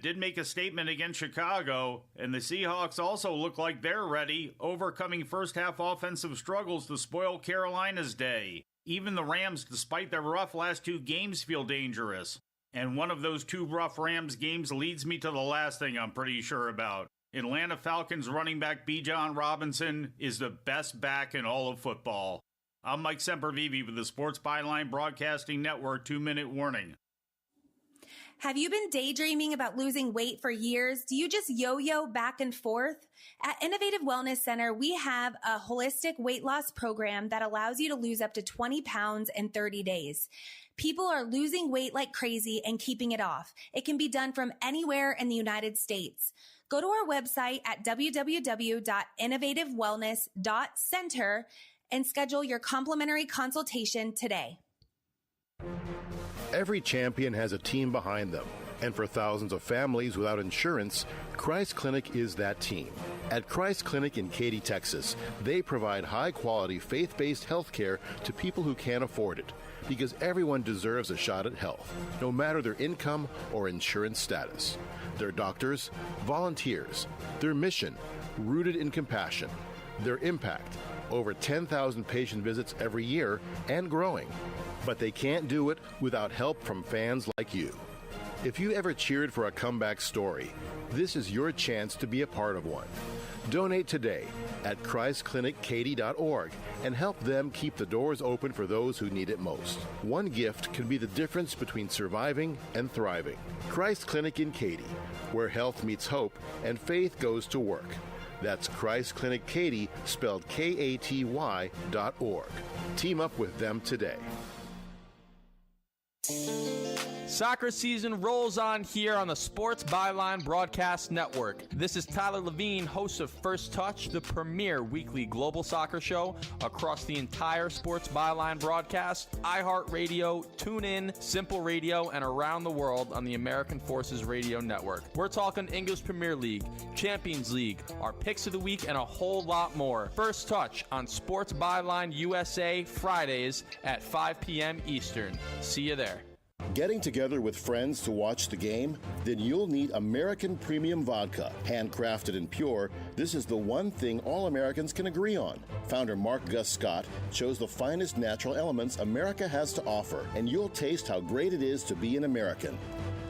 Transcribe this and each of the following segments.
Did make a statement against Chicago, and the Seahawks also look like they're ready, overcoming first-half offensive struggles to spoil Carolina's day. Even the Rams, despite their rough last two games, feel dangerous. And one of those two rough Rams games leads me to the last thing I'm pretty sure about. Atlanta Falcons running back Bijan Robinson is the best back in all of football. I'm Mike Sempervive with the Sports Byline Broadcasting Network 2-Minute Warning. Have you been daydreaming about losing weight for years? Do you just yo-yo back and forth? At Innovative Wellness Center, we have a holistic weight loss program that allows you to lose up to 20 pounds in 30 days. People are losing weight like crazy and keeping it off. It can be done from anywhere in the United States. Go to our website at www.innovativewellness.center and schedule your complimentary consultation today. Every champion has a team behind them, and for thousands of families without insurance, Christ Clinic is that team. At Christ Clinic in Katy, Texas, they provide high-quality, faith-based health care to people who can't afford it, because everyone deserves a shot at health, no matter their income or insurance status. Their doctors, volunteers, their mission, rooted in compassion, their impact, over 10,000 patient visits every year and growing. But they can't do it without help from fans like you. If you ever cheered for a comeback story, this is your chance to be a part of one. Donate today at ChristClinicKaty.org and help them keep the doors open for those who need it most. One gift can be the difference between surviving and thriving. Christ Clinic in Katy, where health meets hope and faith goes to work. That's Christ Clinic Katy, spelled Katy.org. Team up with them today. Soccer season rolls on here on the Sports Byline Broadcast Network. This is Tyler Levine, host of First Touch, the premier weekly global soccer show across the entire Sports Byline broadcast, iHeartRadio, TuneIn, Simple Radio, and around the world on the American Forces Radio Network. We're talking English Premier League, Champions League, our picks of the week, and a whole lot more. First Touch on Sports Byline USA, Fridays at 5 p.m. Eastern. See you there. Getting together with friends to watch the game? Then you'll need American Premium Vodka. Handcrafted and pure, this is the one thing all Americans can agree on. Founder Mark Gus Scott chose the finest natural elements America has to offer, and you'll taste how great it is to be an American.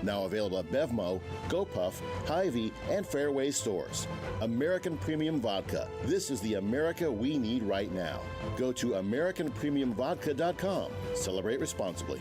Now available at Bevmo, GoPuff, Hy-Vee, and Fairway stores. American Premium Vodka. This is the America we need right now. Go to AmericanPremiumVodka.com. Celebrate responsibly.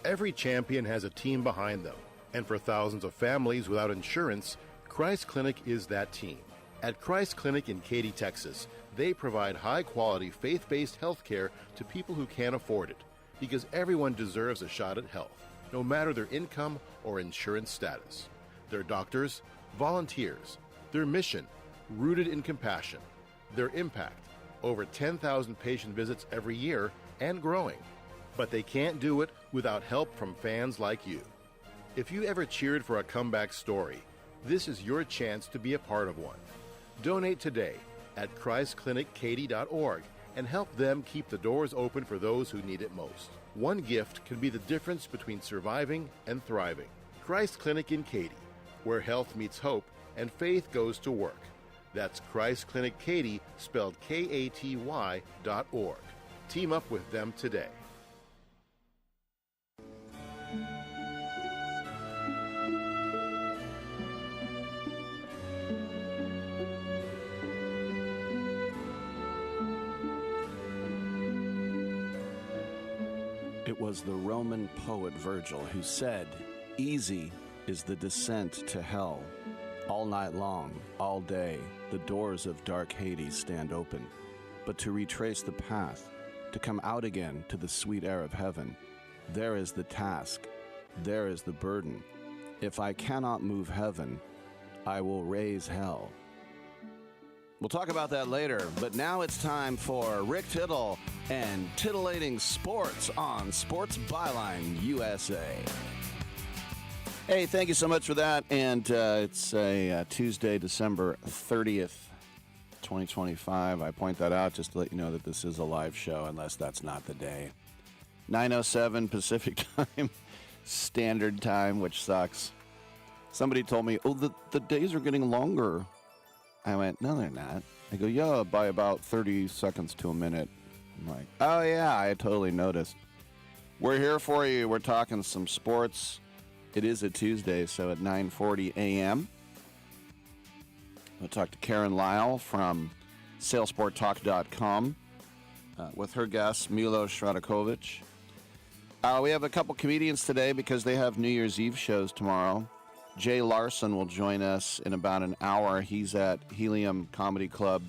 Every champion has a team behind them, and for thousands of families without insurance, Christ Clinic is that team. At Christ Clinic in Katy, Texas, they provide high-quality, faith-based health care to people who can't afford it, because everyone deserves a shot at health, no matter their income or insurance status. Their doctors, volunteers, their mission, rooted in compassion, their impact, over 10,000 patient visits every year and growing. But they can't do it without help from fans like you. If you ever cheered for a comeback story, this is your chance to be a part of one. Donate today at ChristClinicKaty.org and help them keep the doors open for those who need it most. One gift can be the difference between surviving and thriving. Christ Clinic in Katy, where health meets hope and faith goes to work. That's Christ Clinic Katy, spelled Katy.org. Team up with them today. It was the Roman poet Virgil who said, "Easy is the descent to hell. All night long, all day, the doors of dark Hades stand open. But to retrace the path, to come out again to the sweet air of heaven, there is the task, there is the burden. If I cannot move heaven, I will raise hell." We'll talk about that later, but now it's time for Rick Tittle and Titillating Sports on Sports Byline USA. Hey, thank you so much for that, and it's a Tuesday, December 30th, 2025. I point that out just to let you know that this is a live show, unless that's not the day. 9:07 Pacific Time, Standard Time, which sucks. Somebody told me, the days are getting longer. I went, no, they're not. I go, yeah, by about 30 seconds to a minute. I'm like, oh, yeah, I totally noticed. We're here for you. We're talking some sports. It is a Tuesday, so at 9:40 a.m., we'll talk to Karen Lyle from SalesportTalk.com with her guest, Milos Radakovic. We have a couple comedians today because they have New Year's Eve shows tomorrow. Jay Larson will join us in about an hour. He's at Helium Comedy Club,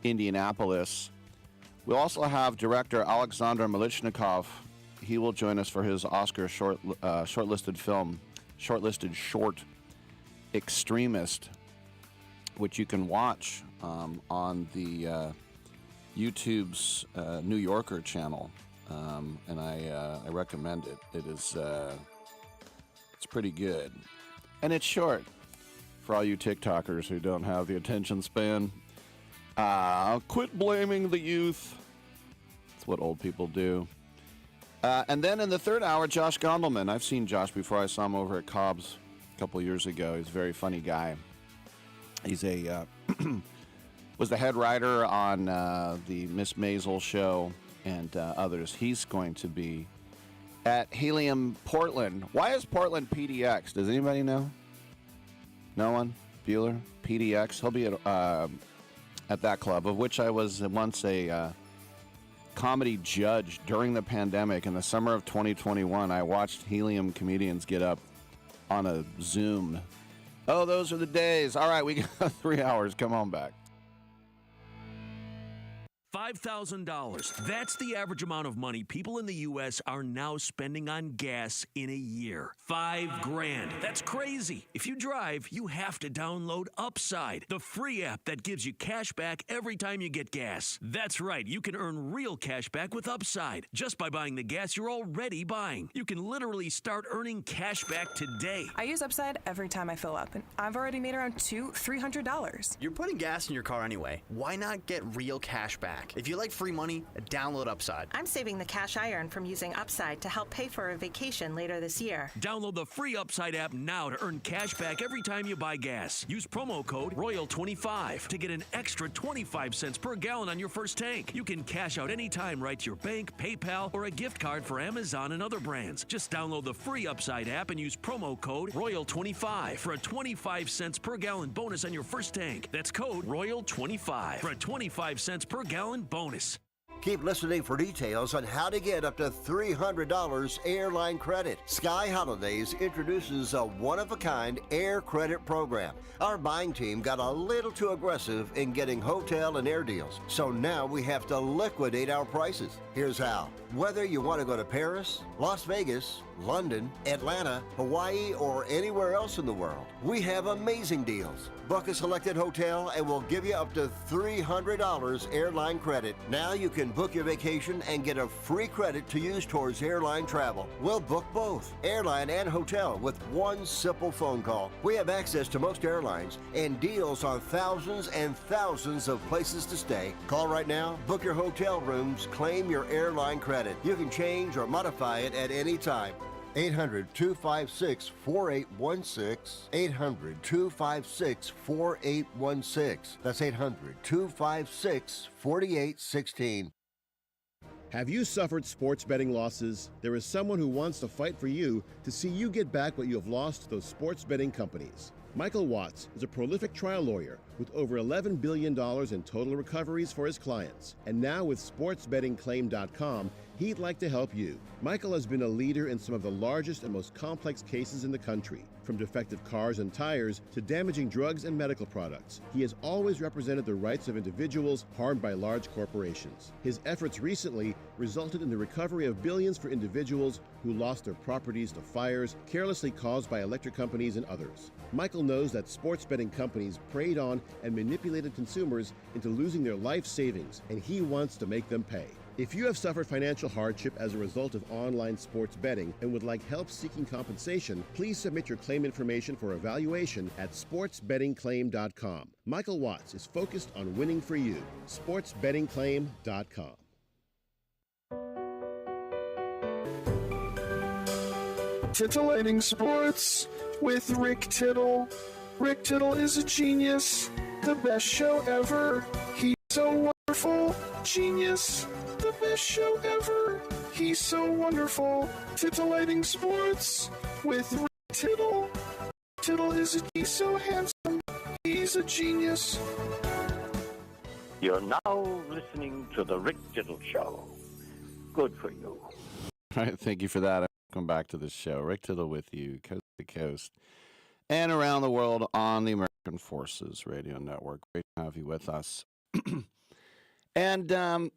Indianapolis. We'll also have director Alexander Malichnikov. He will join us for his Oscar shortlisted short, Extremist, which you can watch on the YouTube's New Yorker channel, and I recommend it. It's pretty good. And it's short for all you TikTokers who don't have the attention span. Quit blaming the youth. That's what old people do. And then in the third hour, Josh Gondelman. I've seen Josh before. I saw him over at Cobb's a couple years ago. He's a very funny guy. He's was the head writer on the Miss Maisel show and others. He's going to be at Helium Portland. Why is Portland PDX? Does anybody know? No one? Bueller? PDX? He'll be at that club, of which I was once a comedy judge during the pandemic. In the summer of 2021, I watched Helium comedians get up on a Zoom. Oh, those are the days. All right, we got 3 hours. Come on back. $5,000. That's the average amount of money people in the U.S. are now spending on gas in a year. $5,000. That's crazy. If you drive, you have to download Upside, the free app that gives you cash back every time you get gas. That's right. You can earn real cash back with Upside just by buying the gas you're already buying. You can literally start earning cash back today. I use Upside every time I fill up, and I've already made around $200-$300. You're putting gas in your car anyway. Why not get real cash back? If you like free money, download Upside. I'm saving the cash I earn from using Upside to help pay for a vacation later this year. Download the free Upside app now to earn cash back every time you buy gas. Use promo code ROYAL25 to get an extra 25 cents per gallon on your first tank. You can cash out anytime right to your bank, PayPal, or a gift card for Amazon and other brands. Just download the free Upside app and use promo code ROYAL25 for a 25 cents per gallon bonus on your first tank. That's code ROYAL25 for a 25 cents per gallon bonus. Keep listening for details on how to get up to $300 airline credit. Sky Holidays introduces a one-of-a-kind air credit program. Our buying team got a little too aggressive in getting hotel and air deals, so now we have to liquidate our prices. Here's how. Whether you want to go to Paris, Las Vegas, London, Atlanta, Hawaii, or anywhere else in the world, we have amazing deals. Book a selected hotel and we'll give you up to $300 airline credit. Now you can book your vacation and get a free credit to use towards airline travel. We'll book both, airline and hotel, with one simple phone call. We have access to most airlines and deals on thousands and thousands of places to stay. Call right now, book your hotel rooms, claim your airline credit. You can change or modify it at any time. 800-256-4816. 800-256-4816. That's 800-256-4816. Have you suffered sports betting losses? There is someone who wants to fight for you to see you get back what you have lost to those sports betting companies. Michael Watts is a prolific trial lawyer with over $11 billion in total recoveries for his clients. And now with sportsbettingclaim.com, he'd like to help you. Michael has been a leader in some of the largest and most complex cases in the country, from defective cars and tires to damaging drugs and medical products. He has always represented the rights of individuals harmed by large corporations. His efforts recently resulted in the recovery of billions for individuals who lost their properties to fires carelessly caused by electric companies and others. Michael knows that sports betting companies preyed on and manipulated consumers into losing their life savings, and he wants to make them pay. If you have suffered financial hardship as a result of online sports betting and would like help seeking compensation, please submit your claim information for evaluation at sportsbettingclaim.com. Michael Watts is focused on winning for you. sportsbettingclaim.com. Titillating Sports with Rick Tittle. Rick Tittle is a genius, the best show ever. He's so wonderful, genius, the best show ever. He's so wonderful. Titillating Sports with Rick Tittle. Tittle he's so handsome, he's a genius. You're now listening to the Rick Tittle Show. Good for you. All right, thank you for that. Welcome back to the show. Rick Tittle with you, coast to coast, and around the world on the American Forces Radio Network. Great to have you with us. And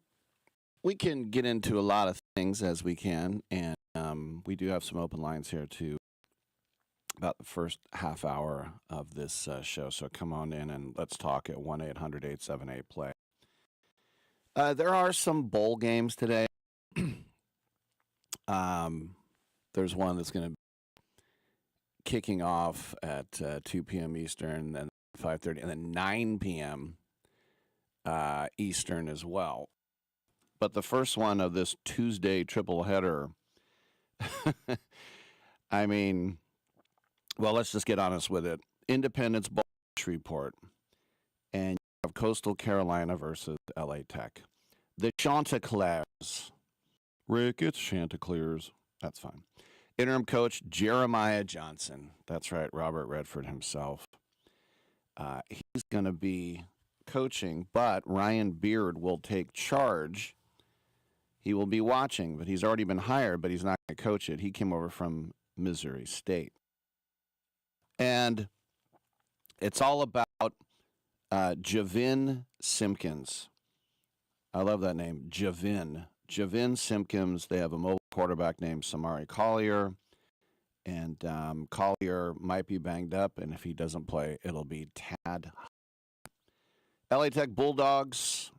we can get into a lot of things as we can, and we do have some open lines here too about the first half hour of this show. So come on in and let's talk at 1-800-878-PLAY. There are some bowl games today. There's one that's going to be kicking off at 2 p.m. Eastern, then 5:30, and then 9 p.m. Eastern as well. But the first one of this Tuesday triple header, I mean, well, let's just get honest with it. Independence Bowl Shreveport, and you have Coastal Carolina versus LA Tech. The Chanticleers. Rick, it's Chanticleers. That's fine. Interim coach Jeremiah Johnson. That's right, Robert Redford himself. He's going to be coaching, but Ryan Beard will take charge. He will be watching, but he's already been hired, but he's not going to coach it. He came over from Missouri State. And it's all about Javin Simpkins. I love that name, Javin. Javin Simpkins. They have a mobile quarterback named Samari Collier. And Collier might be banged up, and if he doesn't play, it'll be Tad. LA Tech Bulldogs.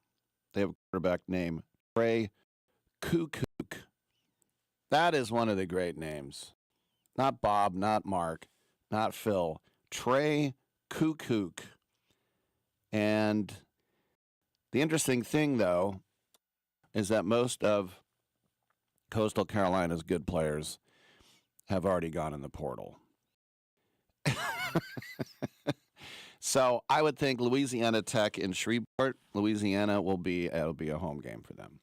They have a quarterback named Trey Kukook. That is one of the great names. Not Bob, not Mark, not Phil. Trey Kukook. And the interesting thing, though, is that most of Coastal Carolina's good players have already gone in the portal. So I would think Louisiana Tech in Shreveport, Louisiana it'll be a home game for them.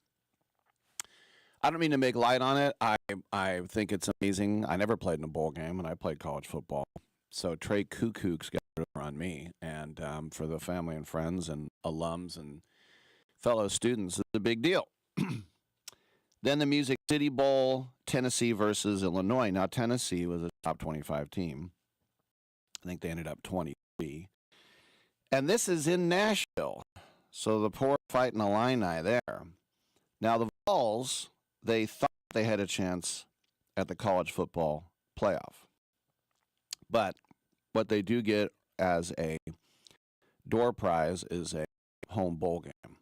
I don't mean to make light on it. I think it's amazing. I never played in a bowl game, and I played college football. So Trey Kukook's got it over on me. And for the family and friends and alums and fellow students, it's a big deal. Then the Music City Bowl, Tennessee versus Illinois. Now, Tennessee was a top 25 team. I think they ended up 23. And this is in Nashville. So the poor fighting Illini there. Now, the Vols, they thought they had a chance at the college football playoff. But what they do get as a door prize is a home bowl game.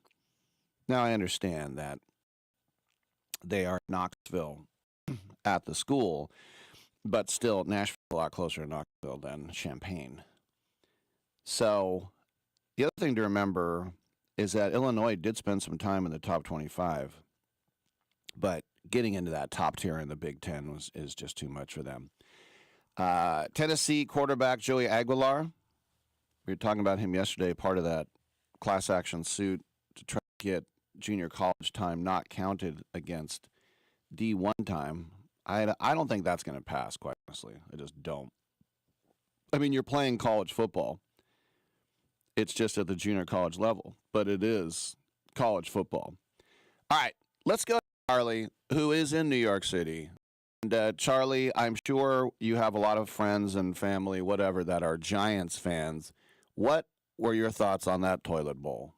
Now, I understand that they are in Knoxville at the school, but still, Nashville is a lot closer to Knoxville than Champaign. So the other thing to remember is that Illinois did spend some time in the top 25, but getting into that top tier in the Big Ten is just too much for them. Tennessee quarterback Joey Aguilar, we were talking about him yesterday, part of that class action suit to try to get junior college time not counted against D1 time. I don't think that's going to pass, quite honestly. I just don't. I mean, you're playing college football. It's just at the junior college level, but it is college football. All right, let's go to Charlie, who is in New York City. And Charlie, I'm sure you have a lot of friends and family, whatever, that are Giants fans. What were your thoughts on that toilet bowl?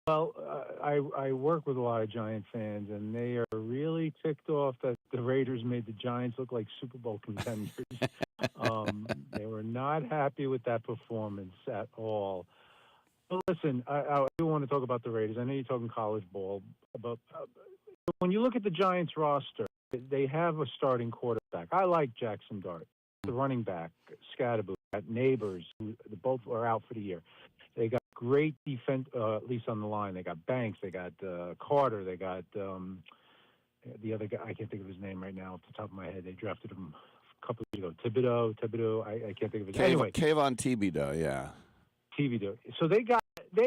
Well, I work with a lot of Giant fans, and they are really ticked off that the Raiders made the Giants look like Super Bowl contenders. They were not happy with that performance at all. But listen, I do want to talk about the Raiders. I know you're talking college ball, but when you look at the Giants roster, they have a starting quarterback. I like Jackson Dart, the running back, Scadaboo, Neighbors, who both are out for the year. They got great defense, at least on the line. They got Banks, they got Carter, they got the other guy. I can't think of his name right now off the top of my head. They drafted him a couple of years ago. Thibodeau. I can't think of his name. Anyway, Kayvon Thibodeau, yeah. Thibodeau. So they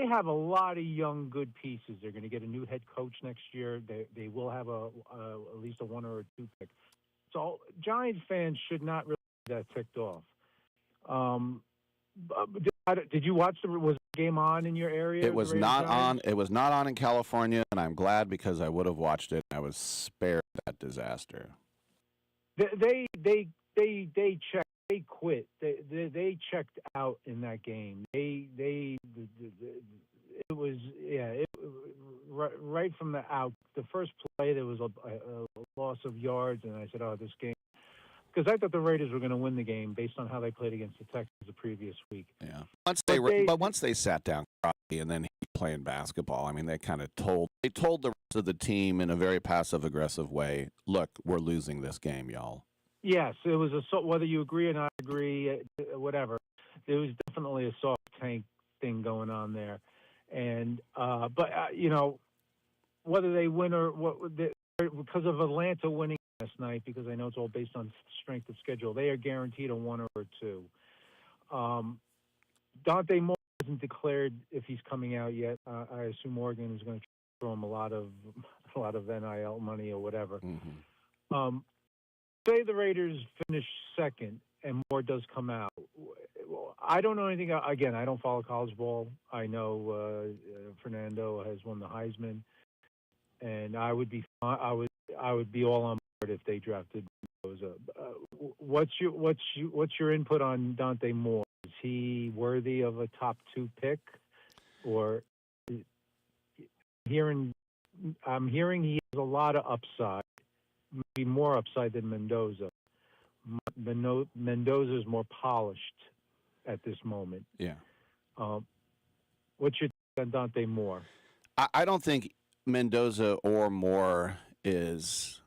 have a lot of young, good pieces. They're going to get a new head coach next year. They will have at least a 1 or a 2 pick. So Giants fans should not really be that ticked off. Did you watch was the game on in your area? It was not on. It was not on in California, and I'm glad because I would have watched it. I was spared that disaster. They checked. They quit. They checked out in that game. It was right from the out. The first play there was a loss of yards, and I said, "Oh, this game." Because I thought the Raiders were going to win the game based on how they played against the Texans the previous week. Yeah. Once they sat down and then he playing basketball, I mean, they kind of told the rest of the team in a very passive aggressive way, "Look, we're losing this game, y'all." Yes, it was whether you agree or not agree, whatever. There was definitely a soft tank thing going on there, and whether they win or because of Atlanta winning last night, because I know it's all based on strength of schedule, they are guaranteed a 1 or a 2. Dante Moore hasn't declared if he's coming out yet. I assume Oregon is going to throw him a lot of NIL money or whatever. Mm-hmm. Say the Raiders finish second and Moore does come out. I don't know anything. Again, I don't follow college ball. I know Fernando has won the Heisman, and I would be all on board if they drafted Mendoza. What's your input on Dante Moore? Is he worthy of a top 2 pick, or I'm hearing he has a lot of upside, maybe more upside than Mendoza. Mendoza is more polished at this moment. Yeah. What's your take on Dante Moore? I don't think Mendoza or Moore is,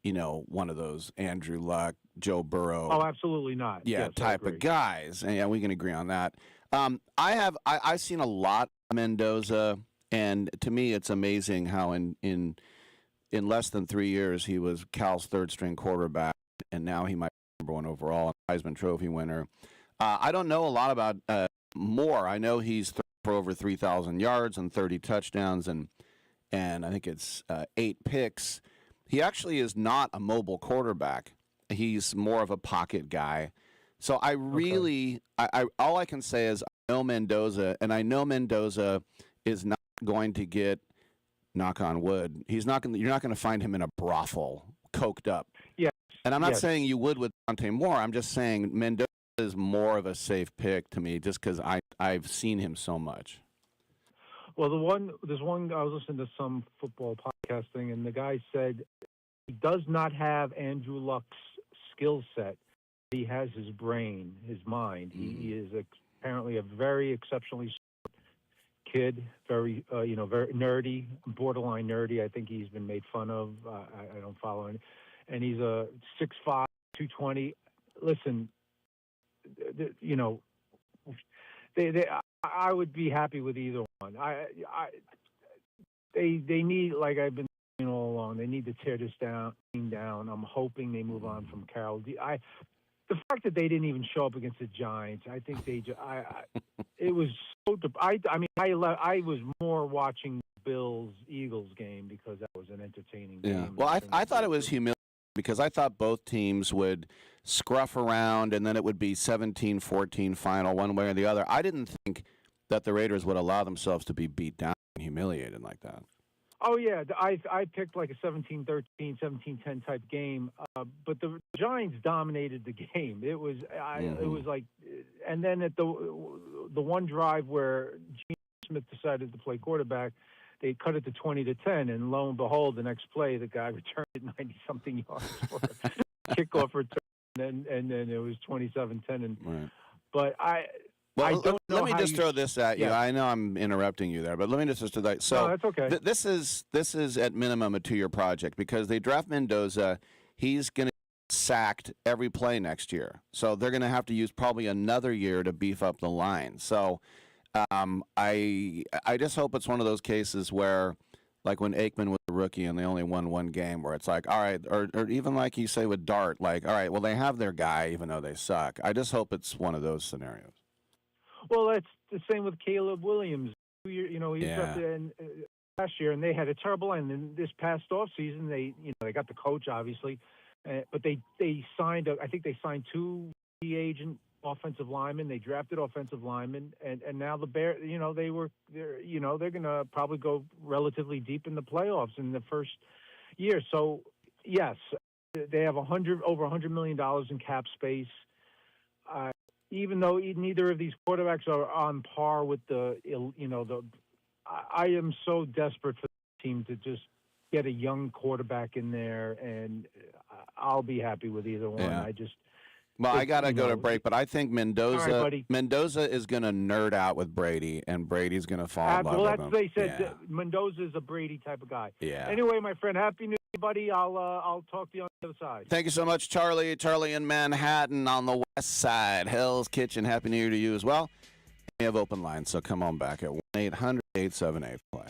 one of those Andrew Luck, Joe Burrow. Oh, absolutely not. Yeah, yes, type of guys. And yeah, we can agree on that. I've seen a lot of Mendoza, and to me, it's amazing how in less than 3 years he was Cal's third-string quarterback, and now he might be number 1 overall, Heisman Trophy winner. I don't know a lot about Moore. I know he's for over 3,000 yards and 30 touchdowns, and I think it's 8 picks. He actually is not a mobile quarterback. He's more of a pocket guy. So I really, all I can say is I know Mendoza, and I know Mendoza is not going to get, knock on wood, you're not going to find him in a brothel, coked up. Yeah. And I'm not saying you would with Dante Moore. I'm just saying Mendoza is more of a safe pick to me just because I've seen him so much. Well, there's one, I was listening to some football podcasting, and the guy said he does not have Andrew Luck's skill set. He has his brain, his mind. Mm-hmm. He is apparently a very exceptionally smart kid, very nerdy, borderline nerdy. I think he's been made fun of. I don't follow him. And he's a 6'5", 220. Listen, I would be happy with either one. They need, like I've been saying all along, they need to tear this team down. I'm hoping they move on from Carroll. The fact that they didn't even show up against the Giants, I think it was so. I was more watching the Bills-Eagles game because that was an entertaining game. Yeah. Well, I thought it was humiliating because I thought both teams would scruff around and then it would be 17-14 final one way or the other. I didn't think that the Raiders would allow themselves to be beat down and humiliated like that. Oh, yeah. I picked like a 17-13, 17-10 type game, but the Giants dominated the game. It was it was like, and then at the one drive where Gene Smith decided to play quarterback, they cut it to 20-10, and lo and behold, the next play, the guy returned it 90-something yards for a kickoff return, and then it was 27-10. And Right. But let me just throw this at you. Yeah. I know I'm interrupting you there, but let me just do that. So No, that's okay. This is at minimum a 2-year project because they draft Mendoza. He's going to get sacked every play next year, so they're going to have to use probably another year to beef up the line. So I just hope it's one of those cases where, like when Aikman was a rookie and they only won one game, where it's like, all right, or even like you say with Dart, like, all right, well, they have their guy even though they suck. I just hope it's one of those scenarios. Well, that's the same with Caleb Williams. He was up there last year, and they had a terrible line. And this past offseason, they got the coach, obviously, but they signed, I think they signed 2 free agent offensive linemen. They drafted offensive linemen, and now the Bears, they're going to probably go relatively deep in the playoffs in the first year. So, yes, they have over $100 million in cap space. Even though neither of these quarterbacks are on par with I am so desperate for the team to just get a young quarterback in there, and I'll be happy with either one. Yeah. I got to go to break, but I think Mendoza All right, Mendoza is going to nerd out with Brady, and Brady's going to fall in love with him. They said Mendoza is a Brady type of guy. Yeah. Anyway, my friend, happy New Year, buddy. I'll talk to you on the other side. Thank you so much, Charlie. Charlie in Manhattan on the west side. Hell's Kitchen. Happy New Year to you as well. We have open lines, so come on back at 1-800-878-PLAY.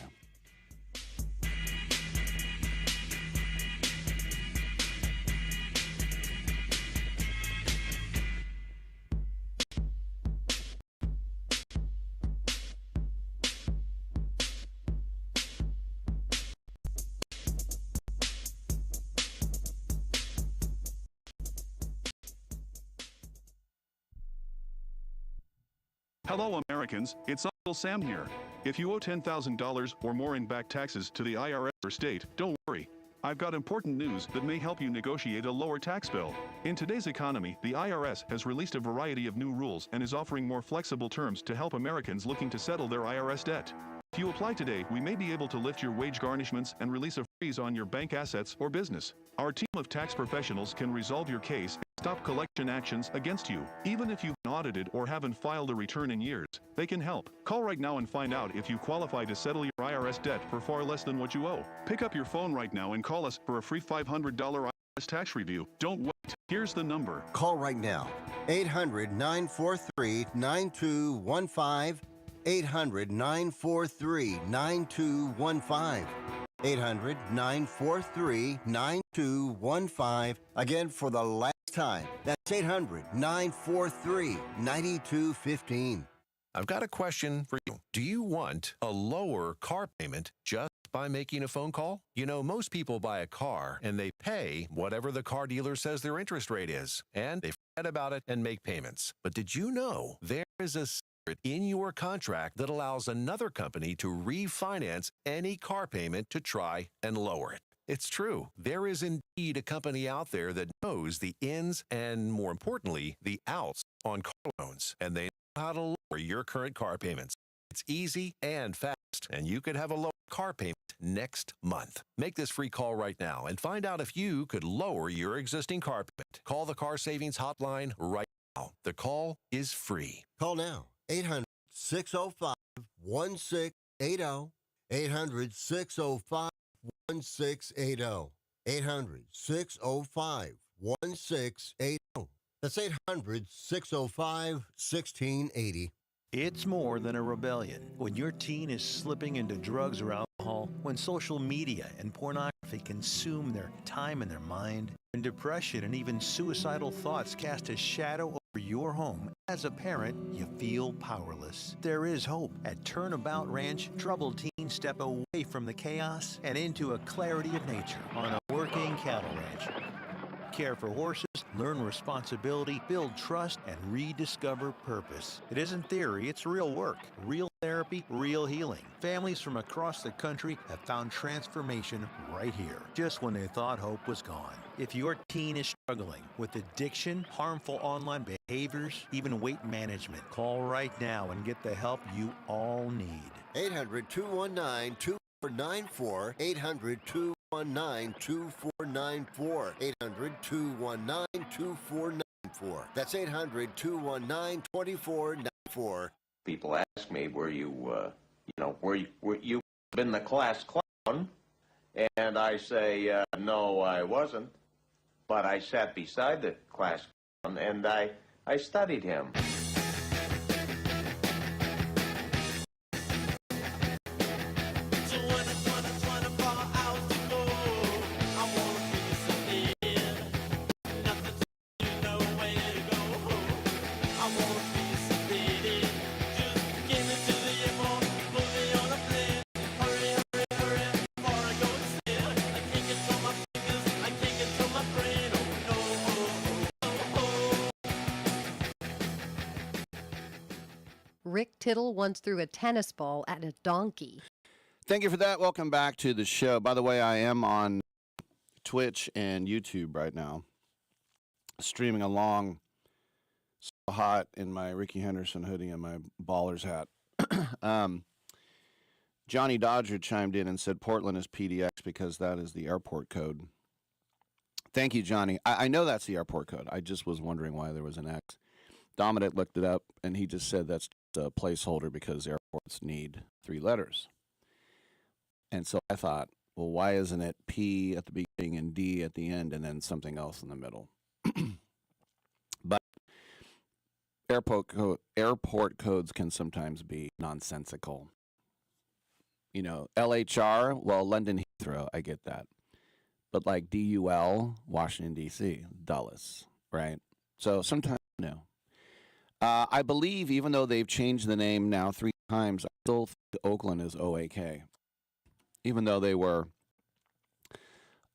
Hello, Americans. It's Uncle Sam here. If you owe $10,000 or more in back taxes to the IRS or state, don't worry. I've got important news that may help you negotiate a lower tax bill. In today's economy, the IRS has released a variety of new rules and is offering more flexible terms to help Americans looking to settle their IRS debt. If you apply today, we may be able to lift your wage garnishments and release a freeze on your bank assets or business. Our team of tax professionals can resolve your case and stop collection actions against you. Even if you've been audited or haven't filed a return in years, they can help. Call right now and find out if you qualify to settle your IRS debt for far less than what you owe. Pick up your phone right now and call us for a free $500 IRS tax review. Don't wait. Here's the number. Call right now. 800-943-9215. 800-943-9215. 800-943-9215. Again, for the last time, that's 800-943-9215. I've got a question for you. Do you want a lower car payment just by making a phone call? You know, most people buy a car and they pay whatever the car dealer says their interest rate is, and they forget about it and make payments. But did you know there is a in your contract that allows another company to refinance any car payment to try and lower it? It's true. There is indeed a company out there that knows the ins and, more importantly, the outs on car loans, and they know how to lower your current car payments. It's easy and fast, and you could have a lower car payment next month. Make this free call right now and find out if you could lower your existing car payment. Call the Car Savings Hotline right now. The call is free. Call now. 800-605-1680. 800-605-1680. 800-605-1680. That's 800-605-1680. It's more than a rebellion. When your teen is slipping into drugs or alcohol, when social media and pornography consume their time and their mind, when depression and even suicidal thoughts cast a shadow over your home, as a parent, you feel powerless. There is hope. At Turnabout Ranch, troubled teens step away from the chaos and into a clarity of nature on a working cattle ranch. Care for horses, learn responsibility, build trust, and rediscover purpose. It isn't theory, it's real work. Real therapy, real healing. Families from across the country have found transformation right here, just when they thought hope was gone. If your teen is struggling with addiction, harmful online behaviors, even weight management, call right now and get the help you all need. 800-219-2 2494. 800-219-2494. 800-219-2494. That's 800-219-2494. People ask me, were you been the class clown? And I say, no, I wasn't. But I sat beside the class clown, and I studied him. Rick Tittle once threw a tennis ball at a donkey. Thank you for that. Welcome back to the show. By the way, I am on Twitch and YouTube right now, streaming along. So hot in my Ricky Henderson hoodie and my Ballers hat. Johnny Dodger chimed in and said Portland is PDX because that is the airport code. Thank you, Johnny. I know that's the airport code. I just was wondering why there was an X. Dominic looked it up, and he just said that's a placeholder because airports need 3 letters. And so I thought, well, why isn't it P at the beginning and D at the end and then something else in the middle? But airport codes can sometimes be nonsensical. You know, LHR, well, London Heathrow, I get that. But like DUL, Washington, D.C., Dulles, right? So sometimes, no. I believe, even though they've changed the name now 3 times, I still think Oakland is OAK. Even though they were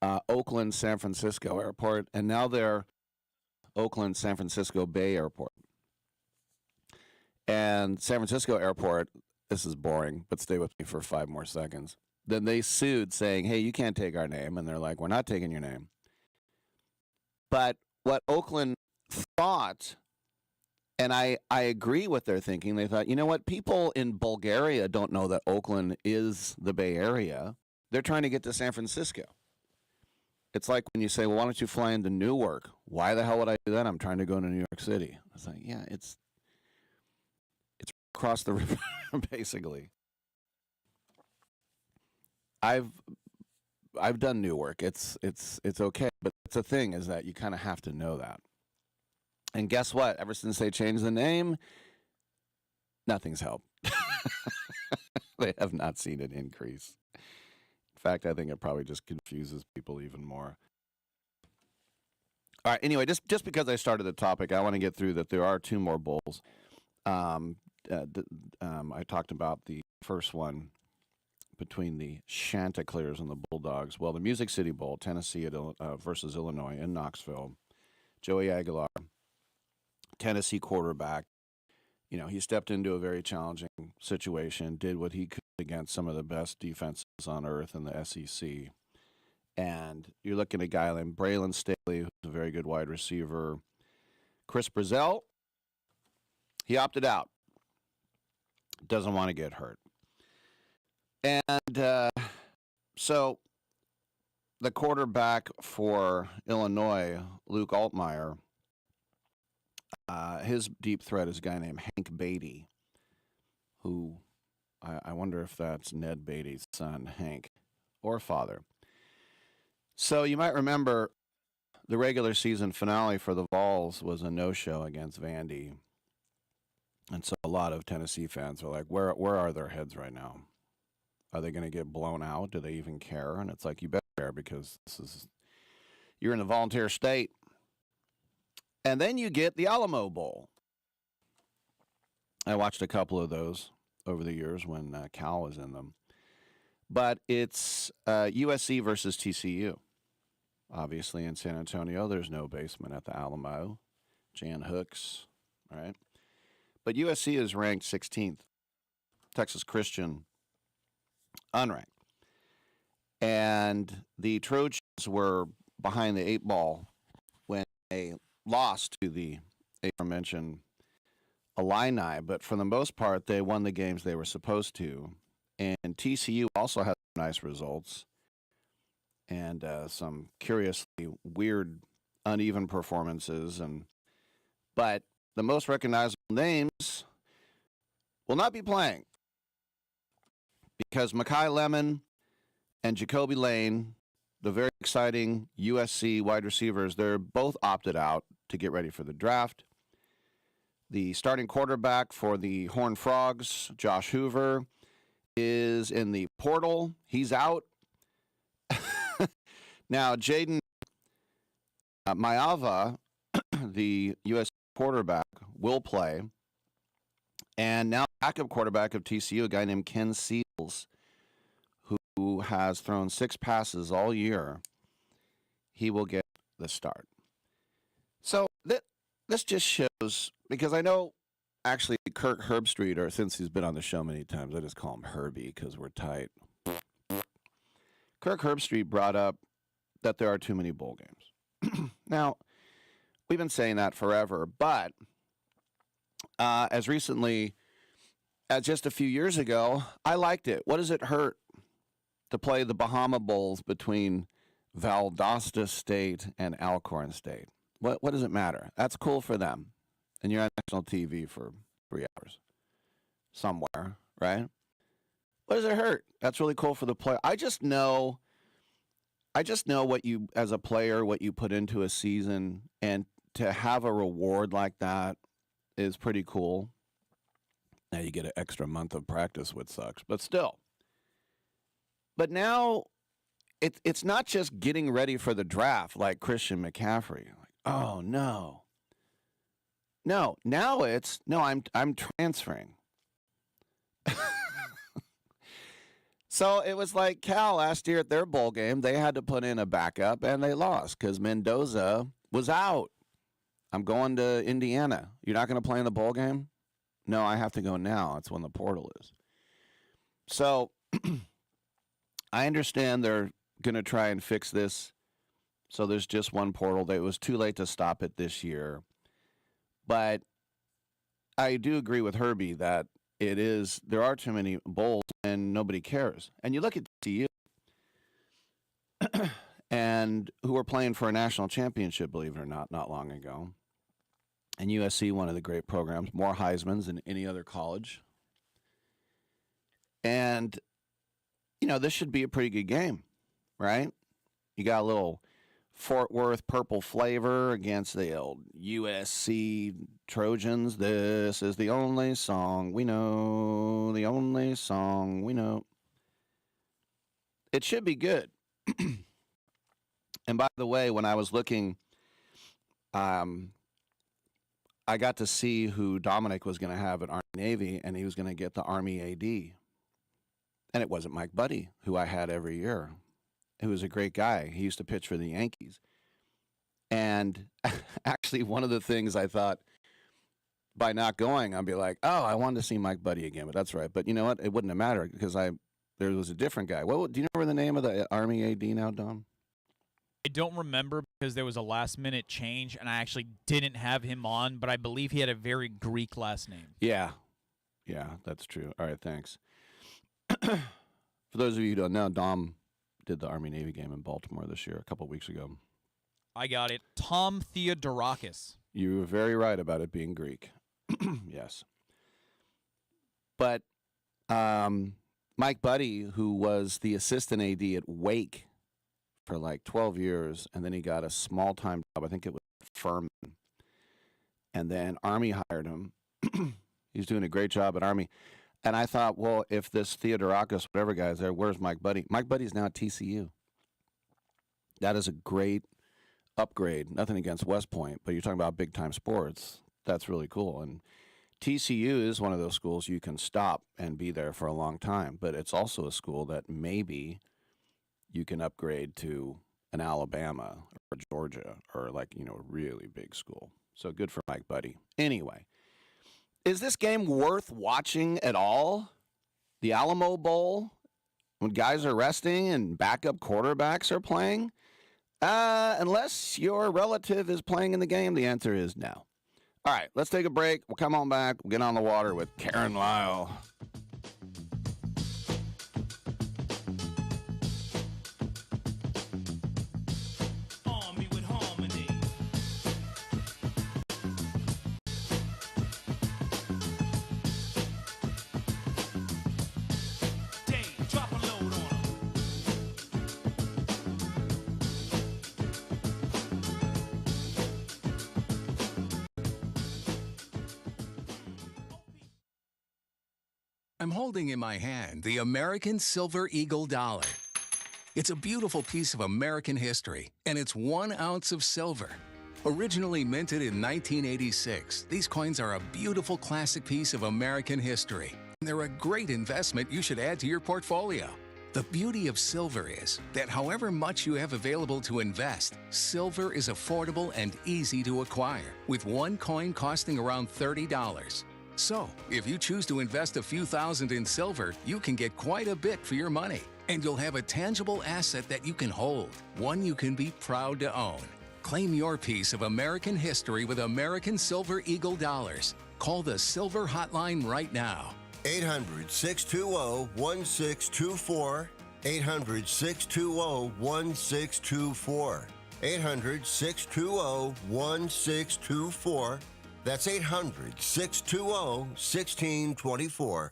Oakland, San Francisco Airport, and now they're Oakland, San Francisco Bay Airport. And San Francisco Airport, this is boring, but stay with me for 5 more seconds. Then they sued saying, hey, you can't take our name. And they're like, we're not taking your name. But what Oakland thought, and I agree with their thinking. They thought, you know what? People in Bulgaria don't know that Oakland is the Bay Area. They're trying to get to San Francisco. It's like when you say, well, why don't you fly into Newark? Why the hell would I do that? I'm trying to go to New York City. It's like, yeah, it's across the river, basically. I've done Newark. It's okay. But the thing is that you kind of have to know that. And guess what? Ever since they changed the name, nothing's helped. They have not seen an increase. In fact, I think it probably just confuses people even more. All right. Anyway, just because I started the topic, I want to get through that there are 2 more bowls. I talked about the first one between the Chanticleers and the Bulldogs. Well, the Music City Bowl, Tennessee versus Illinois in Knoxville. Joey Aguilar, Tennessee quarterback, you know, he stepped into a very challenging situation, did what he could against some of the best defenses on earth in the SEC. And you're looking at a guy like Braylon Staley, who's a very good wide receiver. Chris Brazell, he opted out. Doesn't want to get hurt. And so the quarterback for Illinois, Luke Altmaier, his deep threat is a guy named Hank Beatty, who I wonder if that's Ned Beatty's son, Hank, or father. So you might remember the regular season finale for the Vols was a no-show against Vandy. And so a lot of Tennessee fans are like, where are their heads right now? Are they going to get blown out? Do they even care? And it's like, you better care because you're in a volunteer state. And then you get the Alamo Bowl. I watched a couple of those over the years when Cal was in them. But it's USC versus TCU. Obviously, in San Antonio, there's no basement at the Alamo. Jan Hooks, all right? But USC is ranked 16th. Texas Christian, unranked. And the Trojans were behind the 8 ball when they lost to the aforementioned Illini. But for the most part, they won the games they were supposed to. And TCU also has nice results and some curiously weird, uneven performances. But the most recognizable names will not be playing because Mekhi Lemon and Jacoby Lane, the very exciting USC wide receivers, they're both opted out to get ready for the draft. The starting quarterback for the Horned Frogs, Josh Hoover, is in the portal. He's out. Now, Jaden Maiava, the USC quarterback, will play. And now backup quarterback of TCU, a guy named Ken Seals, who has thrown 6 passes all year, he will get the start. So this just shows, because I know actually Kirk Herbstreit, or since he's been on the show many times, I just call him Herbie because we're tight. Kirk Herbstreit brought up that there are too many bowl games. Now, we've been saying that forever, but as recently as just a few years ago, I liked it. What does it hurt to play the Bahama Bowls between Valdosta State and Alcorn State? What does it matter? That's cool for them. And you're on national TV for 3 hours somewhere, right? What does it hurt? That's really cool for the player. I just know what you, as a player, what you put into a season, and to have a reward like that is pretty cool. Now you get an extra month of practice, which sucks, but still. But now it's not just getting ready for the draft like Christian McCaffrey. Like, oh no. No, now it's I'm transferring. So it was like Cal last year at their bowl game. They had to put in a backup, and they lost because Mendoza was out. I'm going to Indiana. You're not going to play in the bowl game? No, I have to go now. That's when the portal is. So I understand they're going to try and fix this. So there's just one portal. It was too late to stop it this year. But I do agree with Herbie that there are too many bowls and nobody cares. And you look at TCU and who were playing for a national championship, believe it or not long ago. And USC, one of the great programs, more Heismans than any other college. And, this should be a pretty good game, right? You got a little Fort Worth purple flavor against the old USC Trojans. This is the only song we know, the only song we know. It should be good. And by the way, when I was looking, I got to see who Dominic was going to have at Army Navy, and he was going to get the Army AD. And it wasn't Mike Buddy, who I had every year. Who was a great guy. He used to pitch for the Yankees. And actually, one of the things I thought by not going, I'd be like, oh, I wanted to see Mike Buddy again. But that's right. But you know what? It wouldn't have mattered because there was a different guy. Do you remember the name of the Army AD now, Dom? I don't remember because there was a last-minute change, and I actually didn't have him on, but I believe he had a very Greek last name. Yeah. Yeah, that's true. All right, thanks. For those of you who don't know, Dom did the Army-Navy game in Baltimore this year, a couple weeks ago. I got it. Tom Theodorakis. You were very right about it being Greek. Yes. But Mike Buddy, who was the assistant AD at Wake for like 12 years, and then he got a small-time job. I think it was Furman. And then Army hired him. He's doing a great job at Army. And I thought, well, if this Theodorakis, whatever guy is there, where's Mike Buddy? Mike Buddy's now at TCU. That is a great upgrade. Nothing against West Point, but you're talking about big-time sports. That's really cool. And TCU is one of those schools you can stop and be there for a long time, but it's also a school that maybe you can upgrade to an Alabama or Georgia or a really big school. So good for Mike Buddy. Anyway. Is this game worth watching at all? The Alamo Bowl, when guys are resting and backup quarterbacks are playing? Unless your relative is playing in the game, the answer is no. All right, let's take a break. We'll come on back. We'll get on the water with Karen Lyle. I'm holding in my hand the American Silver Eagle dollar. It's a beautiful piece of American history, and it's 1 ounce of silver. Originally minted in 1986, these coins are a beautiful classic piece of American history. And they're a great investment you should add to your portfolio. The beauty of silver is that however much you have available to invest, silver is affordable and easy to acquire, with one coin costing around $30. So, if you choose to invest a few thousand in silver, you can get quite a bit for your money. And you'll have a tangible asset that you can hold, one you can be proud to own. Claim your piece of American history with American Silver Eagle dollars. Call the Silver Hotline right now. 800-620-1624. 800-620-1624. 800-620-1624. That's 800-620-1624.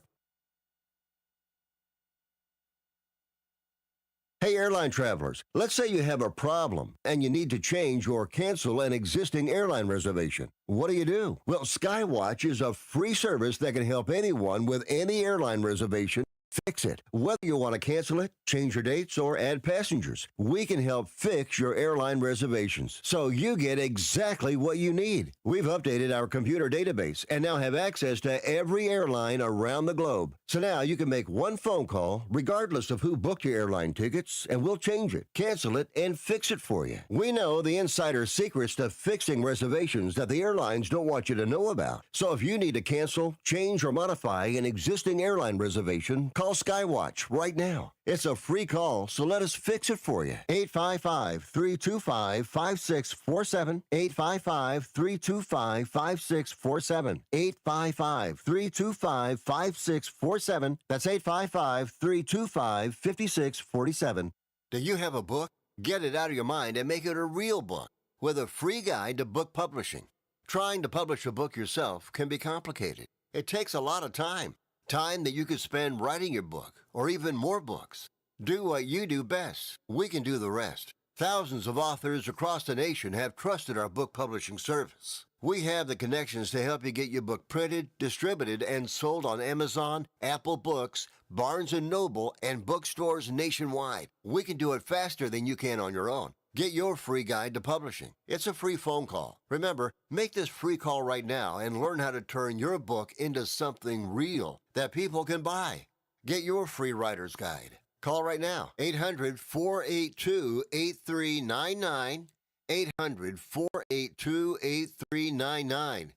Hey, airline travelers, let's say you have a problem and you need to change or cancel an existing airline reservation. What do? Well, Skywatch is a free service that can help anyone with any airline reservation fix it. Whether you want to cancel it, change your dates, or add passengers, we can help fix your airline reservations so you get exactly what you need. We've updated our computer database and now have access to every airline around the globe. So now you can make one phone call regardless of who booked your airline tickets, and we'll change it, cancel it, and fix it for you. We know the insider secrets to fixing reservations that the airlines don't want you to know about. So if you need to cancel, change, or modify an existing airline reservation, call Skywatch right now. It's a free call, so let us fix it for you. 855-325-5647. 855-325-5647. 855-325-5647. That's 855-325-5647. Do you have a book? Get it out of your mind and make it a real book with a free guide to book publishing. Trying to publish a book yourself can be complicated. It takes a lot of time. Time that you could spend writing your book, or even more books. Do what you do best. We can do the rest. Thousands of authors across the nation have trusted our book publishing service. We have the connections to help you get your book printed, distributed, and sold on Amazon, Apple Books, Barnes & Noble, and bookstores nationwide. We can do it faster than you can on your own. Get your free guide to publishing. It's a free phone call. Remember, make this free call right now and learn how to turn your book into something real that people can buy. Get your free writer's guide. Call right now. 800-482-8399. 800-482-8399.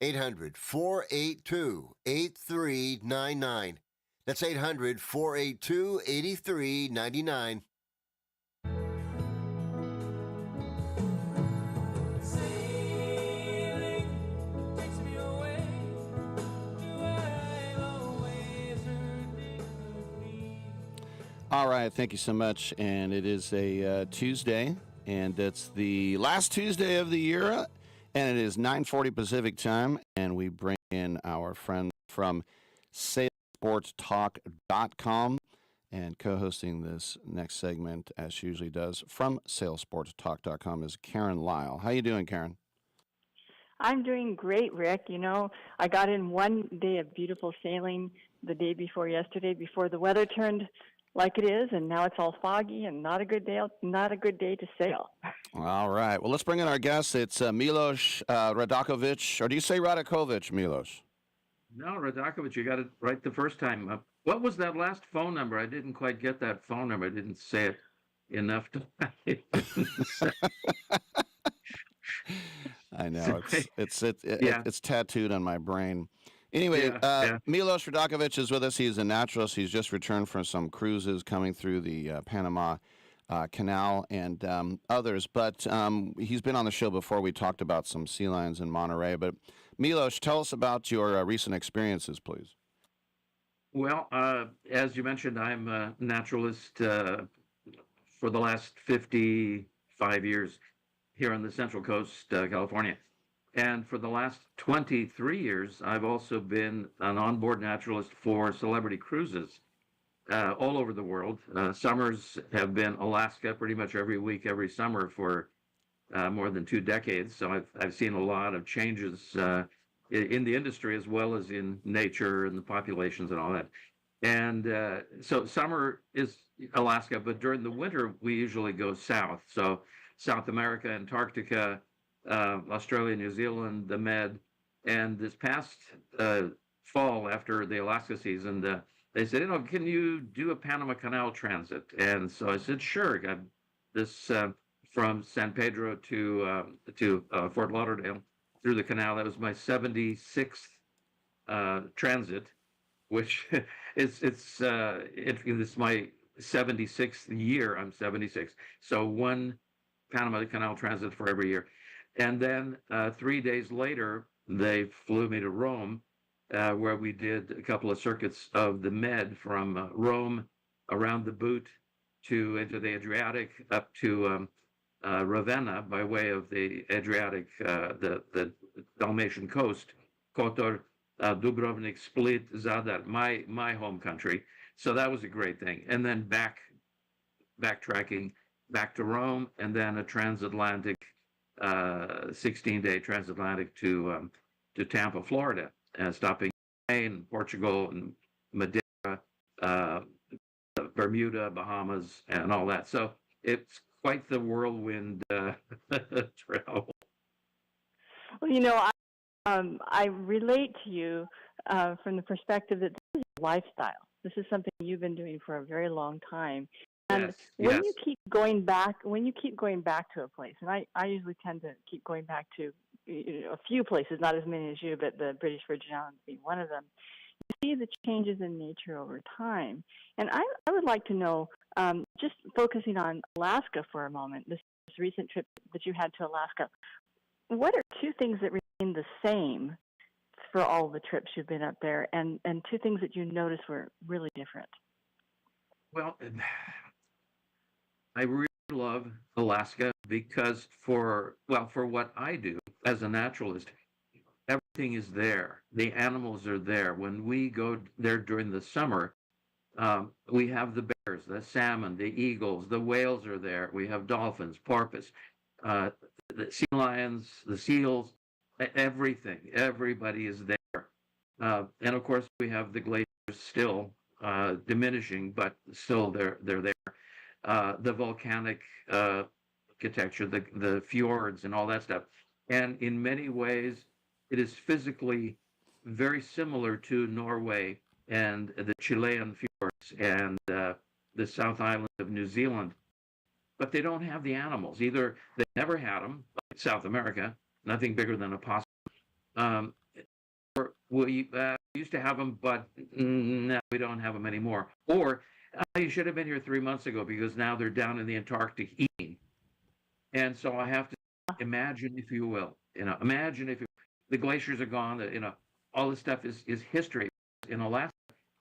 800-482-8399. That's 800-482-8399. All right, thank you so much. And it is a Tuesday, and it's the last Tuesday of the year, and it is 9:40 Pacific time, and we bring in our friend from SalesSportsTalk.com, and co-hosting this next segment, as she usually does, from SalesSportsTalk.com is Karen Lyle. How you doing, Karen? I'm doing great, Rick. You know, I got in one day of beautiful sailing the day before yesterday, before the weather turned like it is, and now it's all foggy and not a good day to sail. All right. Well, let's bring in our guest. It's Milos Radakovic. Or do you say Radakovic, Milos? No, Radakovic, you got it right the first time. What was that last phone number? I didn't quite get that phone number. I didn't say it enough to... I know. It's tattooed on my brain. Anyway, Milos Radakovic is with us. He's a naturalist. He's just returned from some cruises coming through the Panama Canal and others. But he's been on the show before. We talked about some sea lions in Monterey. But Milos, tell us about your recent experiences, please. Well, as you mentioned, I'm a naturalist for the last 55 years here on the Central Coast, California. And for the last 23 years, I've also been an onboard naturalist for celebrity cruises all over the world. Summers have been Alaska pretty much every week, every summer for more than 2 decades. So I've seen a lot of changes in the industry as well as in nature and the populations and all that. And so summer is Alaska, but during the winter we usually go south. So South America, Antarctica, Australia, New Zealand, the Med. And this past fall, after the Alaska season, they said, can you do a Panama Canal transit? And so I said, sure. Got this from San Pedro to Fort Lauderdale through the canal. That was my 76th transit, which it's my 76th year. I'm 76, so one Panama Canal transit for every year. And then 3 days later, they flew me to Rome, where we did a couple of circuits of the Med from Rome around the Boot into the Adriatic up to Ravenna by way of the Adriatic, the Dalmatian coast, Kotor, Dubrovnik, Split, Zadar, my home country. So that was a great thing. And then backtracking back to Rome, and then a transatlantic, 16-day transatlantic to Tampa, Florida, stopping in Spain, Portugal, and Madeira, Bermuda, Bahamas, and all that. So it's quite the whirlwind travel. Well, I relate to you from the perspective that this is a lifestyle. This is something you've been doing for a very long time. And when you keep going back to a place, and I usually tend to keep going back to a few places, not as many as you, but the British Virgin Islands being one of them, you see the changes in nature over time. And I would like to know, just focusing on Alaska for a moment, this recent trip that you had to Alaska, what are two things that remain the same for all the trips you've been up there, and two things that you noticed were really different? Well, I really love Alaska because for what I do as a naturalist, everything is there. The animals are there. When we go there during the summer, we have the bears, the salmon, the eagles, the whales are there. We have dolphins, porpoise, the sea lions, the seals, everything. Everybody is there. And of course, we have the glaciers still diminishing, but still they're there. The volcanic architecture, the fjords and all that stuff. And in many ways, it is physically very similar to Norway and the Chilean fjords and the South Island of New Zealand. But they don't have the animals. Either they never had them, like South America, nothing bigger than a possum. Or we used to have them, but no, we don't have them anymore. Or you should have been here 3 months ago because now they're down in the Antarctic eating. And so I have to imagine, if you will, imagine if the glaciers are gone, all this stuff is history. In Alaska,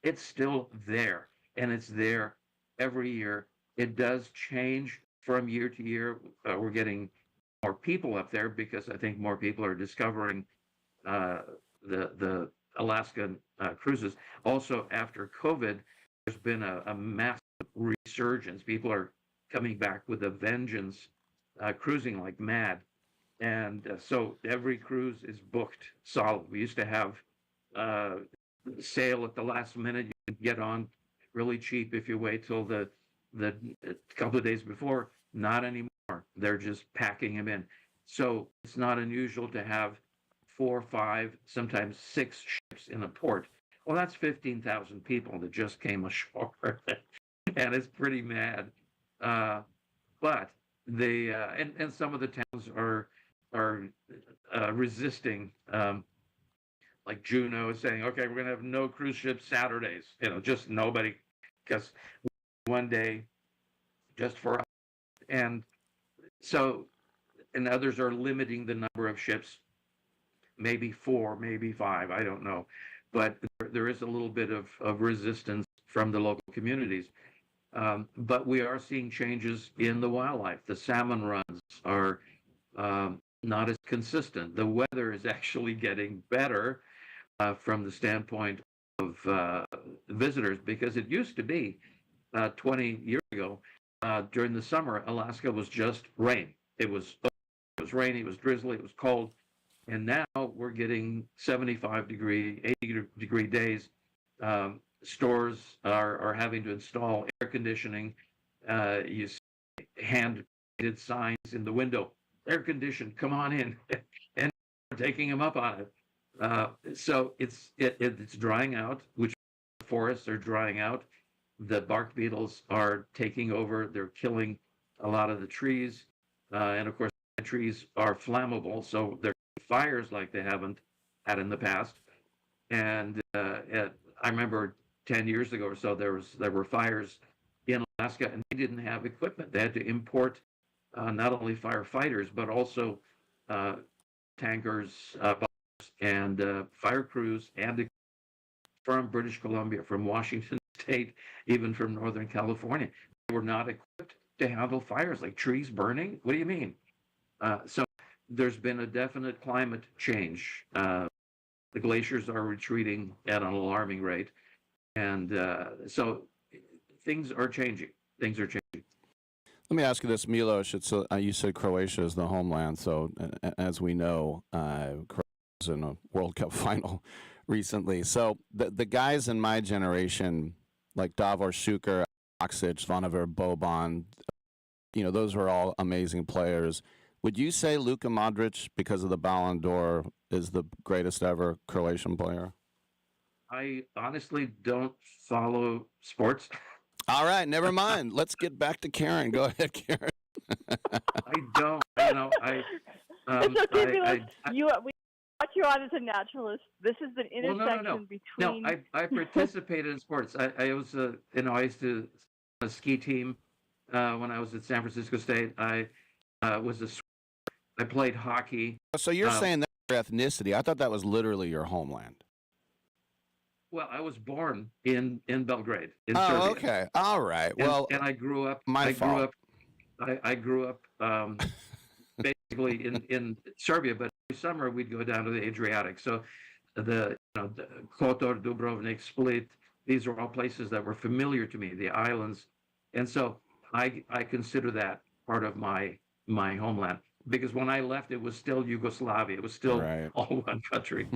it's still there, and it's there every year. It does change from year to year. We're getting more people up there because I think more people are discovering the Alaskan cruises. Also, after COVID, there's been a massive resurgence. People are coming back with a vengeance, cruising like mad. And so every cruise is booked solid. We used to have sale at the last minute. You can get on really cheap if you wait till the couple of days before. Not anymore. They're just packing them in. So it's not unusual to have 4, 5, sometimes 6 ships in a port. Well, that's 15,000 people that just came ashore, and it's pretty mad. But they and some of the towns are resisting. Like Juneau is saying, okay, we're going to have no cruise ships Saturdays. Just nobody, because one day just for us. And so, and others are limiting the number of ships, maybe 4, maybe 5, I don't know. But there is a little bit of resistance from the local communities. But we are seeing changes in the wildlife. The salmon runs are not as consistent. The weather is actually getting better from the standpoint of visitors, because it used to be 20 years ago, during the summer, Alaska was just rain. It was rainy, it was drizzly, it was cold. And now we're getting 75-degree, 80-degree days. Stores are having to install air conditioning. You see hand-painted signs in the window, air conditioned, come on in, and we're taking them up on it. So it's drying out, which forests are drying out. The bark beetles are taking over. They're killing a lot of the trees, and of course, the trees are flammable, so they're fires like they haven't had in the past. And I remember 10 years ago or so, there were fires in Alaska, and they didn't have equipment. They had to import not only firefighters but also tankers, and fire crews, and from British Columbia, from Washington State, even from Northern California. They were not equipped to handle fires, like trees burning. What do you mean? So there's been a definite climate change. The glaciers are retreating at an alarming rate. And so things are changing. Things are changing. Let me ask you this, Milos. You said Croatia is the homeland. So as we know, Croatia was in a World Cup final recently. So the guys in my generation, like Davor Šuker, Oxic, Zvonimir Boban, those were all amazing players. Would you say Luka Modric, because of the Ballon d'Or, is the greatest ever Croatian player? I honestly don't follow sports. All right, never mind. Let's get back to Karen. Go ahead, Karen. I don't. It's okay, Milos. We watch you on as a naturalist. This is an intersection between. No, I participated in sports. I was I used to a ski team when I was at San Francisco State. I was a swimmer. I played hockey. So you're saying that's your ethnicity? I thought that was literally your homeland. Well, I was born in Belgrade, in Serbia. Oh, okay. All right. Well, and I grew up. I grew up basically in Serbia, but every summer we'd go down to the Adriatic. So the Kotor, Dubrovnik, Split, these are all places that were familiar to me, the islands. And so I consider that part of my homeland, because when I left, it was still Yugoslavia. It was still all one country.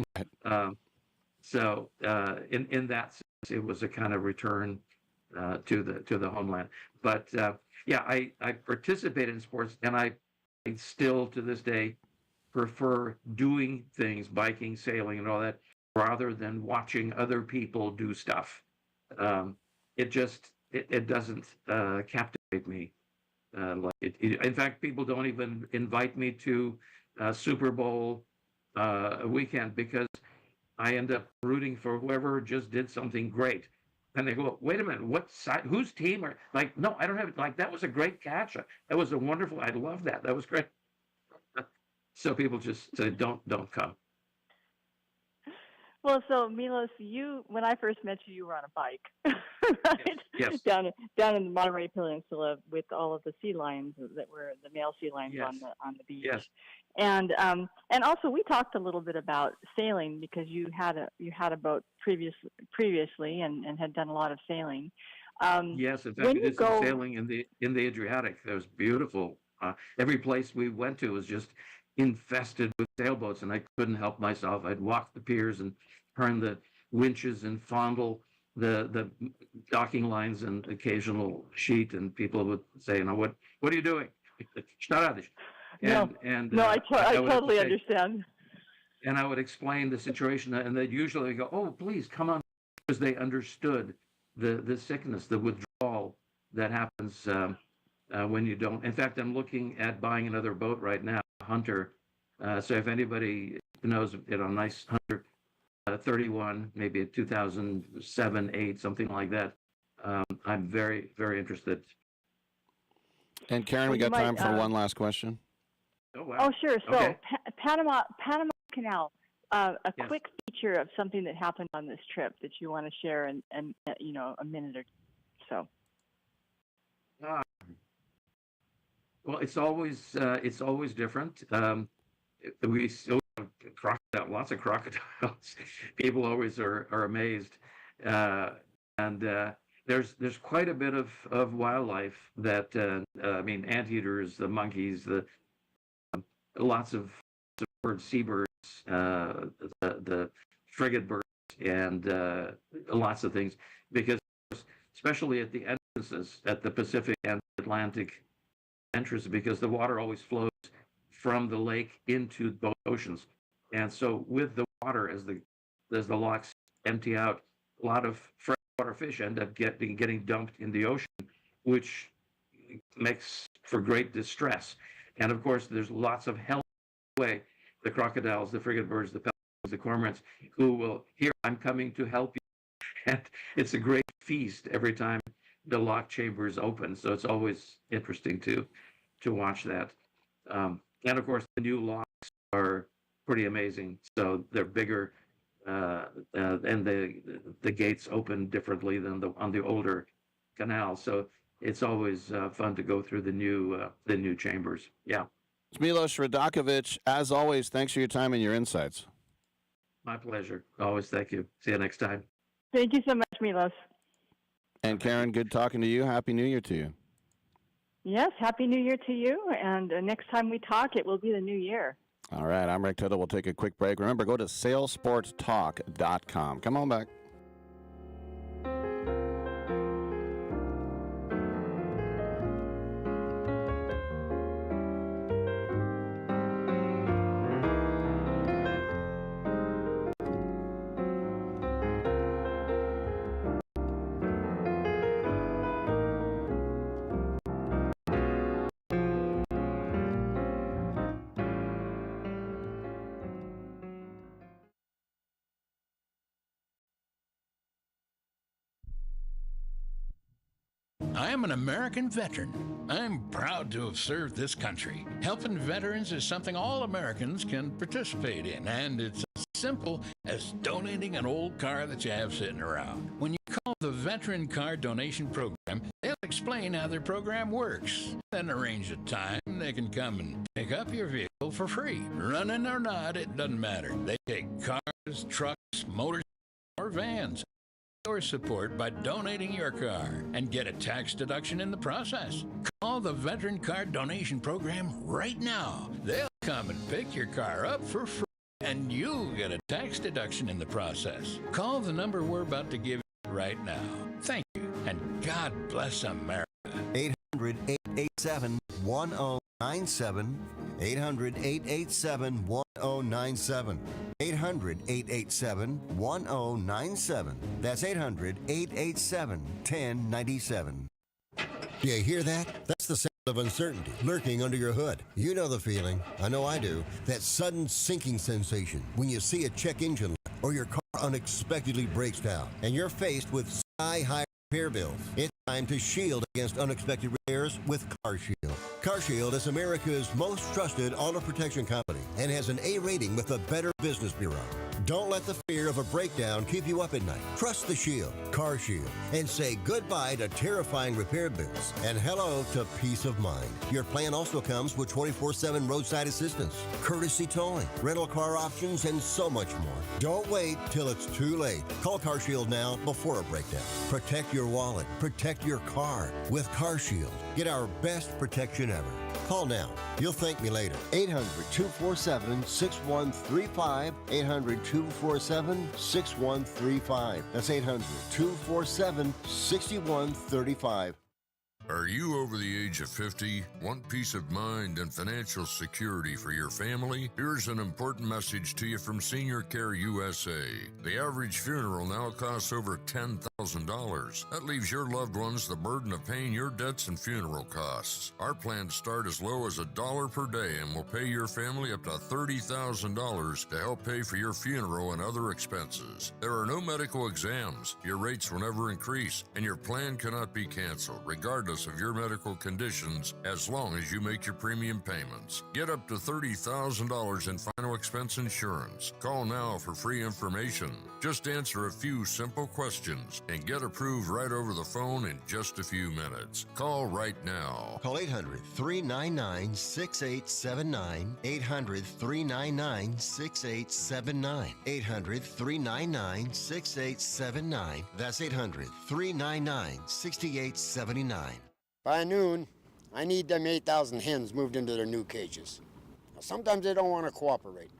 So in that sense, it was a kind of return to the homeland. But I participated in sports, and I still to this day prefer doing things, biking, sailing, and all that, rather than watching other people do stuff. It doesn't captivate me. In fact, people don't even invite me to Super Bowl weekend, because I end up rooting for whoever just did something great. And they go, wait a minute, what side, whose team are, like, no, I don't have it. Like, that was a great catch. That was a wonderful, I love that. That was great. So people just say, don't come. Well, so Milos, when I first met you, you were on a bike, right? Yes. Down in the Monterey Peninsula with all of the sea lions that were the male sea lions on the beach. Yes. And also we talked a little bit about sailing, because you had a boat previously and had done a lot of sailing. Yes, in fact, we did some sailing in the Adriatic. That was beautiful. Every place we went to was just infested with sailboats, and I couldn't help myself. I'd walk the piers and turn the winches and fondle the docking lines and occasional sheet, and people would say, what are you doing? I totally understand. And I would explain the situation, and they'd usually go, oh, please come on, because they understood the sickness, the withdrawal that happens when you don't. In fact, I'm looking at buying another boat right now, Hunter. So if anybody knows, nice Hunter 31, maybe a 2007, 8, something like that. I'm very, very interested. And Karen, we got time for one last question. Oh, wow. Oh, sure. So Okay. Panama Canal, a quick feature of something that happened on this trip that you want to share in a minute or so. Well, it's always different. We still have lots of crocodiles. People always are amazed, and there's quite a bit of wildlife that anteaters, the monkeys, lots of birds, seabirds, the frigate birds, and lots of things, because especially at the entrances, at the Pacific and Atlantic entrance, because the water always flows from the lake into both oceans. And so with the water, as the locks empty out, a lot of freshwater fish end up getting dumped in the ocean, which makes for great distress. And of course, there's lots of hell away, the crocodiles, the frigate birds, the pelicans, the cormorants, who will, here, I'm coming to help you. And it's a great feast every time the lock chambers open. So it's always interesting to watch that. And of course, the new locks are pretty amazing. So they're bigger, and the gates open differently than on the older canal. So it's always fun to go through the new chambers. Yeah. Milos Radakovich, as always, thanks for your time and your insights. My pleasure. Always. Thank you. See you next time. Thank you so much, Milos. And Karen, good talking to you. Happy New Year to you. Yes, Happy New Year to you. And next time we talk, it will be the new year. All right, I'm Rick Tittle. We'll take a quick break. Remember, go to salesportstalk.com. Come on back. I am an American veteran. I'm proud to have served this country. Helping veterans is something all Americans can participate in, and it's as simple as donating an old car that you have sitting around. When you call the Veteran Car Donation Program, they'll explain how their program works, then arrange a time they can come and pick up your vehicle for free. Running or not, it doesn't matter. They take cars, trucks, motorcycles, or vans. Your support by donating your car and get a tax deduction in the process. Call the Veteran Car Donation Program right now. They'll come and pick your car up for free, and you'll get a tax deduction in the process. Call the number we're about to give you right now. Thank you, and God bless America. 800-887-1097. 800-887-1097. 800-887-1097. That's 800-887-1097. You hear that? That's the sound of uncertainty lurking under your hood. You know the feeling. I know I do. That sudden sinking sensation when you see a check engine light or your car unexpectedly breaks down and you're faced with sky-high repair bills. It's time to shield against unexpected repairs with CarShield. CarShield is America's most trusted auto protection company and has an A rating with the Better Business Bureau. Don't let the fear of a breakdown keep you up at night. Trust the Shield, CarShield, and say goodbye to terrifying repair bills and hello to peace of mind. Your plan also comes with 24/7 roadside assistance, courtesy towing, rental car options, and so much more. Don't wait till it's too late. Call CarShield now before a breakdown. Protect your wallet. Protect your car with CarShield. Get our best protection ever. Call now. You'll thank me later. 800-247-6135. 800-247-6135. That's 800-247-6135. Are you over the age of 50? Want peace of mind and financial security for your family? Here's an important message to you from Senior Care USA. The average funeral now costs over $10,000. That leaves your loved ones the burden of paying your debts and funeral costs. Our plans start as low as $1 per day and will pay your family up to $30,000 to help pay for your funeral and other expenses. There are no medical exams. Your rates will never increase, and your plan cannot be canceled, regardless of your medical conditions, as long as you make your premium payments. Get up to $30,000 in final expense insurance. Call now for free information. Just answer a few simple questions and get approved right over the phone in just a few minutes. Call right now. Call 800-399-6879. 800-399-6879. 800-399-6879. That's 800-399-6879. By noon, I need them 8,000 hens moved into their new cages. Now, sometimes they don't want to cooperate.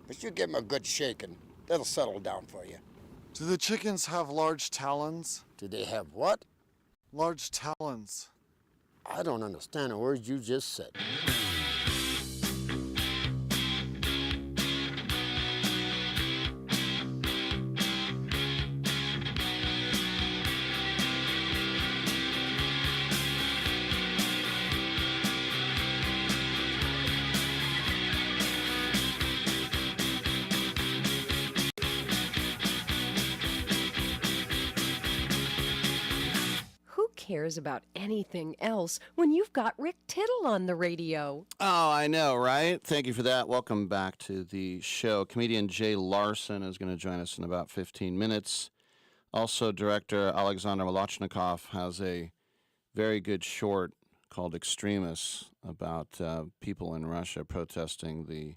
but you give them a good shaking. They'll settle down for you. Do the chickens have large talons? Do they have what? Large talons. I don't understand a word you just said. Who cares about anything else when you've got Rick Tittle on the radio? Oh, I know, right? Thank you for that. Welcome back to the show. Comedian Jay Larson is going to join us in about 15 minutes. Also, director Alexander Molochnikov has a very good short called Extremists about people in Russia protesting the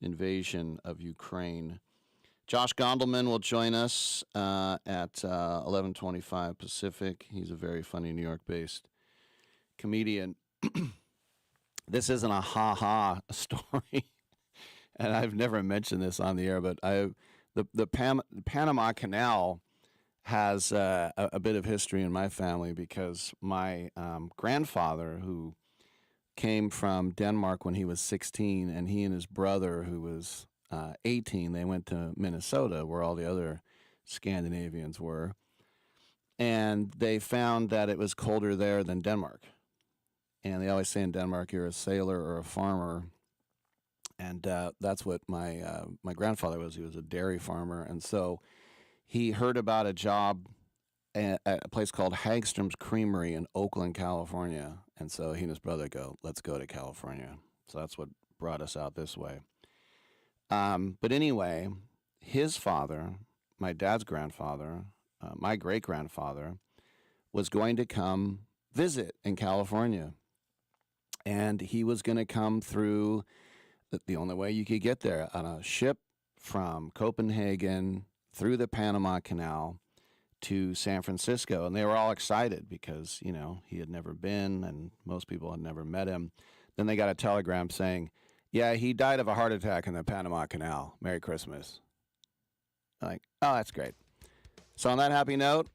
invasion of Ukraine. Josh Gondelman will join us at 11:25 Pacific. He's a very funny New York-based comedian. This isn't a ha-ha story, and I've never mentioned this on the air, but the Panama Canal has a bit of history in my family because my grandfather, who came from Denmark when he was 16, and he and his brother, who was 18, they went to Minnesota, where all the other Scandinavians were, and they found that it was colder there than Denmark. And they always say in Denmark, you're a sailor or a farmer, and that's what my grandfather was. He was a dairy farmer, and so he heard about a job at a place called Hagstrom's Creamery in Oakland, California, and so he and his brother go, let's go to California. So that's what brought us out this way. But anyway, his father, my dad's grandfather, my great-grandfather, was going to come visit in California. And he was going to come through the only way you could get there, on a ship from Copenhagen through the Panama Canal to San Francisco. And they were all excited because, you know, he had never been and most people had never met him. Then they got a telegram saying, yeah, he died of a heart attack in the Panama Canal. Merry Christmas. Like, oh, that's great. So on that happy note,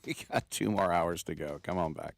we got 2 more hours to go. Come on back.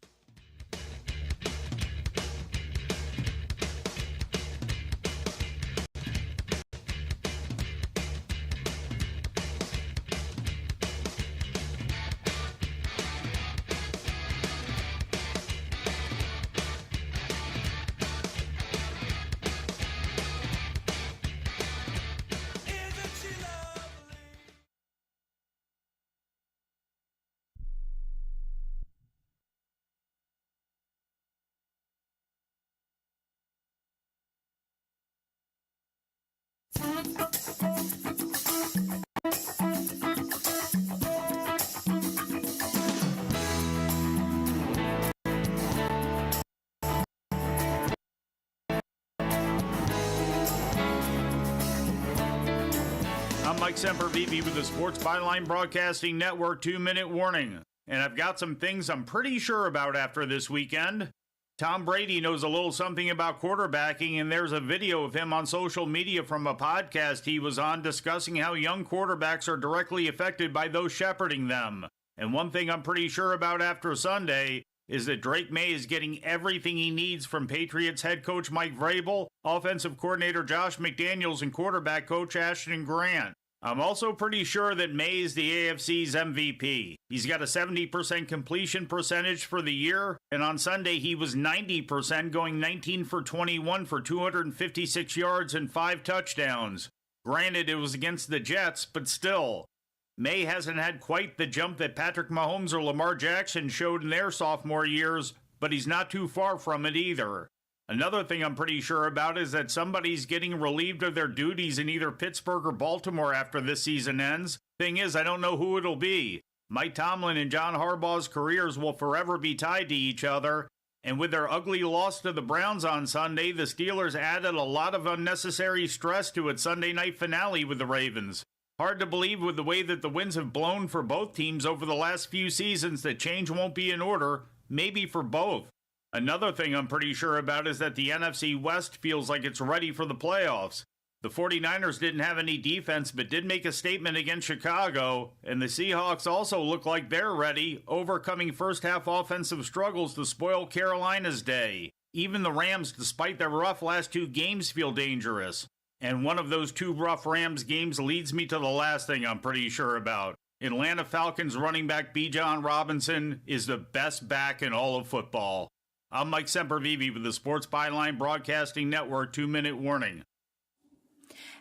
I'm Mike Sempervive with the Sports Byline Broadcasting Network 2-minute warning. And I've got some things I'm pretty sure about after this weekend. Tom Brady knows a little something about quarterbacking, and there's a video of him on social media from a podcast he was on discussing how young quarterbacks are directly affected by those shepherding them. And one thing I'm pretty sure about after Sunday is that Drake May is getting everything he needs from Patriots head coach Mike Vrabel, offensive coordinator Josh McDaniels, and quarterback coach Ashton Grant. I'm also pretty sure that May is the AFC's MVP. He's got a 70% completion percentage for the year, and on Sunday he was 90%, going 19 for 21 for 256 yards and 5 touchdowns. Granted, it was against the Jets, but still. May hasn't had quite the jump that Patrick Mahomes or Lamar Jackson showed in their sophomore years, but he's not too far from it either. Another thing I'm pretty sure about is that somebody's getting relieved of their duties in either Pittsburgh or Baltimore after this season ends. Thing is, I don't know who it'll be. Mike Tomlin and John Harbaugh's careers will forever be tied to each other, and with their ugly loss to the Browns on Sunday, the Steelers added a lot of unnecessary stress to its Sunday night finale with the Ravens. Hard to believe with the way that the winds have blown for both teams over the last few seasons that change won't be in order, maybe for both. Another thing I'm pretty sure about is that the NFC West feels like it's ready for the playoffs. The 49ers didn't have any defense but did make a statement against Chicago, and the Seahawks also look like they're ready, overcoming first-half offensive struggles to spoil Carolina's day. Even the Rams, despite their rough last two games, feel dangerous. And one of those two rough Rams games leads me to the last thing I'm pretty sure about. Atlanta Falcons running back Bijan Robinson is the best back in all of football. I'm Mike Sempervive with the Sports Byline Broadcasting Network 2-Minute Warning.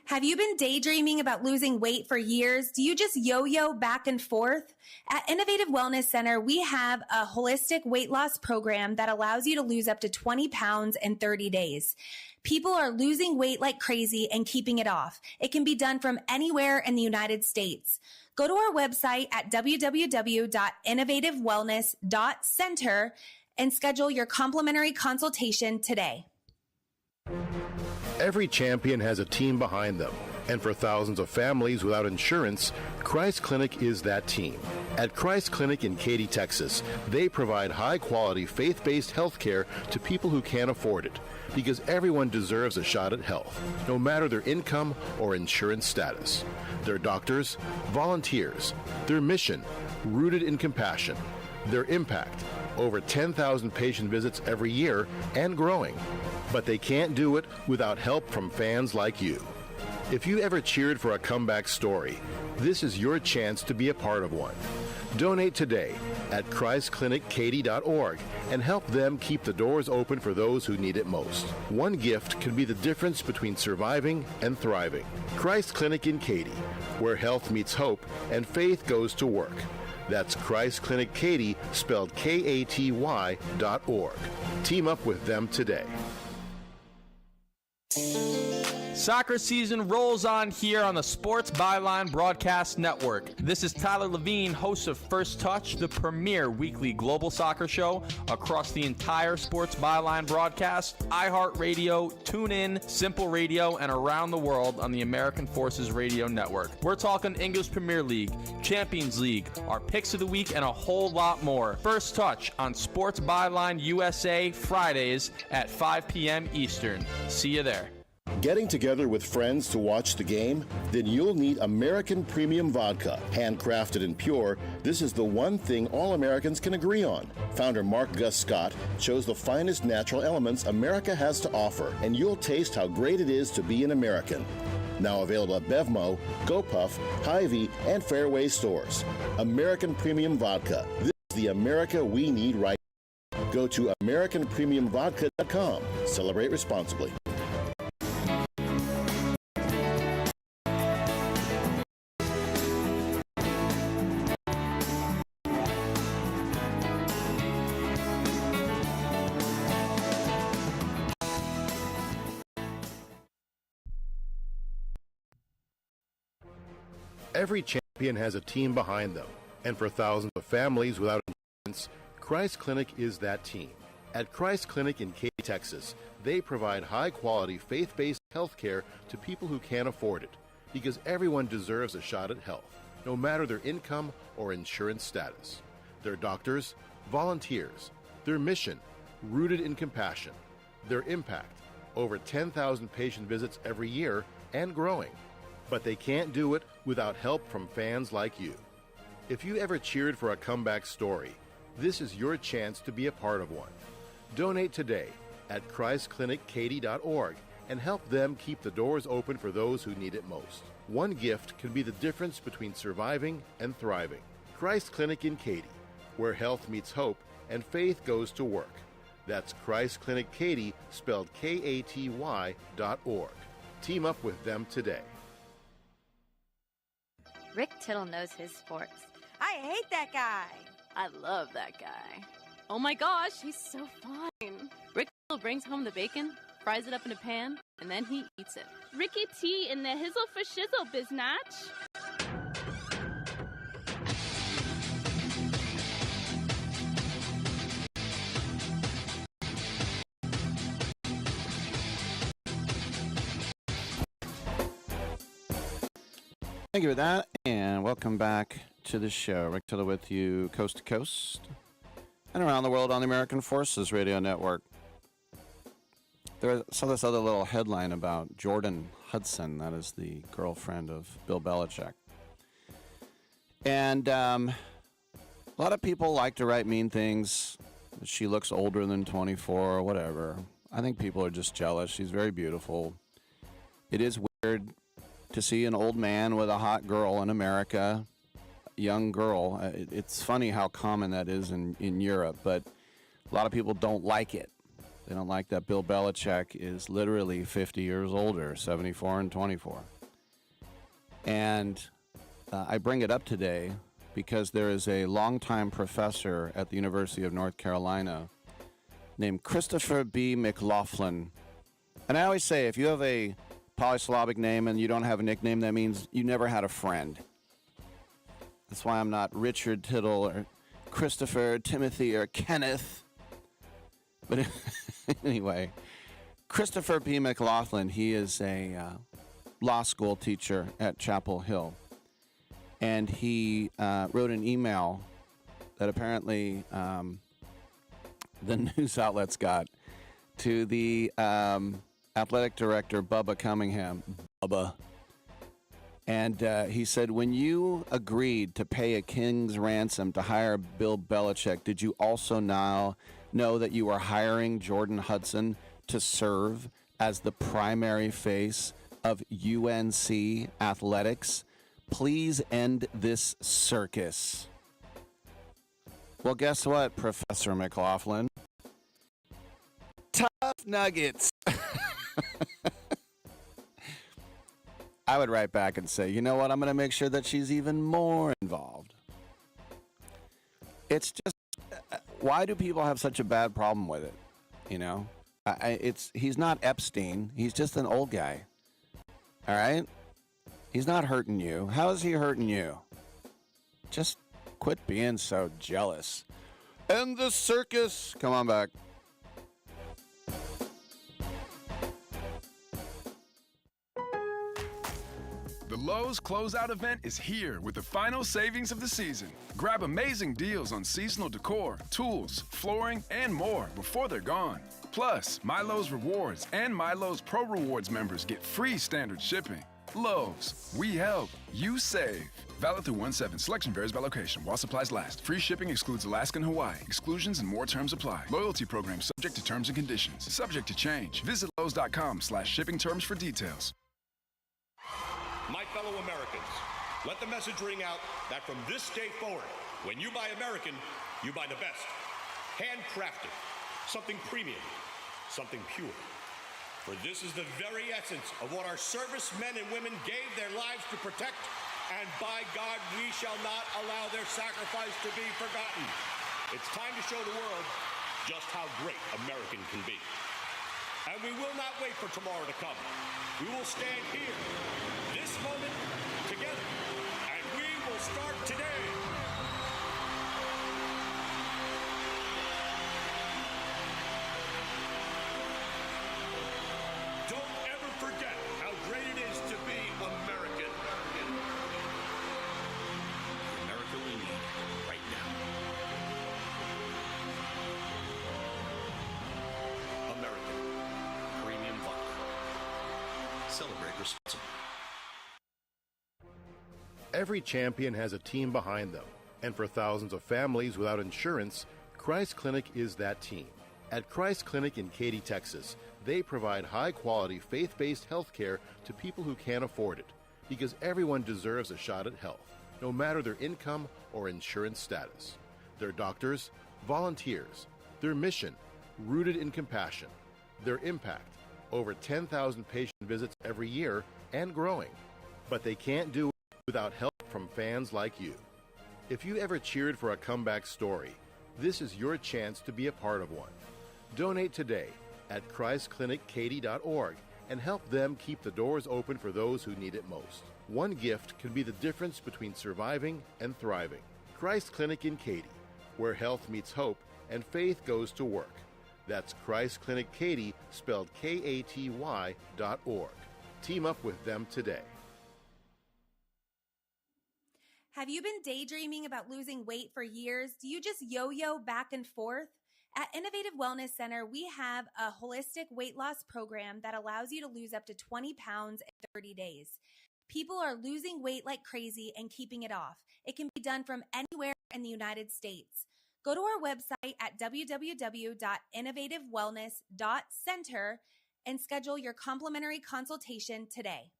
Have you been daydreaming about losing weight for years? Do you just yo-yo back and forth? At Innovative Wellness Center, we have a holistic weight loss program that allows you to lose up to 20 pounds in 30 days. People are losing weight like crazy and keeping it off. It can be done from anywhere in the United States. Go to our website at www.innovativewellness.center and schedule your complimentary consultation today. Every champion has a team behind them, and for thousands of families without insurance, Christ Clinic is that team. At Christ Clinic in Katy, Texas, they provide high-quality, faith-based health care to people who can't afford it, because everyone deserves a shot at health, no matter their income or insurance status. Their doctors, volunteers, their mission, rooted in compassion, their impact, over 10,000 patient visits every year and growing. But they can't do it without help from fans like you. If you ever cheered for a comeback story, this is your chance to be a part of one. Donate today at ChristClinicKaty.org and help them keep the doors open for those who need it most. One gift can be the difference between surviving and thriving. Christ Clinic in Katy, where health meets hope and faith goes to work. That's Christ Clinic Katy, spelled Katy.org. Team up with them today. Soccer season rolls on here on the Sports Byline Broadcast Network. This is Tyler Levine, host of First Touch, the premier weekly global soccer show across the entire Sports Byline broadcast, iHeartRadio, TuneIn, Simple Radio, and around the world on the American Forces Radio Network. We're talking English Premier League, Champions League, our picks of the week, and a whole lot more. First Touch on Sports Byline USA Fridays at 5 p.m. Eastern. See you there. Getting together with friends to watch the game? Then you'll need American Premium Vodka. Handcrafted and pure, this is the one thing all Americans can agree on. Founder Mark Gus Scott chose the finest natural elements America has to offer, and you'll taste how great it is to be an American. Now available at Bevmo, GoPuff, Hy-Vee, and Fairway stores. American Premium Vodka. This is the America we need right now. Go to AmericanPremiumVodka.com. Celebrate responsibly. Every champion has a team behind them, and for thousands of families without insurance, Christ Clinic is that team. At Christ Clinic in Katy, Texas, they provide high-quality, faith-based health care to people who can't afford it, because everyone deserves a shot at health, no matter their income or insurance status. Their doctors, volunteers, their mission, rooted in compassion, their impact, over 10,000 patient visits every year and growing. But they can't do it without help from fans like you. If you ever cheered for a comeback story, this is your chance to be a part of one. Donate today at ChristClinicKaty.org and help them keep the doors open for those who need it most. One gift can be the difference between surviving and thriving. Christ Clinic in Katy, where health meets hope and faith goes to work. That's Christ Clinic Katy, spelled Katy.org. Team up with them today. Rick Tittle knows his sports. I hate that guy. I love that guy. Oh my gosh, he's so fine. Rick Tittle brings home the bacon, fries it up in a pan, and then he eats it. Ricky T in the hizzle for shizzle, biznatch. Thank you for that, and welcome back to the show. Rick Tittle with you coast to coast and around the world on the American Forces Radio Network. There saw this other little headline about Jordan Hudson. That is the girlfriend of Bill Belichick. And a lot of people like to write mean things. She looks older than 24 or whatever. I think people are just jealous. She's very beautiful. It is weird to see an old man with a hot girl in America, young girl. It's funny how common that is in Europe, but a lot of people don't like it. They don't like that Bill Belichick is literally 50 years older, 74 and 24. And I bring it up today because there is a longtime professor at the University of North Carolina named Christopher B. McLaughlin. And I always say, if you have a polysyllabic name and you don't have a nickname, that means you never had a friend. That's why I'm not Richard Tittle or Christopher, Timothy, or Kenneth. But anyway, Christopher B. McLaughlin, he is a law school teacher at Chapel Hill. And he wrote an email that apparently the news outlets got to the athletic director, Bubba Cunningham. Bubba. And he said, when you agreed to pay a king's ransom to hire Bill Belichick, did you also now know that you were hiring Jordan Hudson to serve as the primary face of UNC athletics? Please end this circus. Well, guess what, Professor McLaughlin? Tough nuggets. I would write back and say, you know what? I'm going to make sure that she's even more involved. It's just, why do people have such a bad problem with it? You know, he's not Epstein. He's just an old guy. All right? He's not hurting you. How is he hurting you? Just quit being so jealous. End the circus. Come on back. The Lowe's Closeout event is here with the final savings of the season. Grab amazing deals on seasonal decor, tools, flooring, and more before they're gone. Plus, My Lowe's Rewards and My Lowe's Pro Rewards members get free standard shipping. Lowe's, we help, you save. Valid through 1/7. Selection varies by location while supplies last. Free shipping excludes Alaska and Hawaii. Exclusions and more terms apply. Loyalty program subject to terms and conditions. Subject to change. Visit Lowe's.com/shipping terms for details. My fellow Americans, let the message ring out that from this day forward, when you buy American, you buy the best. Handcrafted, something premium, something pure. For this is the very essence of what our servicemen and women gave their lives to protect, and by God, we shall not allow their sacrifice to be forgotten. It's time to show the world just how great American can be. And we will not wait for tomorrow to come. We will stand here, this moment, together, and we will start today. Don't ever forget how great it is to be American. The America we need right now. American Premium Vodka. Celebrate responsibly. Every champion has a team behind them, and for thousands of families without insurance, Christ Clinic is that team. At Christ Clinic in Katy, Texas, they provide high-quality, faith-based health care to people who can't afford it, because everyone deserves a shot at health, no matter their income or insurance status. Their doctors, volunteers, their mission, rooted in compassion, their impact, over 10,000 patient visits every year and growing. But they can't do it without help from fans like you. If you ever cheered for a comeback story, this is your chance to be a part of one. Donate today at ChristClinicKaty.org and help them keep the doors open for those who need it most. One gift can be the difference between surviving and thriving. Christ Clinic in Katy, where health meets hope and faith goes to work. That's Christ Clinic Katy, spelled Katy.org. Team up with them today. Have you been daydreaming about losing weight for years? Do you just yo-yo back and forth? At Innovative Wellness Center, we have a holistic weight loss program that allows you to lose up to 20 pounds in 30 days. People are losing weight like crazy and keeping it off. It can be done from anywhere in the United States. Go to our website at www.innovativewellness.center and schedule your complimentary consultation today.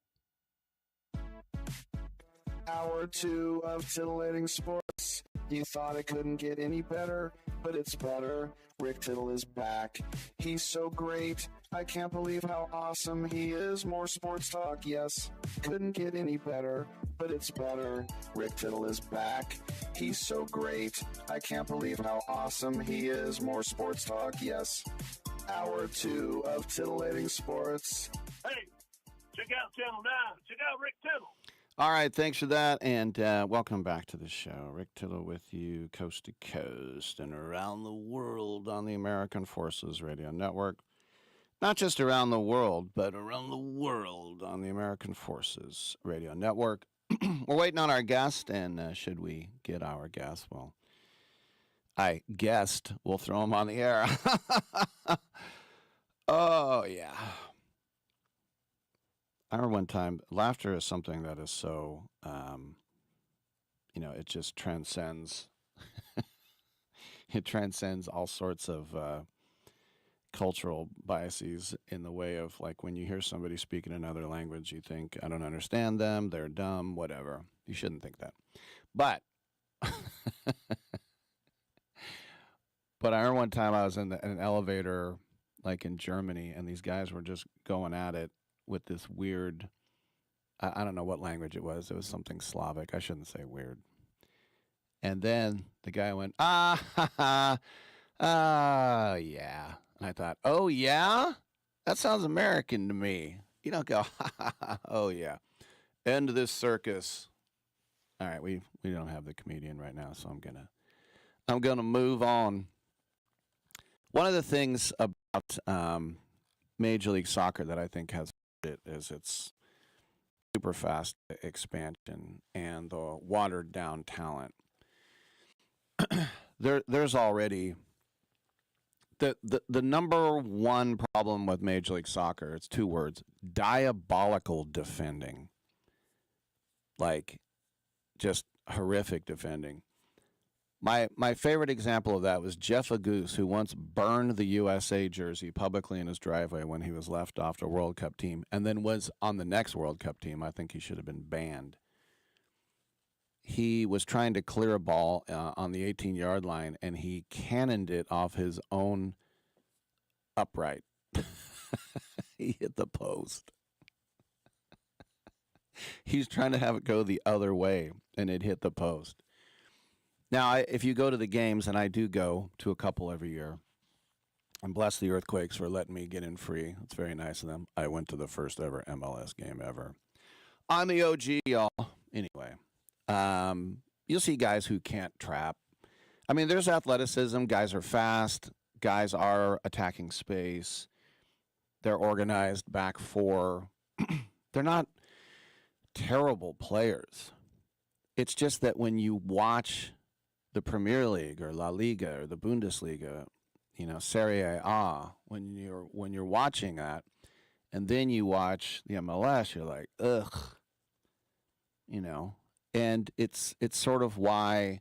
Hour 2 of titillating sports. You thought it couldn't get any better, but it's better. Rick Tittle is back. He's so great. I can't believe how awesome he is. More sports talk, yes. Couldn't get any better, but it's better. Rick Tittle is back. He's so great. I can't believe how awesome he is. More sports talk, yes. Hour 2 of titillating sports. Hey, check out Channel 9. Check out Rick Tittle. All right, thanks for that, and welcome back to the show. Rick Tittle with you coast to coast and around the world on the American Forces Radio Network. Not just around the world, but around the world on the American Forces Radio Network. We're waiting on our guest, and should we get our guest, well, I guessed we'll throw him on the air. Oh, yeah. I remember one time, laughter is something that is so, it just transcends. It transcends all sorts of cultural biases in the way of, like, when you hear somebody speak in another language, you think, I don't understand them, they're dumb, whatever. You shouldn't think that. But, I remember one time I was in an elevator, like in Germany, and these guys were just going at it with this weird, I don't know what language it was. It was something Slavic. I shouldn't say weird. And then the guy went, yeah. And I thought, oh, yeah? That sounds American to me. You don't go, oh, yeah. End of this circus. All right, we don't have the comedian right now, so I'm gonna move on. One of the things about Major League Soccer that I think has it is its super fast expansion and the watered down talent. There's already the number one problem with Major League Soccer. It's two words: diabolical defending. Like, just horrific defending. My favorite example of that was Jeff Agoose, who once burned the USA jersey publicly in his driveway when he was left off the World Cup team, and then was on the next World Cup team. I think he should have been banned. He was trying to clear a ball on the 18-yard line, and he cannoned it off his own upright. He hit the post. He's trying to have it go the other way, and it hit the post. Now, if you go to the games, and I do go to a couple every year, and bless the Earthquakes for letting me get in free. It's very nice of them. I went to the first ever MLS game ever. I'm the OG, y'all. Anyway, you'll see guys who can't trap. I mean, there's athleticism. Guys are fast. Guys are attacking space. They're organized back four. They're not terrible players. It's just that when you watch the Premier League or La Liga or the Bundesliga, Serie A, when you're watching that, and then you watch the MLS, you're like, ugh, and it's sort of why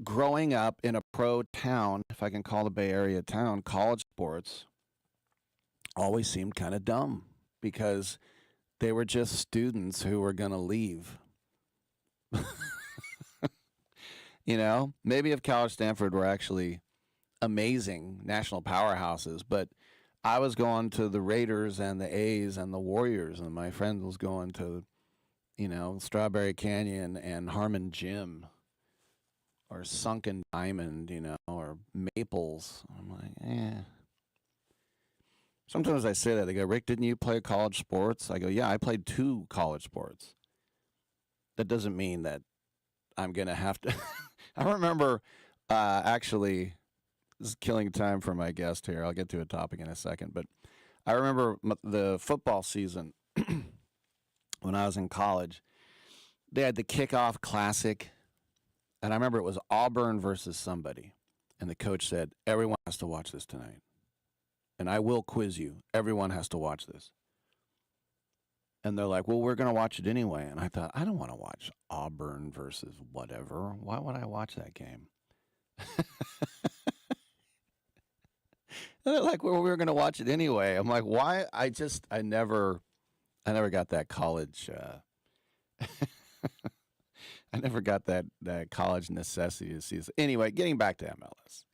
growing up in a pro town, if I can call the Bay Area a town, college sports always seemed kind of dumb because they were just students who were going to leave. Maybe if Cal or Stanford were actually amazing national powerhouses, but I was going to the Raiders and the A's and the Warriors, and my friend was going to, Strawberry Canyon and Harmon Gym or Sunken Diamond, or Maples. I'm like, Sometimes I say that. They go, Rick, didn't you play college sports? I go, yeah, I played 2 college sports. That doesn't mean that I'm going to have to. I remember actually, this is killing time for my guest here. I'll get to a topic in a second. But I remember the football season when I was in college. They had the kickoff classic. And I remember it was Auburn versus somebody. And the coach said, everyone has to watch this tonight. And I will quiz you. Everyone has to watch this. And they're like, well, we're going to watch it anyway. And I thought, I don't want to watch Auburn versus whatever. Why would I watch that game? And they're like, well, we're going to watch it anyway. I'm like, why? I never got that college. I never got that college necessity to see this. Anyway, getting back to MLS.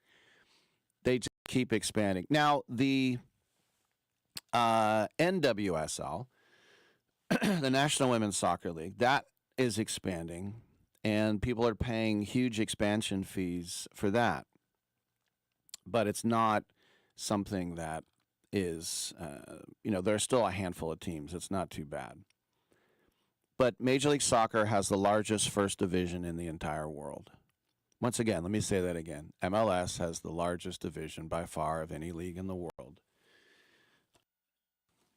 They just keep expanding. Now, the NWSL, the National Women's Soccer League, that is expanding, and people are paying huge expansion fees for that. But it's not something that is, there's still a handful of teams. It's not too bad. But Major League Soccer has the largest first division in the entire world. Once again, let me say that again. MLS has the largest division by far of any league in the world.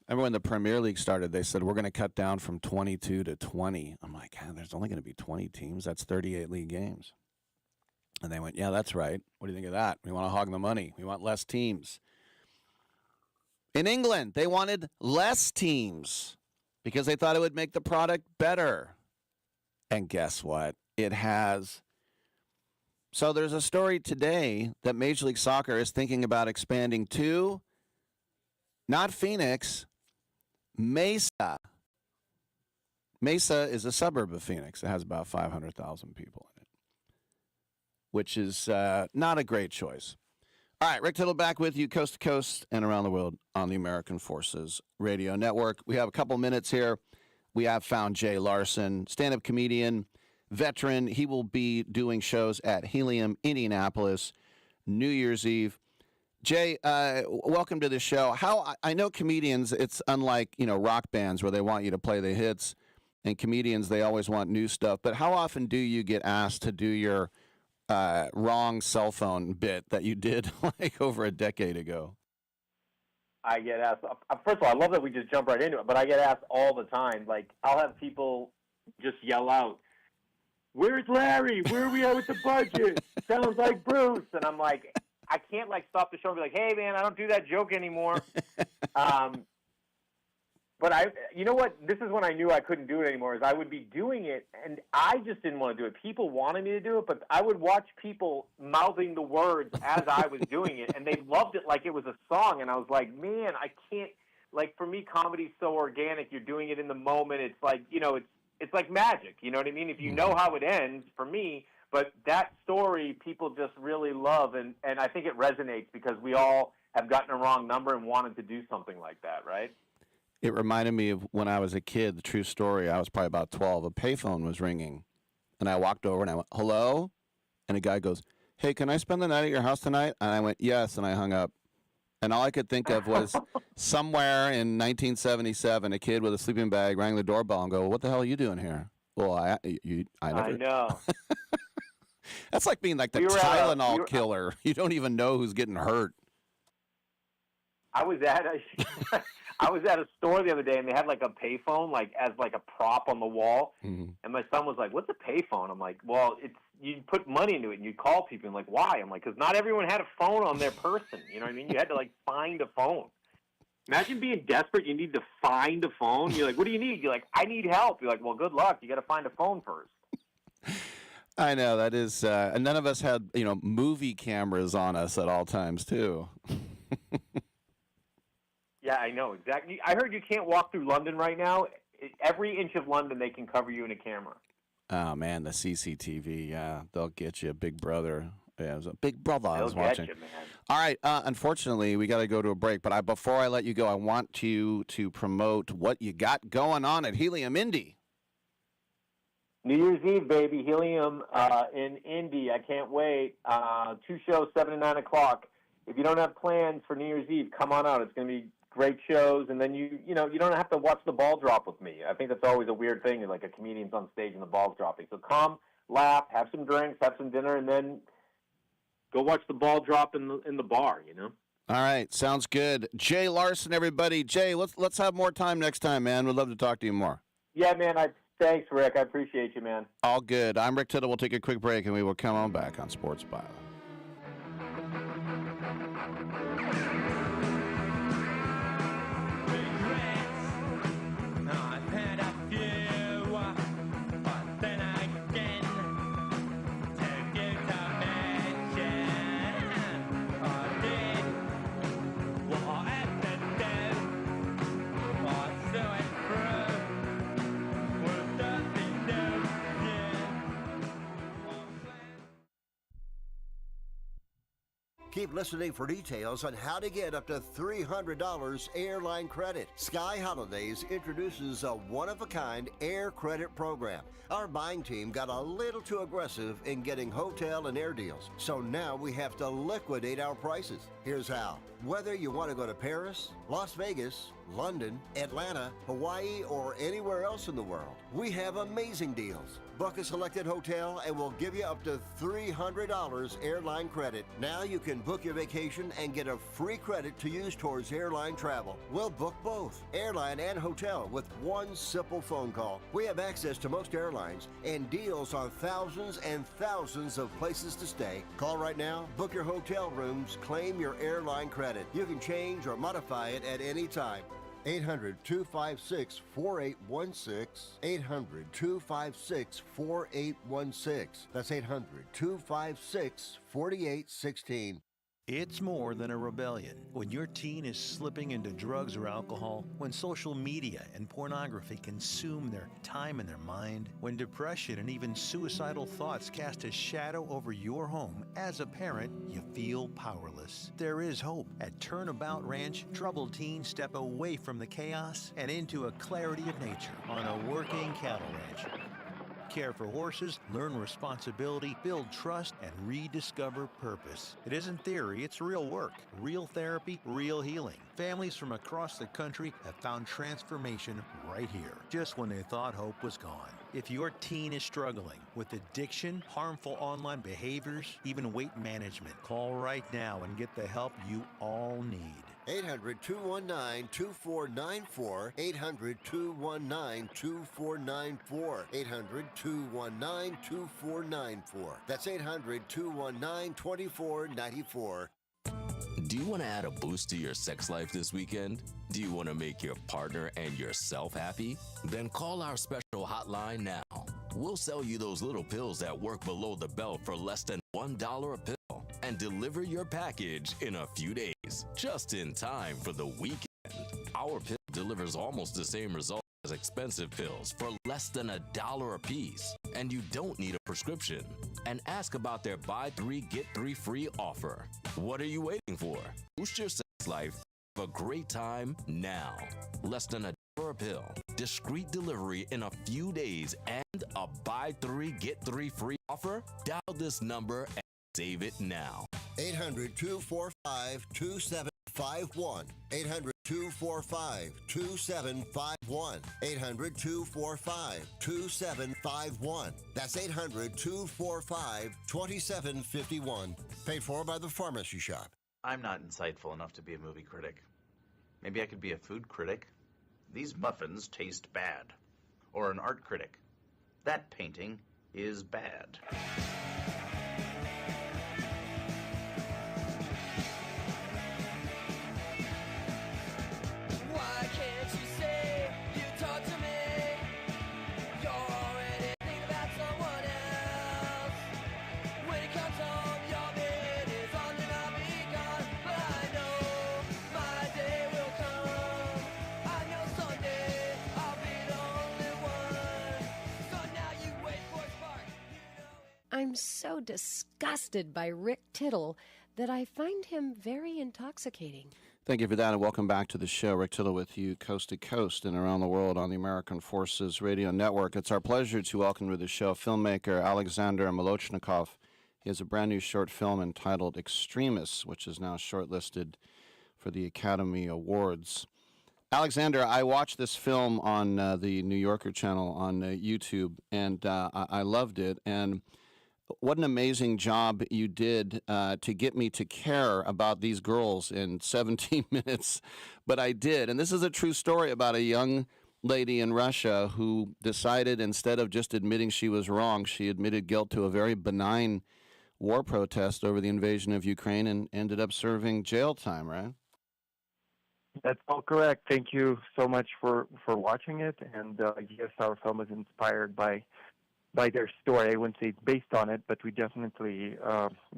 Remember when the Premier League started, they said, we're going to cut down from 22 to 20. I'm like, there's only going to be 20 teams. That's 38 league games. And they went, yeah, that's right. What do you think of that? We want to hog the money. We want less teams. In England, they wanted less teams because they thought it would make the product better. And guess what? It has. So there's a story today that Major League Soccer is thinking about expanding to, not Phoenix, Mesa. Mesa is a suburb of Phoenix. It has about 500,000 people in it, which is not a great choice. All right, Rick Tittle back with you coast to coast and around the world on the American Forces Radio Network. We have a couple minutes here. We have found Jay Larson, stand-up comedian, veteran. He will be doing shows at Helium, Indianapolis, New Year's Eve. Jay, welcome to the show. How I know comedians, it's unlike, rock bands where they want you to play the hits, and comedians, they always want new stuff. But how often do you get asked to do your wrong cell phone bit that you did like over a decade ago? I get asked. First of all, I love that we just jump right into it, but I get asked all the time. Like, I'll have people just yell out, "Where's Larry? Where are we at with the budget? Sounds like Bruce." And I'm like, I can't stop the show and be like, "Hey man, I don't do that joke anymore." But you know what? This is when I knew I couldn't do it anymore. Is I would be doing it, and I just didn't want to do it. People wanted me to do it, but I would watch people mouthing the words as I was doing it, and they loved it like it was a song. And I was like, man, I can't. Like, for me, comedy's so organic. You're doing it in the moment. It's like, it's like magic. You know what I mean? If you know how it ends, for me. But that story, people just really love, and I think it resonates because we all have gotten a wrong number and wanted to do something like that, right? It reminded me of when I was a kid, the true story. I was probably about 12. A payphone was ringing, and I walked over and I went, "Hello?" And a guy goes, "Hey, can I spend the night at your house tonight?" And I went, "Yes," and I hung up. And all I could think of was somewhere in 1977, a kid with a sleeping bag rang the doorbell and go, "What the hell are you doing here?" Well, I never. I know. That's like being like the Tylenol killer. You don't even know who's getting hurt. I was at a store the other day, and they had like a payphone, as a prop on the wall. Mm-hmm. And my son was like, "What's a payphone?" I'm like, "Well, you put money into it, and you call people." And like, "Why?" I'm like, "Because not everyone had a phone on their person. You know what I mean? You had to find a phone. Imagine being desperate. You need to find a phone. You're like, "What do you need?" You're like, "I need help." You're like, "Well, good luck. You got to find a phone first." I know that is, and none of us had movie cameras on us at all times too. Yeah, I know, exactly. I heard you can't walk through London right now. Every inch of London, they can cover you in a camera. Oh, man, the CCTV, yeah, they'll get you. Big Brother. Yeah, it was a Big Brother I was watching. They'll get you, man. All right, unfortunately, we got to go to a break, but before I let you go, I want you to promote what you got going on at Helium Indy. New Year's Eve, baby, Helium in Indy. I can't wait. 2 shows, 7 and 9 o'clock. If you don't have plans for New Year's Eve, come on out. It's going to be great shows, and then you don't have to watch the ball drop with me. I think that's always a weird thing, like a comedian's on stage and the ball's dropping. So come, laugh, have some drinks, have some dinner, and then go watch the ball drop in the bar. All right, sounds good. Jay Larson, everybody. Jay, let's have more time next time, man. We'd love to talk to you more. Yeah, man. Thanks, Rick. I appreciate you, man. All good. I'm Rick Tittle. We'll take a quick break, and we will come on back on Sports Byline. Keep listening for details on how to get up to $300 airline credit. Sky Holidays introduces a one-of-a-kind air credit program. Our buying team got a little too aggressive in getting hotel and air deals, so now we have to liquidate our prices. Here's how. Whether you want to go to Paris, Las Vegas, London, Atlanta, Hawaii, or anywhere else in the world, we have amazing deals. Book a selected hotel and we'll give you up to $300 airline credit. Now you can book your vacation and get a free credit to use towards airline travel. We'll book both, airline and hotel, with one simple phone call. We have access to most airlines and deals on thousands and thousands of places to stay. Call right now, book your hotel rooms, claim your airline credit. You can change or modify it at any time. 800-256-4816. 800-256-4816. That's 800-256-4816. It's more than a rebellion. When your teen is slipping into drugs or alcohol, when social media and pornography consume their time and their mind, when depression and even suicidal thoughts cast a shadow over your home, as a parent, you feel powerless. There is hope. At Turnabout Ranch, troubled teens step away from the chaos and into a clarity of nature on a working cattle ranch. Care for horses, learn responsibility, build trust, and rediscover purpose. It isn't theory, it's real work, real therapy, real healing. Families from across the country have found transformation right here, just when they thought hope was gone. If your teen is struggling with addiction, harmful online behaviors, even weight management, call right now and get the help you all need. 800-219-2494. 800-219-2494. 800-219-2494. That's 800-219-2494. Do you want to add a boost to your sex life this weekend? Do you want to make your partner and yourself happy? Then call our special hotline now. We'll sell you those little pills that work below the belt for less than $1 a pill and deliver your package in a few days, just in time for the weekend. Our pill delivers almost the same results as expensive pills for less than $1 a piece, and you don't need a prescription. And ask about their buy 3 get 3 free offer. What are you waiting for? Boost your sex life. Have a great time now. Less than $1 a pill, discreet delivery in a few days, and a buy 3 get 3 free offer. Dial this number and save it now. 800-245-2751. 800-245-2751. 800-245-2751. That's 800-245-2751. Paid for by the Pharmacy Shop. I'm not insightful enough to be a movie critic. Maybe I could be a food critic. These muffins taste bad. Or an art critic. That painting is bad. Why can't you say you talk to me? You're already thinking about someone else. When it comes home, your bed is on and I'll be gone. But I know my day will come. I know someday I'll be the only one. So now you wait for a spark. I'm so disgusted by Rick Tittle that I find him very intoxicating. Thank you for that, and welcome back to the show. Rick Tittle with you coast to coast and around the world on the American Forces Radio Network. It's our pleasure to welcome to the show filmmaker Alexander Molochnikov. He has a brand new short film entitled Extremists, which is now shortlisted for the Academy Awards. Alexander, I watched this film on the New Yorker channel on YouTube, and I loved it. And what an amazing job you did to get me to care about these girls in 17 minutes. But I did. And this is a true story about a young lady in Russia who decided, instead of just admitting she was wrong, she admitted guilt to a very benign war protest over the invasion of Ukraine and ended up serving jail time, right? That's all correct. Thank you so much for watching it. And yes, our film is inspired by their story. I wouldn't say it's based on it, but we definitely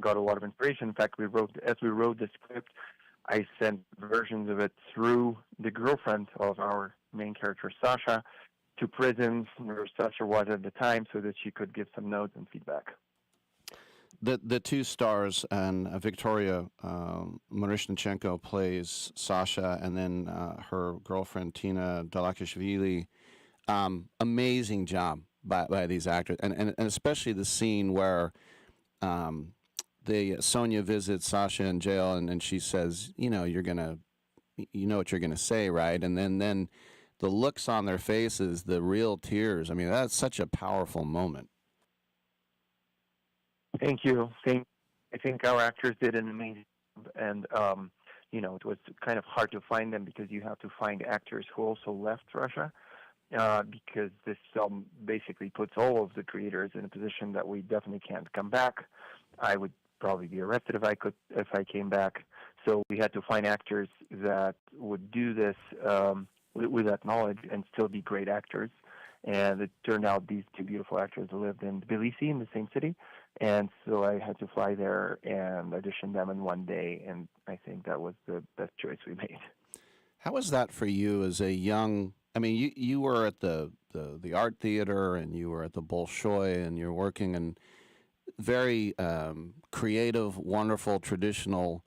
got a lot of inspiration. In fact, as we wrote the script, I sent versions of it through the girlfriend of our main character, Sasha, to prison where Sasha was at the time so that she could give some notes and feedback. the two stars, and Victoria Marishnichenko plays Sasha, and then her girlfriend Tina Dalakishvili. Amazing job by these actors, and especially the scene where Sonia visits Sasha in jail, and she says, you know what you're gonna say, right? And then the looks on their faces, the real tears. I mean, that's such a powerful moment. Thank you. I think our actors did an amazing job, and it was kind of hard to find them because you have to find actors who also left Russia, because this film basically puts all of the creators in a position that we definitely can't come back. I would probably be arrested if I came back. So we had to find actors that would do this with that knowledge and still be great actors. And it turned out these two beautiful actors lived in Tbilisi, in the same city. And so I had to fly there and audition them in one day. And I think that was the best choice we made. How was that for you as a young? I mean, you were at the art theater, and you were at the Bolshoi, and you're working in very creative, wonderful, traditional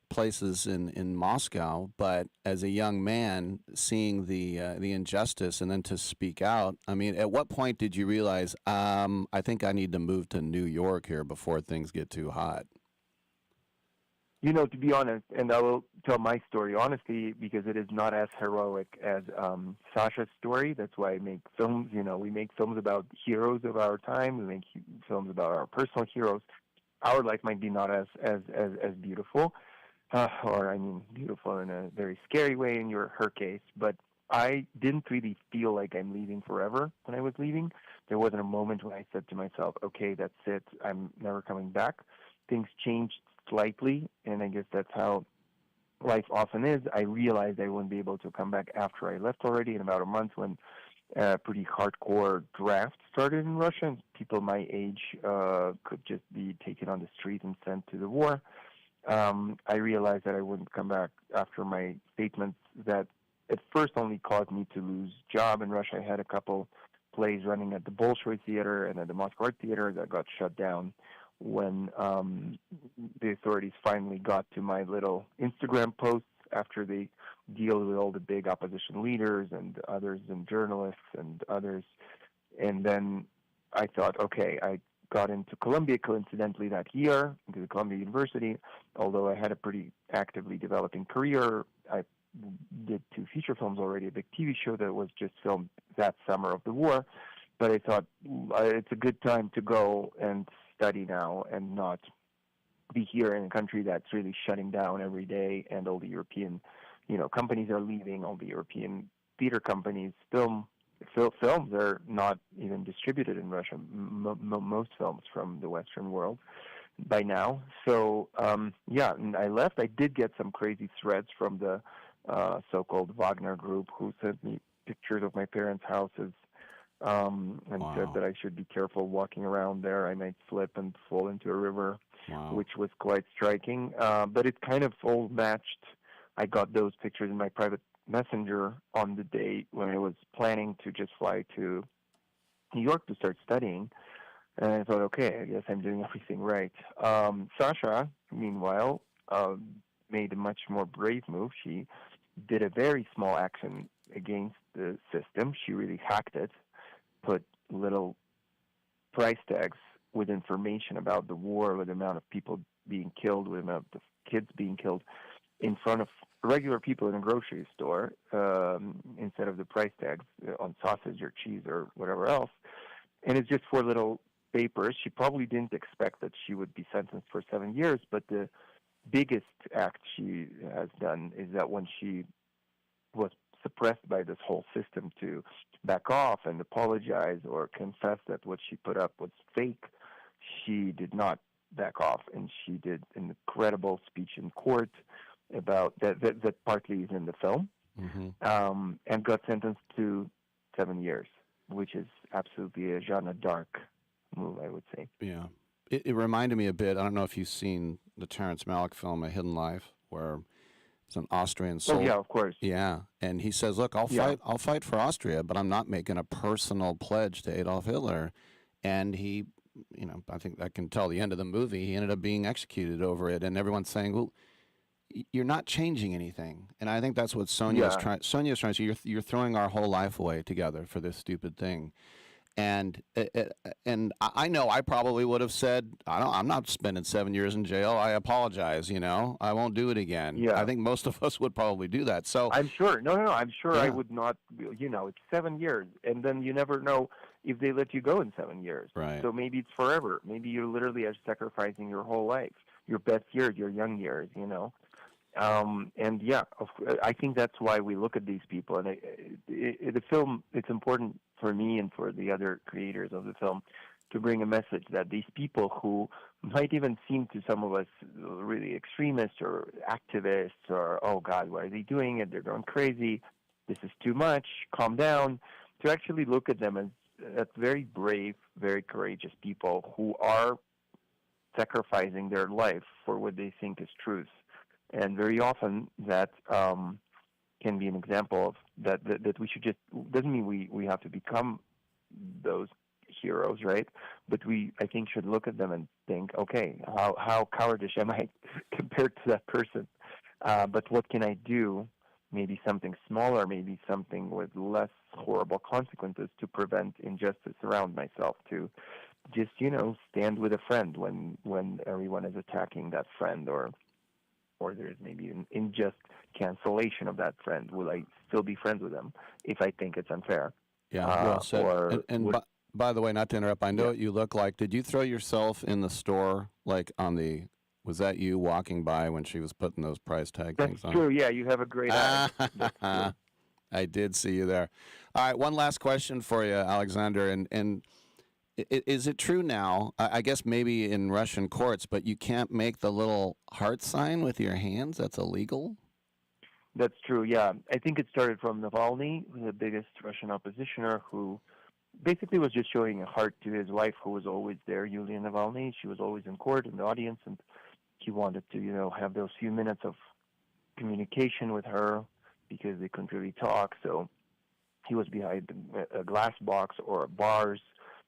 places in Moscow. But as a young man, seeing the injustice and then to speak out, I mean, at what point did you realize, I think I need to move to New York here before things get too hot? To be honest, and I will tell my story honestly because it is not as heroic as Sasha's story. That's why I make films. We make films about heroes of our time. We make films about our personal heroes. Our life might be not as beautiful, beautiful in a very scary way in her case. But I didn't really feel like I'm leaving forever when I was leaving. There wasn't a moment when I said to myself, okay, that's it. I'm never coming back. Things changed slightly, and I guess that's how life often is. I realized I wouldn't be able to come back after I left already in about a month when a pretty hardcore draft started in Russia, and people my age could just be taken on the street and sent to the war. I realized that I wouldn't come back after my statements that at first only caused me to lose job in Russia. I had a couple plays running at the Bolshoi Theater and at the Moscow Art Theater that got shut down when the authorities finally got to my little Instagram posts after they deal with all the big opposition leaders and others and journalists and others. And then I thought, okay, I got into Columbia coincidentally that year, into the Columbia University. Although I had a pretty actively developing career, I did 2 feature films already, a big TV show that was just filmed that summer of the war. But I thought it's a good time to go and study now and not be here in a country that's really shutting down every day, and all the European, companies are leaving. All the European theater companies, films are not even distributed in Russia. Most films from the Western world by now. So and I left. I did get some crazy threats from the so-called Wagner group, who sent me pictures of my parents' houses. And said that I should be careful walking around there. I might slip and fall into a river, which was quite striking. But it kind of all matched. I got those pictures in my private messenger on the day when I was planning to just fly to New York to start studying. And I thought, okay, I guess I'm doing everything right. Sasha, meanwhile, made a much more brave move. She did a very small action against the system. She really hacked it. Put little price tags with information about the war, with the amount of people being killed, with the amount of kids being killed in front of regular people in a grocery store, instead of the price tags on sausage or cheese or whatever else. And it's just 4 little papers. She probably didn't expect that she would be sentenced for 7 years, but the biggest act she has done is that when she was suppressed by this whole system to back off and apologize or confess that what she put up was fake, she did not back off, and she did an incredible speech in court about that partly is in the film, and got sentenced to 7 years, which is absolutely a genre dark move, I would say. Yeah. It reminded me a bit, I don't know if you've seen the Terrence Malick film, A Hidden Life, where it's an Austrian soldier. Oh, yeah, of course. Yeah, and he says, look, I'll fight for Austria, but I'm not making a personal pledge to Adolf Hitler. And he I think I can tell the end of the movie, he ended up being executed over it, and everyone's saying, well, you're not changing anything. And I think that's what Sonia's trying to say. You're throwing our whole life away together for this stupid thing. And I know I probably would have said, I'm not spending 7 years in jail. I apologize, I won't do it again. Yeah. I think most of us would probably do that. So I'm sure. No. I'm sure Yeah. I would not. It's 7 years, and then you never know if they let you go in 7 years. Right. So maybe it's forever. Maybe you literally are sacrificing your whole life, your best years, your young years. And yeah, I think that's why we look at these people. And the film, it's important for me and for the other creators of the film to bring a message that these people who might even seem to some of us really extremists or activists or, oh God, why are they doing it? They're going crazy. This is too much. Calm down. To actually look at them as very brave, very courageous people who are sacrificing their life for what they think is truth. And very often that can be an example of that we should just, doesn't mean we have to become those heroes, right? But I think, should look at them and think, okay, how cowardice am I compared to that person? But what can I do? Maybe something smaller, maybe something with less horrible consequences to prevent injustice around myself, to just, stand with a friend when everyone is attacking that friend, or there's maybe an unjust cancellation of that friend. Will I still be friends with them if I think it's unfair? Yeah, well said. By the way, not to interrupt, I know what you look like. Did you throw yourself in the store, like was that you walking by when she was putting those price tag things on? That's true, yeah, you have a great eye. I did see you there. All right, one last question for you, Alexander, and is it true now, I guess maybe in Russian courts, but you can't make the little heart sign with your hands? That's illegal? That's true, yeah. I think it started from Navalny, the biggest Russian oppositioner, who basically was just showing a heart to his wife, who was always there, Yulia Navalny. She was always in court, in the audience, and he wanted to, have those few minutes of communication with her because they couldn't really talk. So he was behind a glass box or bars.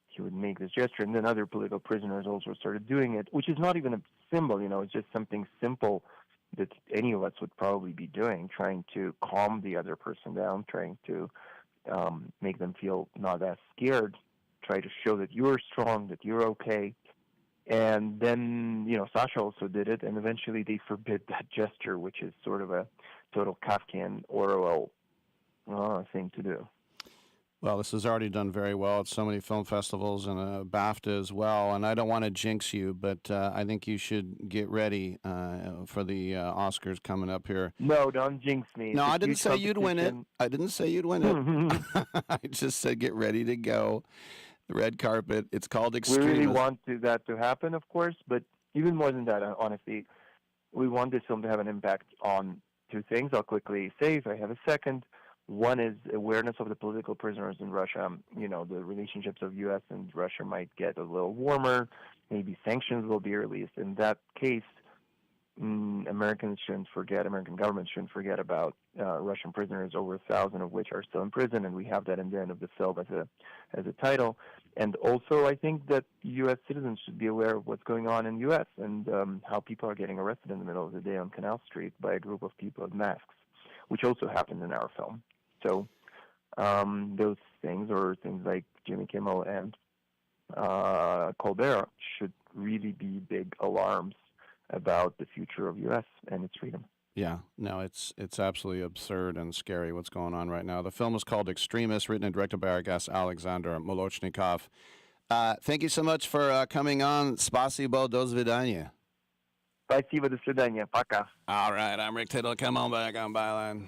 He would make this gesture, and then other political prisoners also started doing it, which is not even a symbol, it's just something simple that any of us would probably be doing, trying to calm the other person down, trying to make them feel not as scared, try to show that you're strong, that you're okay. And then, Sasha also did it, and eventually they forbid that gesture, which is sort of a total Kafkian Orwell thing to do. Well, this has already done very well at so many film festivals and BAFTA as well. And I don't want to jinx you, but I think you should get ready for the Oscars coming up here. No, don't jinx me. No, I didn't say you'd win it. I didn't say you'd win it. I just said get ready to go. The red carpet. It's called Extreme. We really want that to happen, of course, but even more than that, honestly, we want this film to have an impact on two things. I'll quickly say, if I have a second. One is awareness of the political prisoners in Russia. The relationships of U.S. and Russia might get a little warmer. Maybe sanctions will be released. In that case, American government shouldn't forget about Russian prisoners, over 1,000 of which are still in prison, and we have that in the end of the film as a title. And also, I think that U.S. citizens should be aware of what's going on in U.S. and how people are getting arrested in the middle of the day on Canal Street by a group of people in masks, which also happened in our film. So those things, or things like Jimmy Kimmel and Colbert, should really be big alarms about the future of U.S. and its freedom. Yeah, no, it's absolutely absurd and scary what's going on right now. The film is called Extremist, written and directed by our guest Alexander Molochnikov. Thank you so much for coming on. Spasibo, do svidaniya. Spasibo, do svidaniya. Пока. All right, I'm Rick Tittle. Come on back on Byline.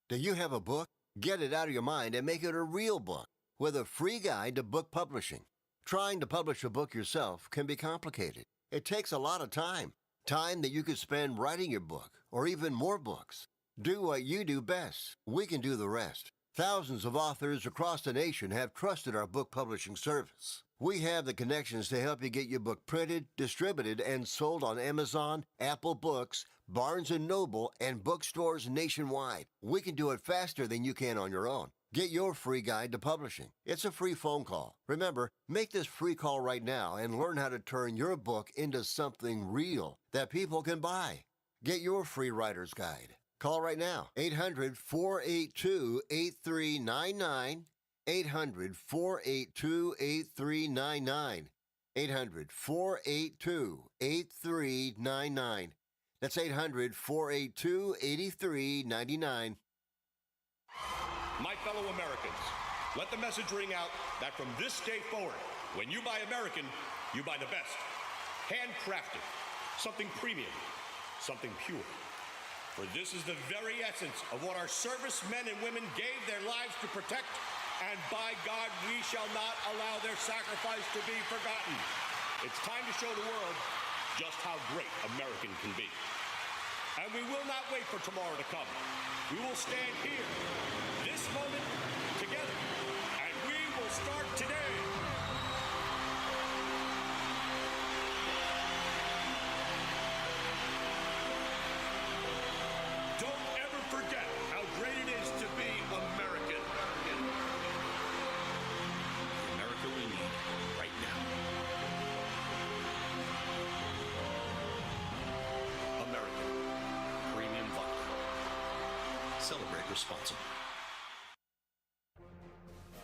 Do you have a book? Get it out of your mind and make it a real book with a free guide to book publishing. Trying to publish a book yourself can be complicated. It takes a lot of time. Time that you could spend writing your book, or even more books. Do what you do best. We can do the rest. Thousands of authors across the nation have trusted our book publishing service. We have the connections to help you get your book printed, distributed, and sold on Amazon, Apple Books, Barnes & Noble, and bookstores nationwide. We can do it faster than you can on your own. Get your free guide to publishing. It's a free phone call. Remember, make this free call right now and learn how to turn your book into something real that people can buy. Get your free writer's guide. Call right now, 800-482-8399, 800-482-8399, 800-482-8399. That's 800-482-8399. My fellow Americans, let the message ring out that from this day forward, when you buy American, you buy the best. Handcrafted, something premium, something pure. For this is the very essence of what our servicemen and women gave their lives to protect, and by God, we shall not allow their sacrifice to be forgotten. It's time to show the world just how great American can be. And we will not wait for tomorrow to come. We will stand here, this moment, together, and we will start today. Don't ever forget how great it is to be American. America we need right now. American Premium Vodka. Celebrate responsibly.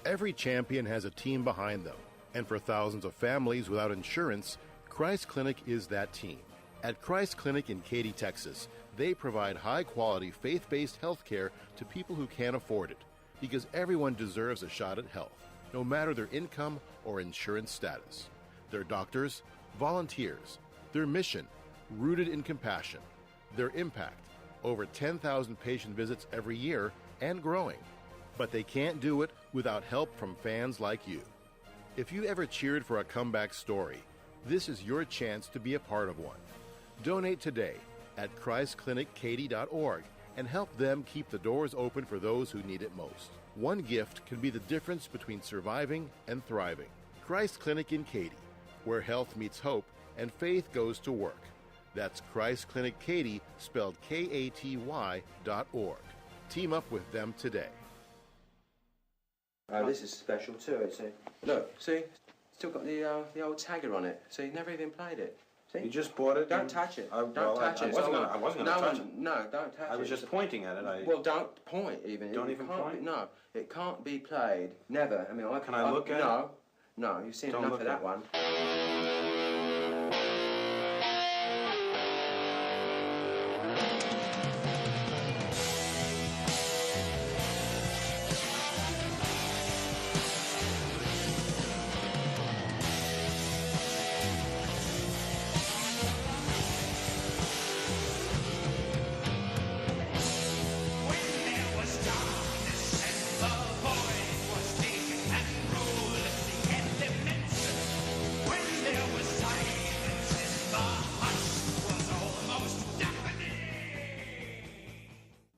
Every champion has a team behind them, and for thousands of families without insurance, Christ Clinic is that team. At Christ Clinic in Katy, Texas, they provide high-quality, faith-based health care to people who can't afford it, because everyone deserves a shot at health, no matter their income or insurance status. Their doctors, volunteers, their mission, rooted in compassion, their impact, over 10,000 patient visits every year and growing. But they can't do it without help from fans like you. If you ever cheered for a comeback story, this is your chance to be a part of one. Donate today at ChristClinicKaty.org and help them keep the doors open for those who need it most. One gift can be the difference between surviving and thriving. Christ Clinic in Katy, where health meets hope and faith goes to work. That's Christ Clinic Katy, spelled Katy.org. Team up with them today. This is special too. It's a look. See, still got the old tagger on it. See, never even played it. See? You just bought it? Don't touch it. Don't touch it. I wasn't going to touch it. No, don't touch it. I was just pointing at it. Well, don't point even. Don't even point? No, it can't be played. Never. I mean, Can I look at it? No, you've seen Don't enough look of at that one.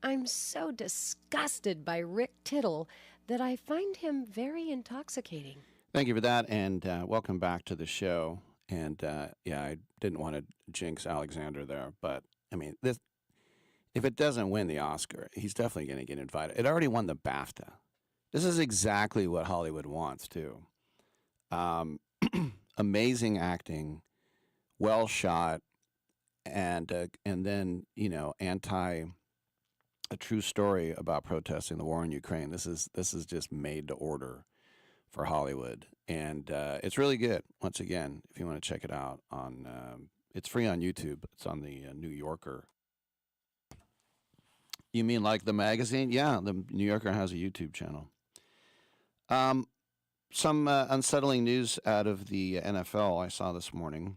I'm so disgusted by Rick Tittle that I find him very intoxicating. Thank you for that, and welcome back to the show. And yeah, I didn't want to jinx Alexander there, but I mean, this, if it doesn't win the Oscar, he's definitely going to get invited. It already won the BAFTA. This is exactly what Hollywood wants too. Amazing acting, well shot, and then a true story about protesting the war in Ukraine. This is just made to order for Hollywood, and it's really good. Once again, if you want to check it out on, it's free on YouTube. It's on the New Yorker. You mean like the magazine? Yeah, the New Yorker has a YouTube channel. Some unsettling news out of the NFL I saw this morning.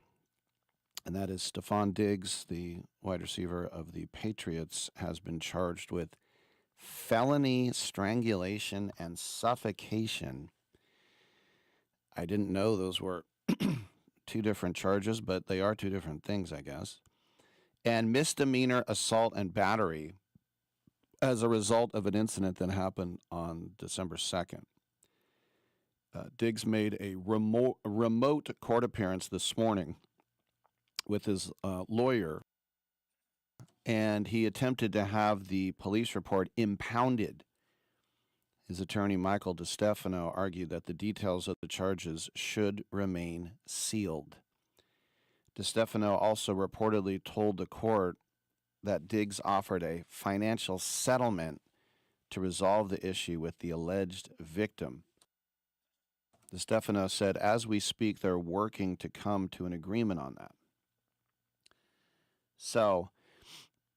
And that is Stephon Diggs, the wide receiver of the Patriots, has been charged with felony strangulation and suffocation. I didn't know those were two different charges, but they are two different things, I guess. and misdemeanor assault and battery as a result of an incident that happened on December 2nd. Diggs made a remote court appearance this morning with his lawyer, and he attempted to have the police report impounded. His attorney, Michael DiStefano, argued that the details of the charges should remain sealed. DiStefano also reportedly told the court that Diggs offered a financial settlement to resolve the issue with the alleged victim. DiStefano said, as we speak, they're working to come to an agreement on that. So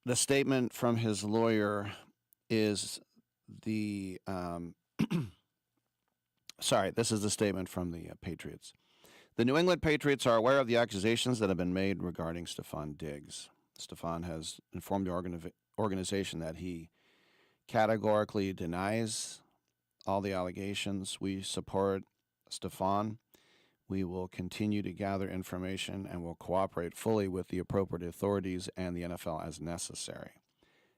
the statement from his lawyer is the this is the statement from the Patriots. The New England Patriots are aware of the accusations that have been made regarding Stefon Diggs. Stefon has informed the organization that he categorically denies all the allegations. We support Stefon. We will continue to gather information and will cooperate fully with the appropriate authorities and the NFL as necessary.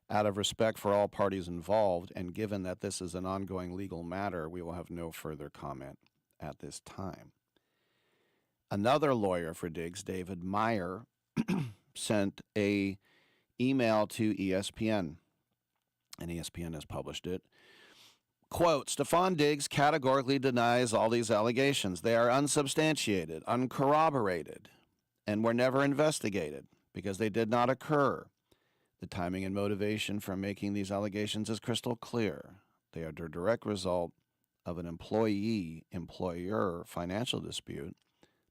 Out of respect for all parties involved, and given that this is an ongoing legal matter, we will have no further comment at this time. Another lawyer for Diggs, David Meyer, sent a email to ESPN, and ESPN has published it. Quote, Stefon Diggs categorically denies all these allegations. They are unsubstantiated, uncorroborated, and were never investigated because they did not occur. The timing and motivation for making these allegations is crystal clear. They are the direct result of an employee-employer financial dispute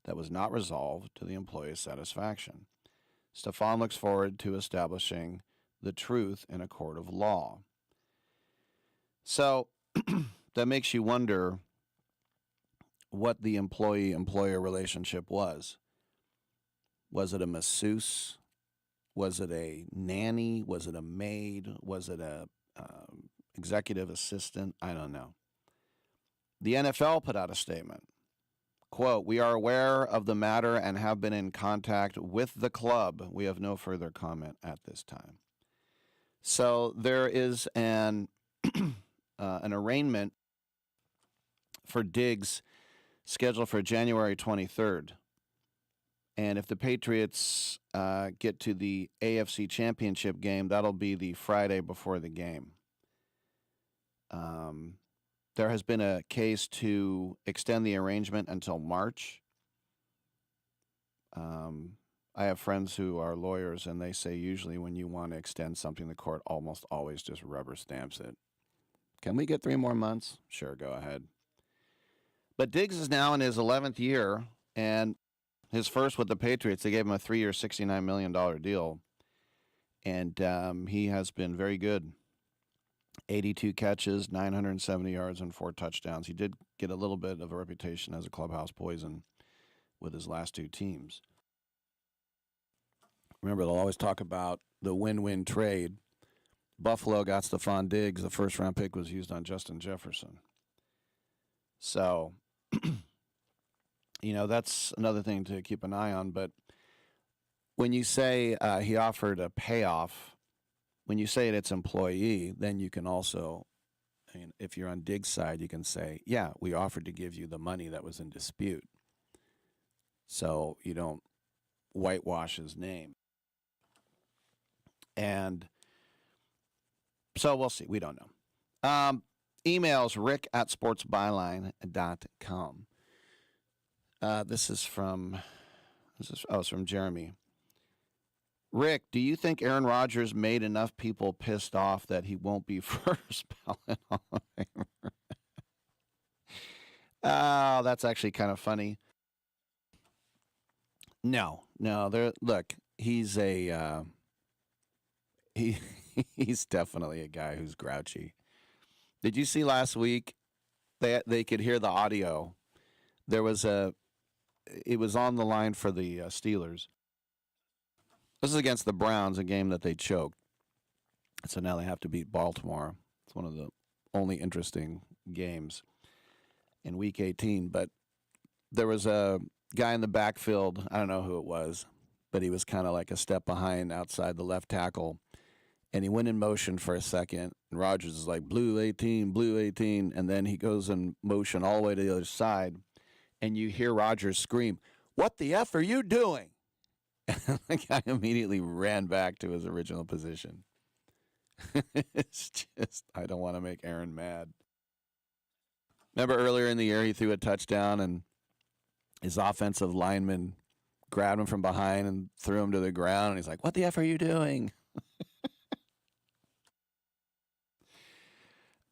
that was not resolved to the employee's satisfaction. Stefon looks forward to establishing the truth in a court of law. So that makes you wonder what the employee-employer relationship was. Was it a masseuse? Was it a nanny? Was it a maid? Was it a executive assistant? I don't know. The NFL put out a statement. Quote, we are aware of the matter and have been in contact with the club. We have no further comment at this time. So there is an arraignment for Diggs scheduled for January 23rd. And if the Patriots get to the AFC Championship game, that'll be the Friday before the game. There has been a case to extend the arrangement until March. I have friends who are lawyers, and they say usually when you want to extend something, the court almost always just rubber stamps it. Can we get 3 more months? Sure, go ahead. But Diggs is now in his 11th year, and his first with the Patriots. They gave him a 3-year, $69 million deal, and he has been very good. 82 catches, 970 yards, and 4 touchdowns. He did get a little bit of a reputation as a clubhouse poison with his last 2 teams. Remember, they'll always talk about the win-win trade. Buffalo got Stefon Diggs. The first-round pick was used on Justin Jefferson. So, that's another thing to keep an eye on. But when you say he offered a payoff, when you say it's employee, then you can also, if you're on Diggs' side, you can say, yeah, we offered to give you the money that was in dispute. So you don't whitewash his name. And so we'll see. We don't know. Emails, rick@sportsbyline.com. It's from Jeremy. Rick, do you think Aaron Rodgers made enough people pissed off that he won't be first ballot Hall of Famer? Oh, that's actually kind of funny. No. Look, he's he's definitely a guy who's grouchy. Did you see last week? They could hear the audio. It was on the line for the Steelers. This is against the Browns, a game that they choked. So now they have to beat Baltimore. It's one of the only interesting games in Week 18. But there was a guy in the backfield. I don't know who it was, but he was kind of like a step behind outside the left tackle. And he went in motion for a second, and Rodgers is like, blue 18, blue 18, and then he goes in motion all the way to the other side, and you hear Rodgers scream, "What the F are you doing?" And the guy immediately ran back to his original position. It's just, I don't want to make Aaron mad. Remember earlier in the year, he threw a touchdown, and his offensive lineman grabbed him from behind and threw him to the ground, and he's like, "What the F are you doing?"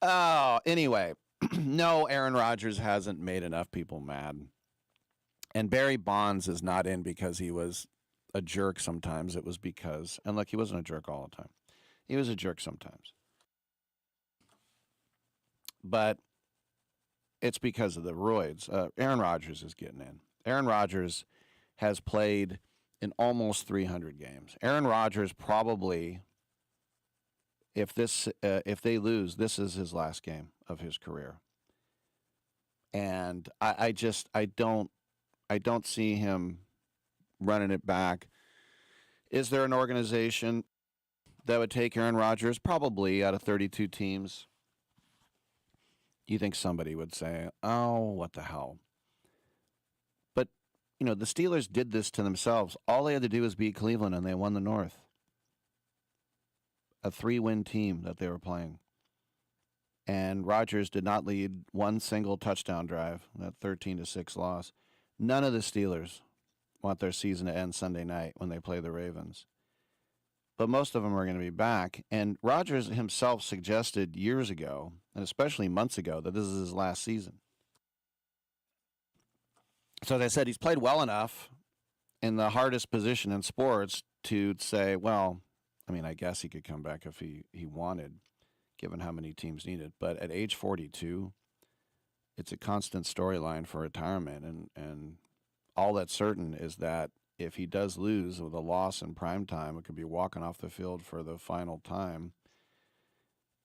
Oh, anyway, no, Aaron Rodgers hasn't made enough people mad. And Barry Bonds is not in because he was a jerk sometimes. It was because, and look, he wasn't a jerk all the time. He was a jerk sometimes. But it's because of the roids. Aaron Rodgers is getting in. Aaron Rodgers has played in almost 300 games. Aaron Rodgers probably, if they lose, this is his last game of his career. And I don't see him running it back. Is there an organization that would take Aaron Rodgers? Probably. Out of 32 teams, you think somebody would say, "Oh, what the hell?" But, the Steelers did this to themselves. All they had to do was beat Cleveland, and they won the North. A 3-win team that they were playing. And Rodgers did not lead one single touchdown drive, that 13-6 loss. None of the Steelers want their season to end Sunday night when they play the Ravens. But most of them are going to be back. And Rodgers himself suggested years ago, and especially months ago, that this is his last season. So as I said, he's played well enough in the hardest position in sports to say, well, I guess he could come back if he wanted, given how many teams need it. But at age 42, it's a constant storyline for retirement. And all that's certain is that if he does lose with a loss in prime time, it could be walking off the field for the final time.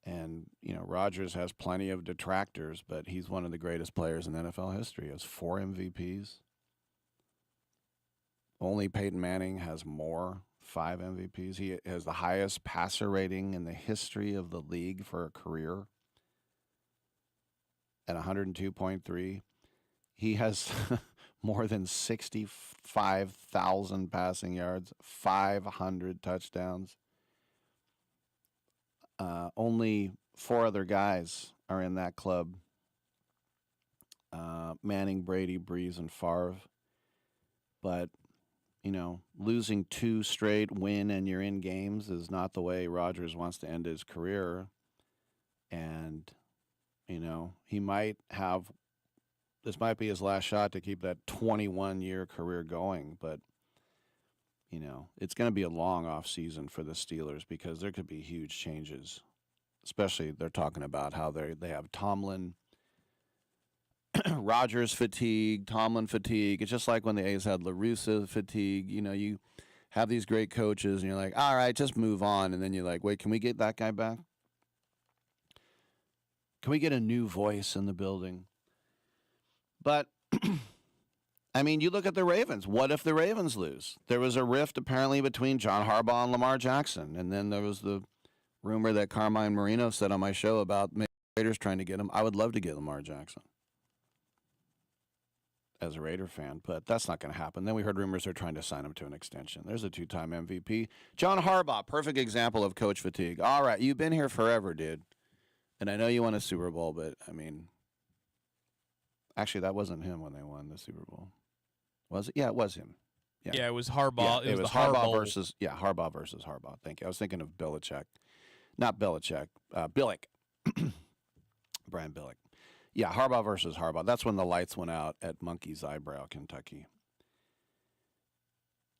And, Rodgers has plenty of detractors, but he's one of the greatest players in NFL history. He has 4 MVPs. Only Peyton Manning has more, 5 MVPs. He has the highest passer rating in the history of the league for a career at 102.3. He has more than 65,000 passing yards, 500 touchdowns. Only 4 other guys are in that club. Manning, Brady, Breeze, and Favre. But, losing 2 straight win and you're in games is not the way Rodgers wants to end his career. And, he might have, this might be his last shot to keep that 21-year career going. But, it's going to be a long off season for the Steelers because there could be huge changes. Especially they're talking about how they have Tomlin, Rodgers fatigue, Tomlin fatigue. It's just like when the A's had La Russa fatigue. You have these great coaches, and you're like, all right, just move on. And then you're like, wait, can we get that guy back? Can we get a new voice in the building? But, you look at the Ravens. What if the Ravens lose? There was a rift apparently between John Harbaugh and Lamar Jackson. And then there was the rumor that Carmine Marino said on my show about the Raiders trying to get him. I would love to get Lamar Jackson as a Raider fan, but that's not going to happen. Then we heard rumors they're trying to sign him to an extension. There's a 2-time MVP. John Harbaugh, perfect example of coach fatigue. All right, you've been here forever, dude. And I know you won a Super Bowl, but, actually, that wasn't him when they won the Super Bowl. Was it? Yeah, it was him. Yeah, it was Harbaugh. Yeah, it was Harbaugh versus Harbaugh. Thank you. I was thinking of Belichick. Not Belichick. Billick. Brian Billick. Yeah, Harbaugh versus Harbaugh. That's when the lights went out at Monkey's Eyebrow, Kentucky.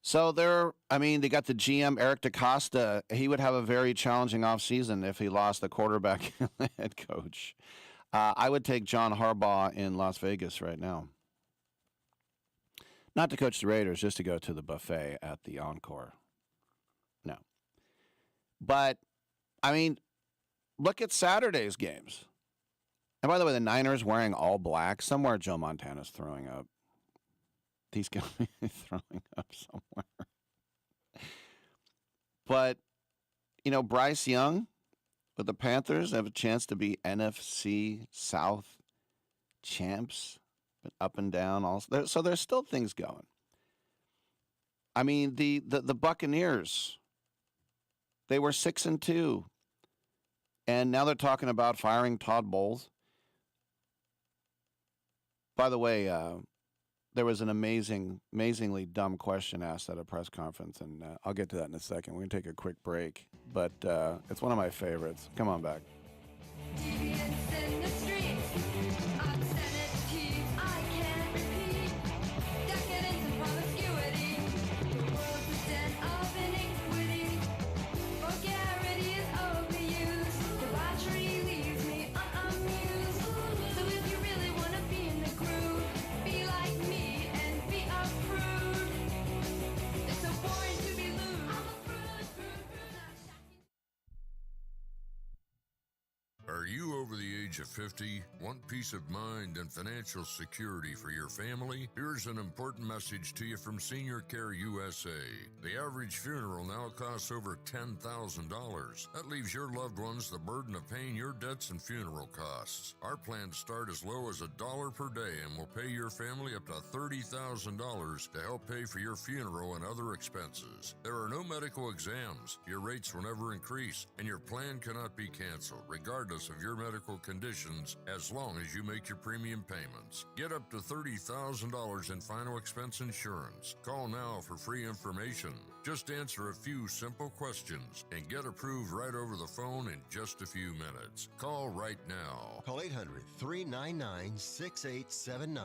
So they got the GM, Eric DaCosta. He would have a very challenging offseason if he lost the quarterback and the head coach. I would take John Harbaugh in Las Vegas right now. Not to coach the Raiders, just to go to the buffet at the Encore. No. But, look at Saturday's games. And by the way, the Niners wearing all black. Somewhere Joe Montana's throwing up. He's going to be throwing up somewhere. But, you know, Bryce Young with the Panthers have a chance to be NFC South champs, but up and down also. So there's still things going. I mean, the Buccaneers, they were 6-2, and now they're talking about firing Todd Bowles. By the way, there was an amazingly dumb question asked at a press conference, and I'll get to that in a second. We're going to take a quick break, but it's one of my favorites. Come on back. Are you over the age of 50? Want peace of mind and financial security for your family? Here's an important message to you from Senior Care USA. The average funeral now costs over $10,000. That leaves your loved ones the burden of paying your debts and funeral costs. Our plans start as low as $1 per day and will pay your family up to $30,000 to help pay for your funeral and other expenses. There are no medical exams. Your rates will never increase, and your plan cannot be canceled, regardless of your medical conditions, as long as you make your premium payments. Get up to $30,000 in final expense insurance. Call now for free information. Just answer a few simple questions and get approved right over the phone in just a few minutes. Call right now. Call 800-399-6879.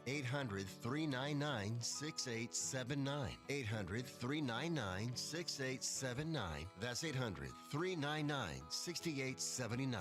800-399-6879. 800-399-6879. That's 800-399-6879.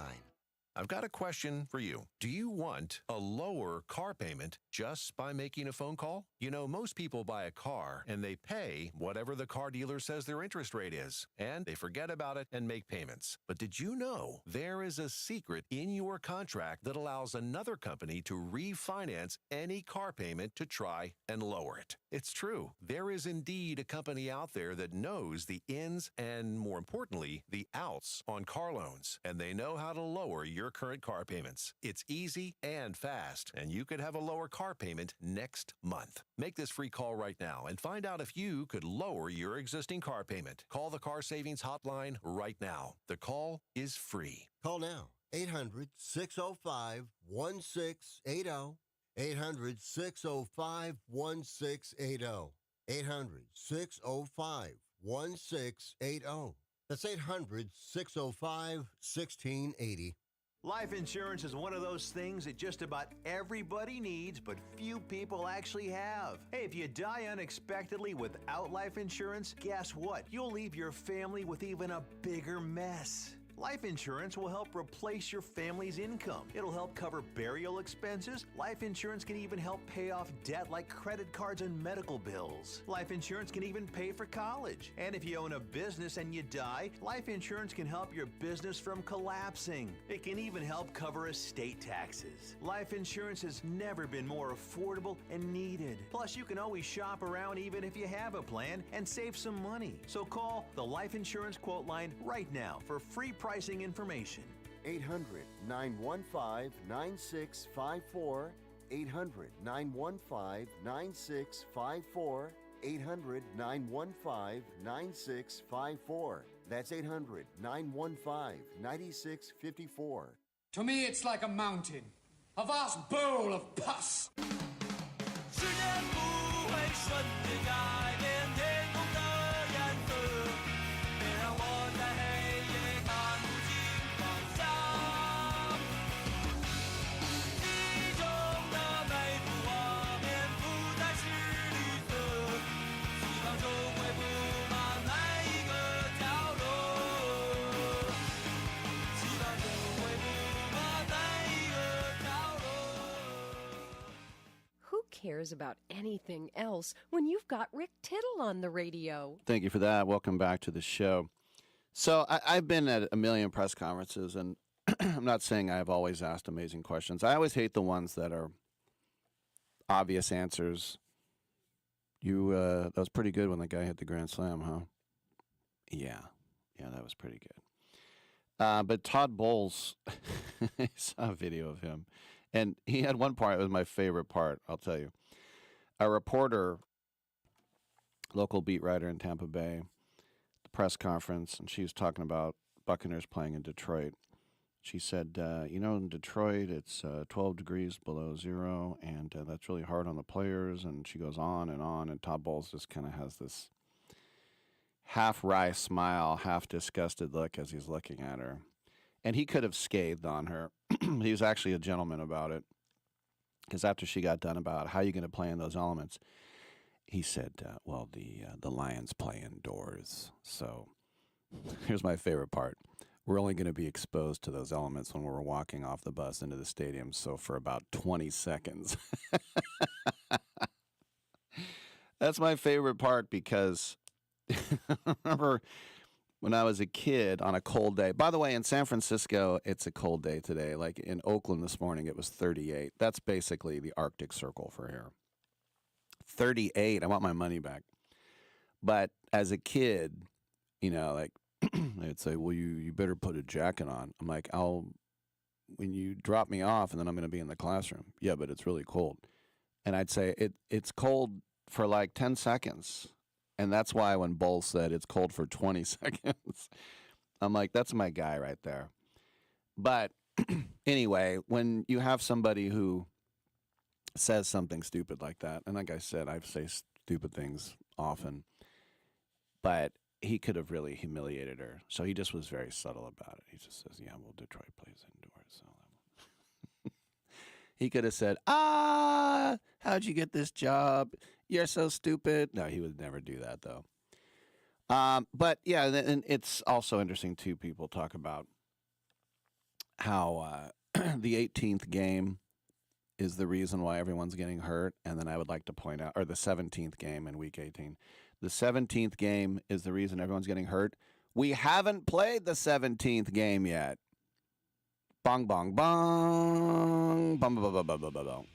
I've got a question for you. Do you want a lower car payment just by making a phone call? You know, most people buy a car and they pay whatever the car dealer says their interest rate is, and they forget about it and make payments. But did you know there is a secret in your contract that allows another company to refinance any car payment to try and lower it? It's true. There is indeed a company out there that knows the ins and, more importantly, the outs on car loans, and they know how to lower your current car payments. It's easy and fast, and you could have a lower car payment next month. Make this free call right now and find out if you could lower your existing car payment. Call the Car Savings Hotline right now. The call is free. Call now. 800-605-1680. 800-605-1680. 800-605-1680. That's 800-605-1680. Life insurance is one of those things that just about everybody needs, but few people actually have. Hey, if you die unexpectedly without life insurance, guess what? You'll leave your family with even a bigger mess. Life insurance will help replace your family's income. It'll help cover burial expenses. Life insurance can even help pay off debt like credit cards and medical bills. Life insurance can even pay for college. And if you own a business and you die, life insurance can help your business from collapsing. It can even help cover estate taxes. Life insurance has never been more affordable and needed. Plus, you can always shop around even if you have a plan and save some money. So call the Life Insurance Quote Line right now for free pricing information. 800-915-9654. 800-915-9654. 800-915-9654. That's 800-915-9654. To me, it's like a mountain, a vast bowl of pus. Who cares about anything else when you've got Rick Tittle on the radio? Thank you for that. Welcome back to the show. So I've been at a million press conferences, and I'm not saying I've always asked amazing questions. I always hate the ones that are obvious answers. That was pretty good when the guy hit the grand slam, huh? Yeah, Yeah, that was pretty good. But Todd Bowles, I saw a video of him, and he had one part that was my favorite part, I'll tell you. A reporter, local beat writer in Tampa Bay, the press conference, and she was talking about Buccaneers playing in Detroit. She said, in Detroit, it's 12 degrees below zero, and that's really hard on the players. And she goes on, and Todd Bowles just kind of has this half wry smile, half disgusted look as he's looking at her. And he could have scathed on her. He was actually a gentleman about it. Because after she got done about how are you going to play in those elements, he said, the Lions play indoors. So here's my favorite part. We're only going to be exposed to those elements when we're walking off the bus into the stadium. So for about 20 seconds. That's my favorite part because I remember when I was a kid on a cold day. By the way, in San Francisco, it's a cold day today. Like in Oakland this morning, it was 38. That's basically the Arctic Circle for here. 38. I want my money back. But as a kid, they'd say, well, you better put a jacket on. I'm like, when you drop me off and then I'm going to be in the classroom. Yeah, but it's really cold. And I'd say it's cold for like 10 seconds. And that's why when Bull said it's cold for 20 seconds, I'm like, that's my guy right there. But anyway, when you have somebody who says something stupid like that, and like I said, I say stupid things often, but he could have really humiliated her. So he just was very subtle about it. He just says, yeah, well, Detroit plays indoors. So he could have said, how'd you get this job? You're so stupid. No, he would never do that, though. But, yeah, and it's also interesting, too, people talk about how the 18th game is the reason why everyone's getting hurt. And then I would like to point out, or the 17th game in Week 18. The 17th game is the reason everyone's getting hurt. We haven't played the 17th game yet. Bong, bong, bong. Bong, bong, bong, bong, bong, bong.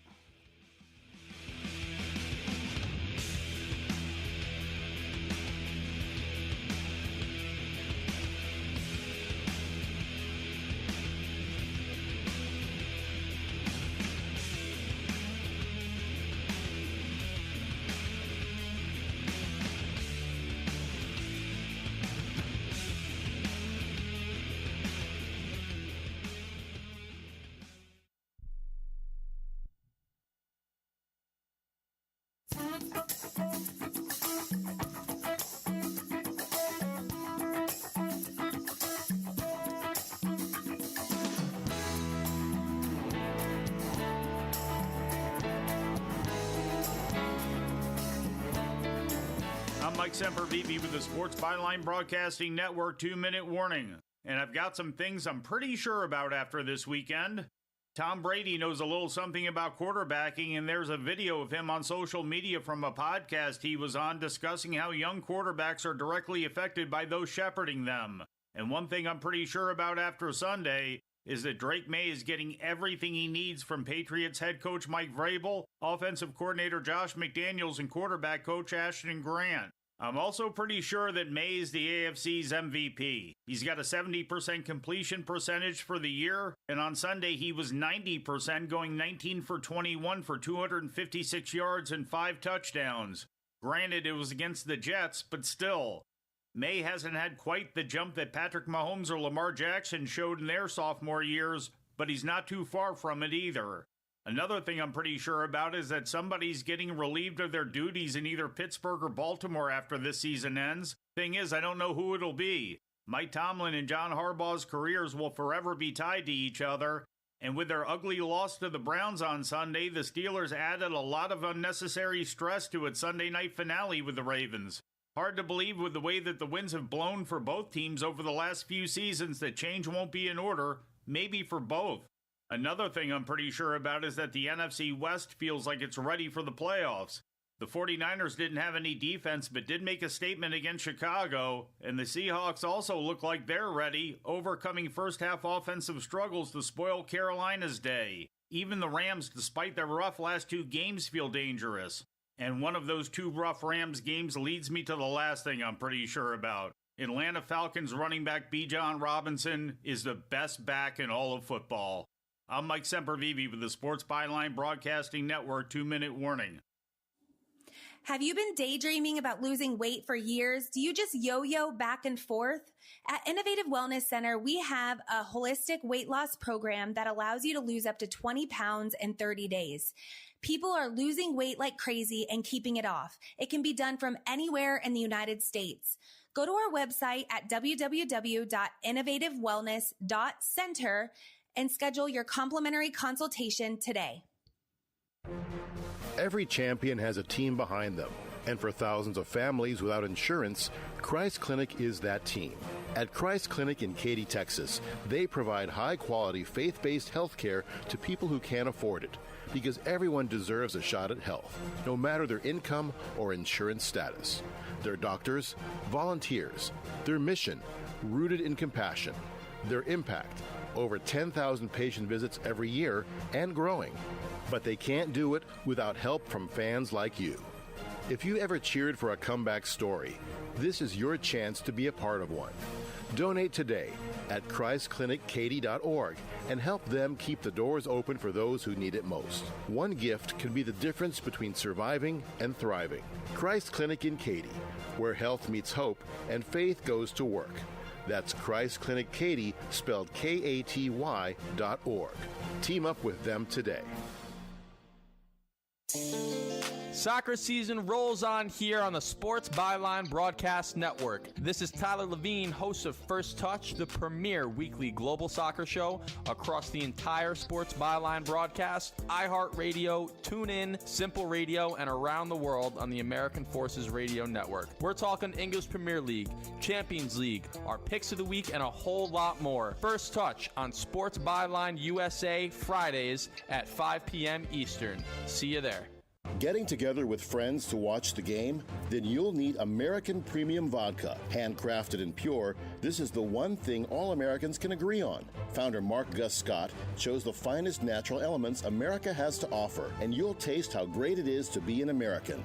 I'm Mike Sempervive with the Sports Byline Broadcasting Network 2-minute warning. And I've got some things I'm pretty sure about after this weekend. Tom Brady knows a little something about quarterbacking, and there's a video of him on social media from a podcast he was on discussing how young quarterbacks are directly affected by those shepherding them. And one thing I'm pretty sure about after Sunday is that Drake May is getting everything he needs from Patriots head coach Mike Vrabel, offensive coordinator Josh McDaniels, and quarterback coach Ashton Grant. I'm also pretty sure that May is the AFC's MVP. He's got a 70% completion percentage for the year, and on Sunday he was 90%, going 19 for 21 for 256 yards and 5 touchdowns. Granted, it was against the Jets, but still. May hasn't had quite the jump that Patrick Mahomes or Lamar Jackson showed in their sophomore years, but he's not too far from it either. Another thing I'm pretty sure about is that somebody's getting relieved of their duties in either Pittsburgh or Baltimore after this season ends. Thing is, I don't know who it'll be. Mike Tomlin and John Harbaugh's careers will forever be tied to each other, and with their ugly loss to the Browns on Sunday, the Steelers added a lot of unnecessary stress to its Sunday night finale with the Ravens. Hard to believe with the way that the winds have blown for both teams over the last few seasons that change won't be in order, maybe for both. Another thing I'm pretty sure about is that the NFC West feels like it's ready for the playoffs. The 49ers didn't have any defense but did make a statement against Chicago, and the Seahawks also look like they're ready, overcoming first-half offensive struggles to spoil Carolina's day. Even the Rams, despite their rough last 2 games, feel dangerous. And one of those 2 rough Rams games leads me to the last thing I'm pretty sure about. Atlanta Falcons running back Bijan Robinson is the best back in all of football. I'm Mike Sempervive with the Sports Byline Broadcasting Network 2-minute warning. Have you been daydreaming about losing weight for years? Do you just yo-yo back and forth? At Innovative Wellness Center, we have a holistic weight loss program that allows you to lose up to 20 pounds in 30 days. People are losing weight like crazy and keeping it off. It can be done from anywhere in the United States. Go to our website at www.innovativewellness.center and schedule your complimentary consultation today. Every champion has a team behind them, and for thousands of families without insurance, Christ Clinic is that team. At Christ Clinic in Katy, Texas, they provide high-quality, faith-based health care to people who can't afford it, because everyone deserves a shot at health, no matter their income or insurance status. Their doctors, volunteers, their mission, rooted in compassion, their impact, over 10,000 patient visits every year and growing. But they can't do it without help from fans like you. If you ever cheered for a comeback story, this is your chance to be a part of one. Donate today at ChristClinicKaty.org and help them keep the doors open for those who need it most. One gift can be the difference between surviving and thriving. Christ Clinic in Katy, where health meets hope and faith goes to work. That's Christ Clinic Katy, spelled Katy.org. Team up with them today. Soccer season rolls on here on the Sports Byline Broadcast Network. This is Tyler Levine, host of First Touch, the premier weekly global soccer show across the entire Sports Byline broadcast, iHeartRadio, TuneIn, Simple Radio, and around the world on the American Forces Radio Network. We're talking English Premier League, Champions League, our picks of the week, and a whole lot more. First Touch on Sports Byline USA Fridays at 5 p.m. Eastern. See you there. Getting together with friends to watch the game? Then you'll need American Premium Vodka. Handcrafted and pure, this is the one thing all Americans can agree on. Founder Mark Gus Scott chose the finest natural elements America has to offer, and you'll taste how great it is to be an American.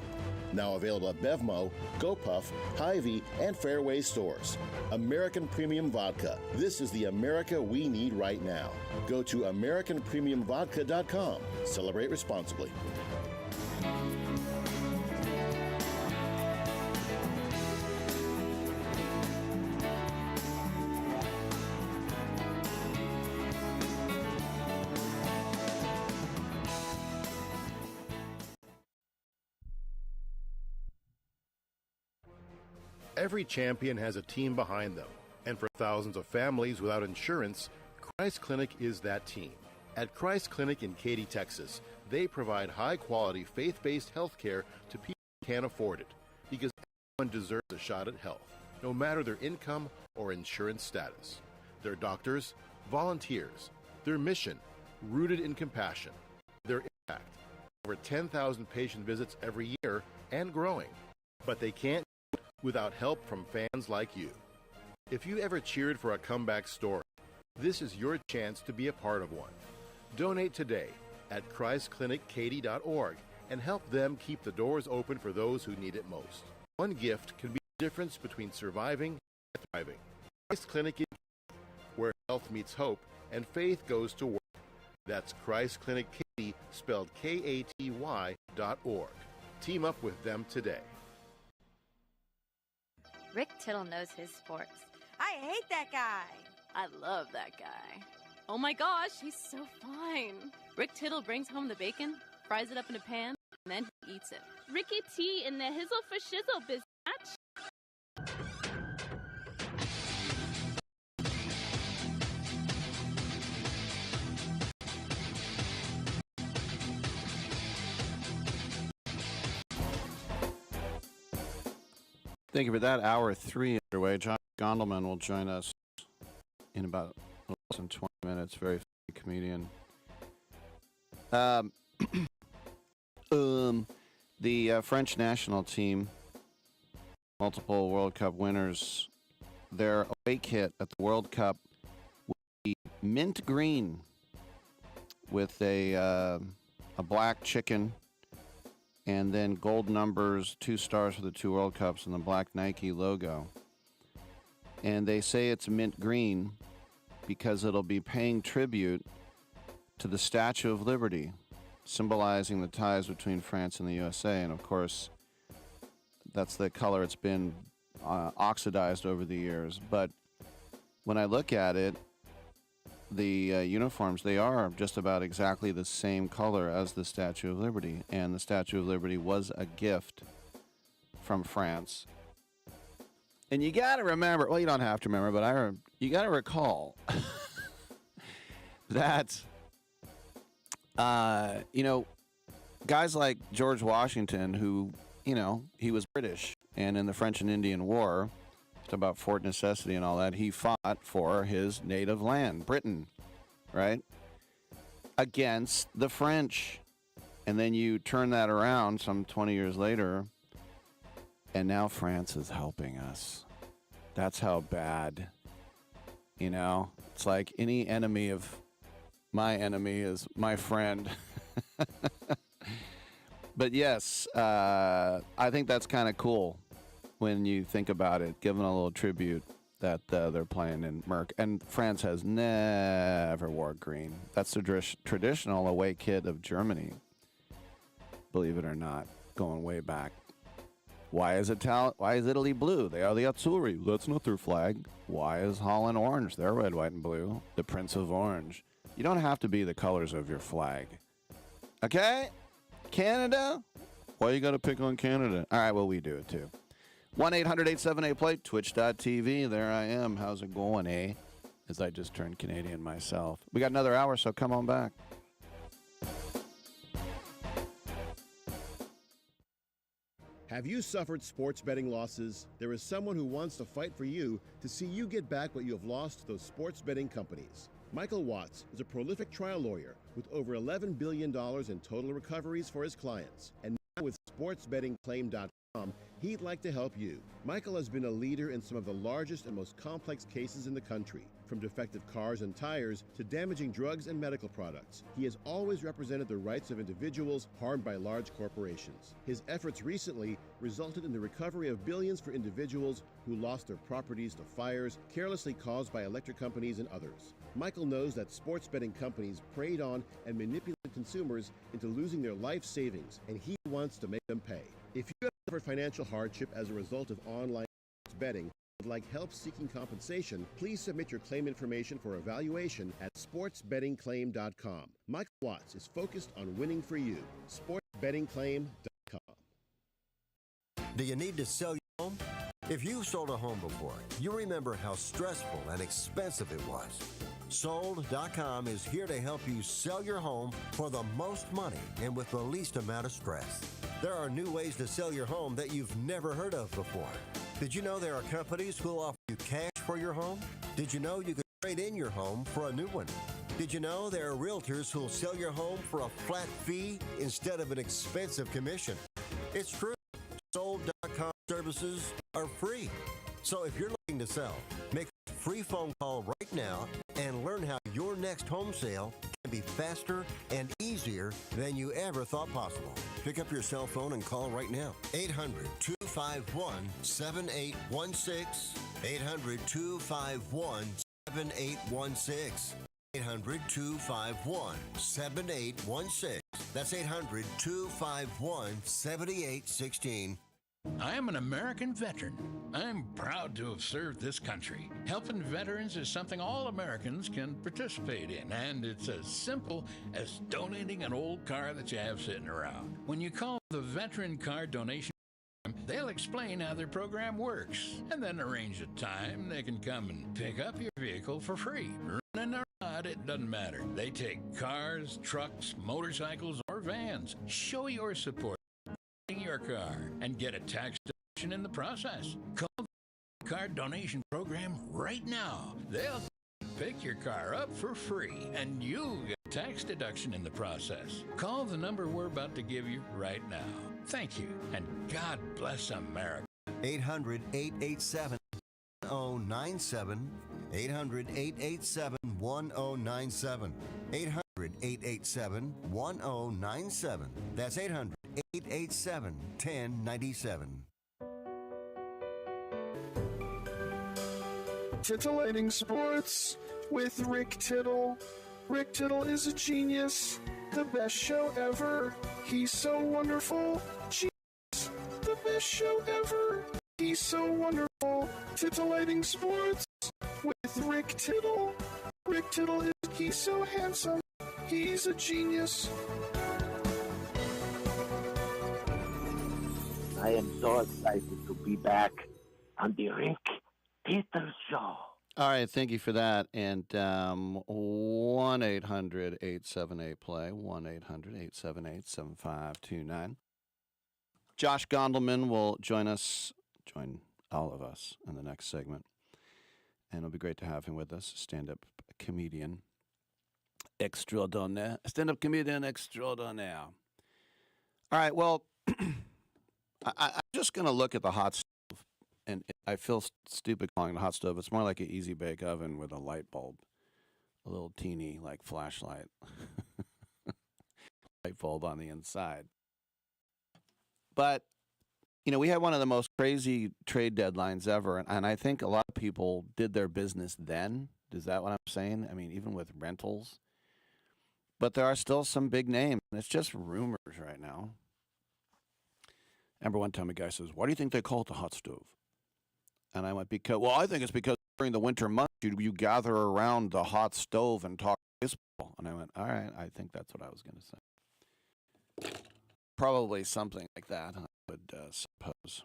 Now available at Bevmo, GoPuff, Hy-Vee, and Fairway stores. American Premium Vodka. This is the America we need right now. Go to AmericanPremiumVodka.com. Celebrate responsibly. Every champion has a team behind them, and for thousands of families without insurance, Christ Clinic is that team. At Christ Clinic in Katy, Texas, they provide high-quality, faith-based health care to people who can't afford it, because everyone deserves a shot at health, no matter their income or insurance status. Their doctors, volunteers, their mission, rooted in compassion, their impact, over 10,000 patient visits every year and growing. But they can't do it without help from fans like you. If you ever cheered for a comeback story, this is your chance to be a part of one. Donate today at ChristClinicKaty.org and help them keep the doors open for those who need it most. One gift can be the difference between surviving and thriving. Christ Clinic in Katy, where health meets hope and faith goes to work. That's Christ Clinic Katy, spelled Katy.org. Team up with them today. Rick Tittle knows his sports. I hate that guy. I love that guy. Oh my gosh, he's so fine. Rick Tittle brings home the bacon, fries it up in a pan, and then he eats it. Ricky T in the hizzle for shizzle biznatch. Thank you for that. Hour 3 underway. John Gondelman will join us in about less than 20 minutes. Very funny comedian. The French national team, multiple World Cup winners, their away kit at the World Cup will be mint green with a black chicken, and then gold numbers, 2 stars for the 2 World Cups, and the black Nike logo. And they say it's mint green because it'll be paying tribute to the Statue of Liberty, symbolizing the ties between France and the USA. And of course, that's the color it's been oxidized over the years. But when I look at it, the uniforms, they are just about exactly the same color as the Statue of Liberty. And the Statue of Liberty was a gift from France. And you got to remember, well, you don't have to remember, but you got to recall that, guys like George Washington, who, he was British, and in the French and Indian War, it's about Fort Necessity and all that, he fought for his native land, Britain, right, against the French. And then you turn that around some 20 years later, and now France is helping us. That's how bad, it's like any enemy of my enemy is my friend. But yes, I think that's kind of cool when you think about it, giving a little tribute that they're playing in Merck. And France has never wore green. That's the traditional away kit of Germany, believe it or not, going way back. Why is Italy blue? They are the Azzurri. That's not their flag. Why is Holland orange? They're red, white, and blue. The Prince of Orange. You don't have to be the colors of your flag. Okay? Canada? Why you got to pick on Canada? All right, well, we do it too. 1-800-878-PLAY, twitch.tv. There I am. How's it going, eh? As I just turned Canadian myself. We got another hour, so come on back. Have you suffered sports betting losses? There is someone who wants to fight for you to see you get back what you have lost to those sports betting companies. Michael Watts is a prolific trial lawyer with over $11 billion in total recoveries for his clients. And now with sportsbettingclaim.com, he'd like to help you. Michael has been a leader in some of the largest and most complex cases in the country, from defective cars and tires to damaging drugs and medical products. He has always represented the rights of individuals harmed by large corporations. His efforts recently resulted in the recovery of billions for individuals who lost their properties to fires carelessly caused by electric companies and others. Michael knows that sports betting companies preyed on and manipulated consumers into losing their life savings, and he wants to make them pay. If you have suffered financial hardship as a result of online sports betting and would like help seeking compensation, please submit your claim information for evaluation at sportsbettingclaim.com. Michael Watts is focused on winning for you. sportsbettingclaim.com. Do you need to sell your home? If you've sold a home before, you remember how stressful and expensive it was. Sold.com is here to help you sell your home for the most money and with the least amount of stress. There are new ways to sell your home that you've never heard of before. Did you know there are companies who will offer you cash for your home? Did you know you could trade in your home for a new one? Did you know there are realtors who will sell your home for a flat fee instead of an expensive commission? It's true. Sold.com services are free. So if you're looking to sell, make a free phone call right now and learn how your next home sale can be faster and easier than you ever thought possible. Pick up your cell phone and call right now. 800-251-7816. 800-251-7816. 800-251-7816. That's 800-251-7816. I am an American veteran. I'm proud to have served this country. Helping veterans is something all Americans can participate in, and it's as simple as donating an old car that you have sitting around. When you call the Veteran Car Donation Program, they'll explain how their program works, and then arrange a time they can come and pick up your vehicle for free. Running or not, it doesn't matter. They take cars, trucks, motorcycles, or vans. Show your support your car and get a tax deduction in the process. Call the car donation program right now. They'll pick your car up for free and you'll get a tax deduction in the process. Call the number we're about to give you right now. Thank you, and God bless America. 800-887-1097. 800-887-1097. 800-887-1097. That's 800-887-1097. Titillating Sports with Rick Tittle. Rick Tittle is a genius, the best show ever. He's so wonderful, genius, the best show ever. He's so wonderful. Titillating Sports with Rick Tittle. Rick Tittle he's so handsome. He's a genius. I am so excited to be back on the Rick Tittle Show. All right, thank you for that. And 1-800-878-PLAY, 1-800-878-7529. Josh Gondelman will join all of us in the next segment. And it'll be great to have him with us, stand-up comedian extraordinaire. Stand-up comedian extraordinaire. All right, well, I'm just going to look at the hot stove. And I feel stupid calling it a hot stove. It's more like an easy bake oven with a light bulb, a little teeny like flashlight light bulb on the inside. But we had one of the most crazy trade deadlines ever, and I think a lot of people did their business then. Is that what I'm saying? I mean, even with rentals. But there are still some big names, and it's just rumors right now. Remember one time a guy says, "Why do you think they call it the hot stove?" And I went, I think it's because during the winter months, you gather around the hot stove and talk baseball. And I went, all right, I think that's what I was going to say. Probably something like that, I would suppose.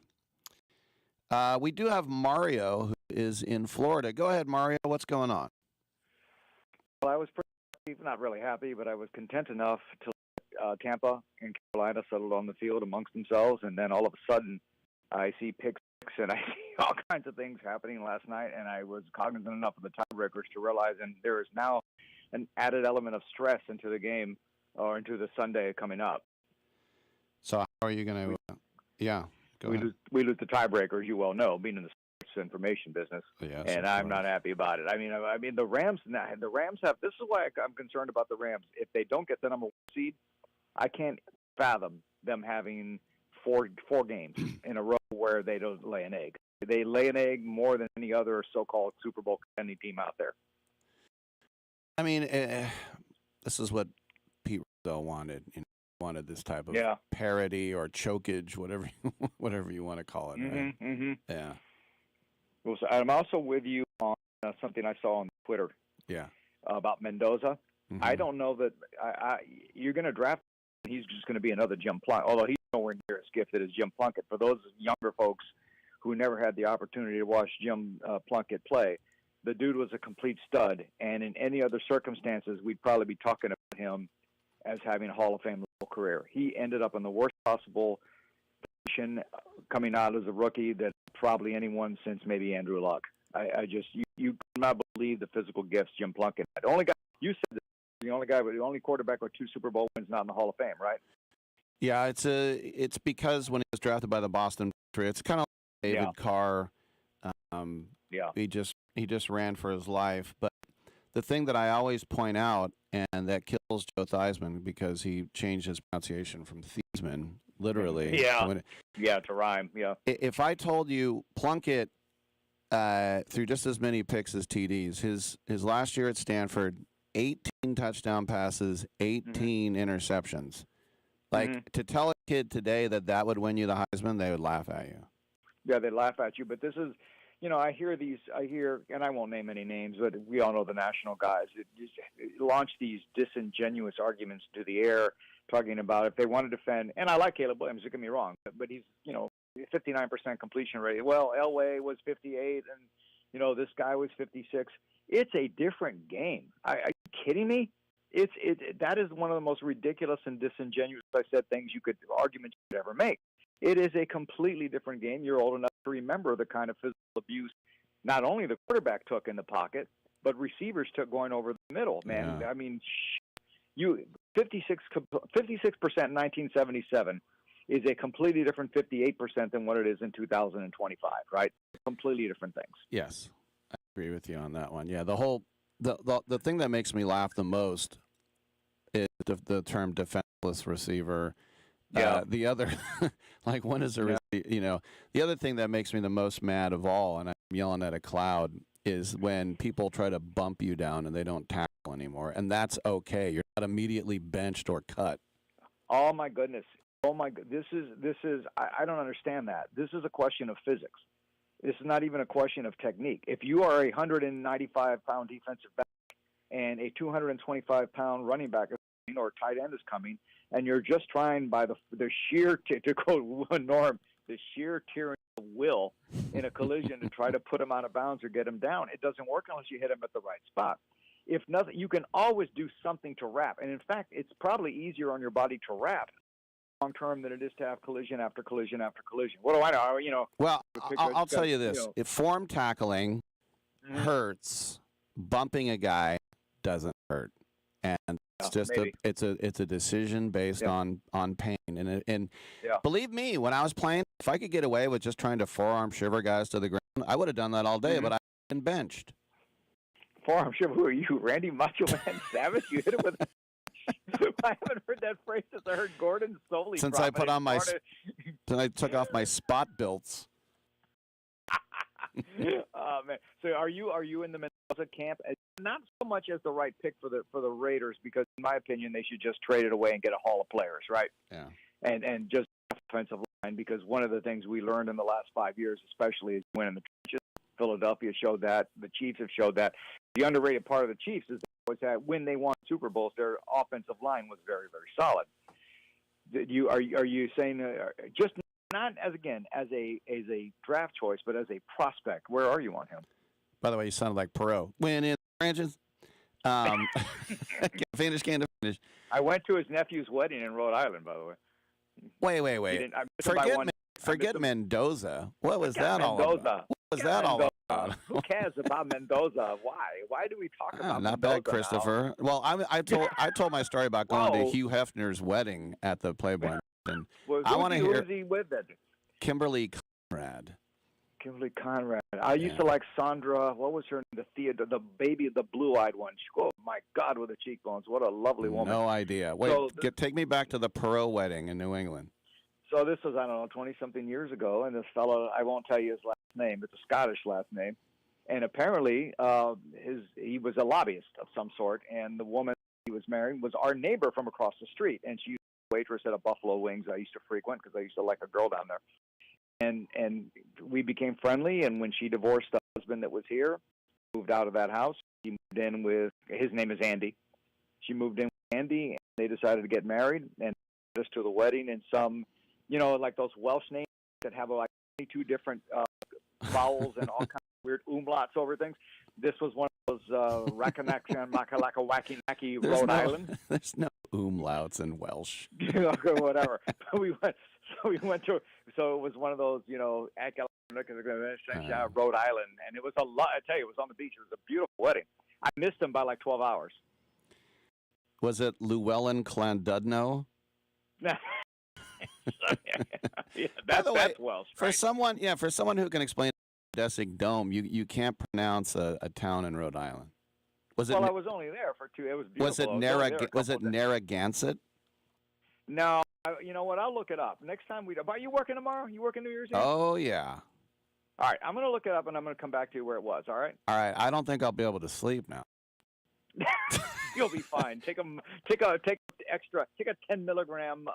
We do have Mario, who is in Florida. Go ahead, Mario. What's going on? Well, I was not really happy, but I was content enough to Tampa and Carolina settled on the field amongst themselves. And then all of a sudden, I see pick six and I see all kinds of things happening last night. And I was cognizant enough of the tiebreakers to realize, and there is now an added element of stress into the game or into the Sunday coming up. So how are you going to? Go ahead. We lose the tiebreaker, as you well know, being in the sports information business, and I'm not happy about it. I mean, the Rams have. This is why I'm concerned about the Rams. If they don't get the number 1 seed, I can't fathom them having four games in a row where they don't lay an egg. They lay an egg more than any other so-called Super Bowl contending team out there. I mean, this is what Pete Rozelle wanted. Wanted this type of parody or chokage, whatever you want to call it. Right? Mm-hmm. Yeah. Well, so I'm also with you on something I saw on Twitter. Yeah. About Mendoza. Mm-hmm. I don't know that you're going to draft. He's just going to be another Jim Plunkett, although he's nowhere near as gifted as Jim Plunkett. For those younger folks who never had the opportunity to watch Jim Plunkett play, the dude was a complete stud. And in any other circumstances, we'd probably be talking about him as having a Hall of Fame level career. He ended up in the worst possible position coming out as a rookie that probably anyone since maybe Andrew Luck. You cannot believe the physical gifts Jim Plunkett had. The only guy, you said the only quarterback with 2 Super Bowl wins not in the Hall of Fame, right? Yeah, it's because when he was drafted by the Boston Patriots, it's kind of like David Carr. He just ran for his life. But the thing that I always point out, and that kills Joe Theismann because he changed his pronunciation from Theismann, literally. To rhyme, If I told you Plunkett threw just as many picks as TDs, his last year at Stanford, 18 touchdown passes, 18 interceptions. To tell a kid today that would win you the Heisman, they would laugh at you. Yeah, they laugh at you, but this is, I hear, and I won't name any names, but we all know the national guys. It launched these disingenuous arguments to the air, talking about if they want to defend, and I like Caleb Williams, don't get me wrong, but he's, 59% completion rate. Well, Elway was 58, and, this guy was 56. It's a different game. Are you kidding me? That is one of the most ridiculous and disingenuous, as I said, arguments you could ever make. It is a completely different game. You're old enough to remember the kind of physical abuse not only the quarterback took in the pocket, but receivers took going over the middle, man. Yeah. I mean, 56% in 1977 is a completely different 58% than what it is in 2025, right? Completely different things. Yes, I agree with you on that one. Yeah, the thing that makes me laugh the most is the term defenseless receiver. Yeah. The other, when is a the other thing that makes me the most mad of all, and I'm yelling at a cloud, is when people try to bump you down and they don't tackle anymore, and that's okay. You're not immediately benched or cut. Oh my goodness! Oh my! This is. I don't understand that. This is a question of physics. This is not even a question of technique. If you are a 195-pound defensive back and a 225-pound running back or tight end is coming, and you're just trying by the sheer, to quote Norm, the sheer tyranny of will in a collision to try to put him out of bounds or get him down, it doesn't work unless you hit him at the right spot. If nothing, you can always do something to wrap. And in fact, it's probably easier on your body to wrap long term than it is to have collision after collision after collision. What do I know? You know. Well, I'll tell you this: if form tackling hurts, bumping a guy doesn't hurt, and it's just it's a decision based on pain. And believe me, when I was playing, if I could get away with just trying to forearm shiver guys to the ground, I would have done that all day. But I've been benched. Forearm shiver? Who are you, Randy Macho Man Savage? You hit him with. I haven't heard that phrase since I heard Gordon Soley. Since I put on since I took off my spot belts. Oh man! So are you in the Mendoza camp? Not so much as the right pick for the Raiders, because in my opinion they should just trade it away and get a haul of players, right? Yeah. And just offensive line, because one of the things we learned in the last 5 years, especially, is winning the trenches. Philadelphia showed that. The Chiefs have showed that. The underrated part of the Chiefs was that when they won Super Bowls, their offensive line was very, very solid. Are you saying just not as a draft choice, but as a prospect? Where are you on him? By the way, you sounded like Perot. Win in branches. Can't finish. I went to his nephew's wedding in Rhode Island, by the way. Wait. Forget Mendoza. What was that all about? What was that all about? Who cares about Mendoza? Why do we talk about Not Mendoza bad, Christopher. now? Well, I told my story about going to Hugh Hefner's wedding at the Playboy. And I want to hear. Who's he with then? Kimberly Conrad. Kimberly Conrad. I used to like Sandra. What was her name? The baby, the blue-eyed one. Oh my God, with the cheekbones. What a lovely woman. No idea. Wait, take me back to the Perot wedding in New England. So this was, I don't know, 20-something years ago, and this fellow, I won't tell you his last name. It's a Scottish last name, and apparently he was a lobbyist of some sort, and the woman he was marrying was our neighbor from across the street, and she was a waitress at a Buffalo Wings I used to frequent because I used to like a girl down there. And we became friendly, and when she divorced the husband that was here, moved out of that house, she moved in with, his name is Andy. She moved in with Andy, and they decided to get married, and us to the wedding, and some, like those Welsh names that have like 22 different vowels and all kinds of weird umlauts over things. This was one of those Rakanakshan Makalaka Wacky Nacky Rhode Island. There's no umlauts in Welsh. Whatever. we went to, so it was one of those, Rhode Island, and it was a lot. I tell you, it was on the beach. It was a beautiful wedding. I missed him by like 12 hours. Was it Llewellyn Llandudno? That's Welsh. For someone who can explain geodesic dome, you can't pronounce a town in Rhode Island. I was only there for 2. It was beautiful. Was it Narragansett? No, you know what? I'll look it up next time. Are you working tomorrow? You working New Year's Eve? Oh yeah. All right, I'm going to look it up and I'm going to come back to you where it was. All right. All right. I don't think I'll be able to sleep now. You'll be fine. Take a 10 milligram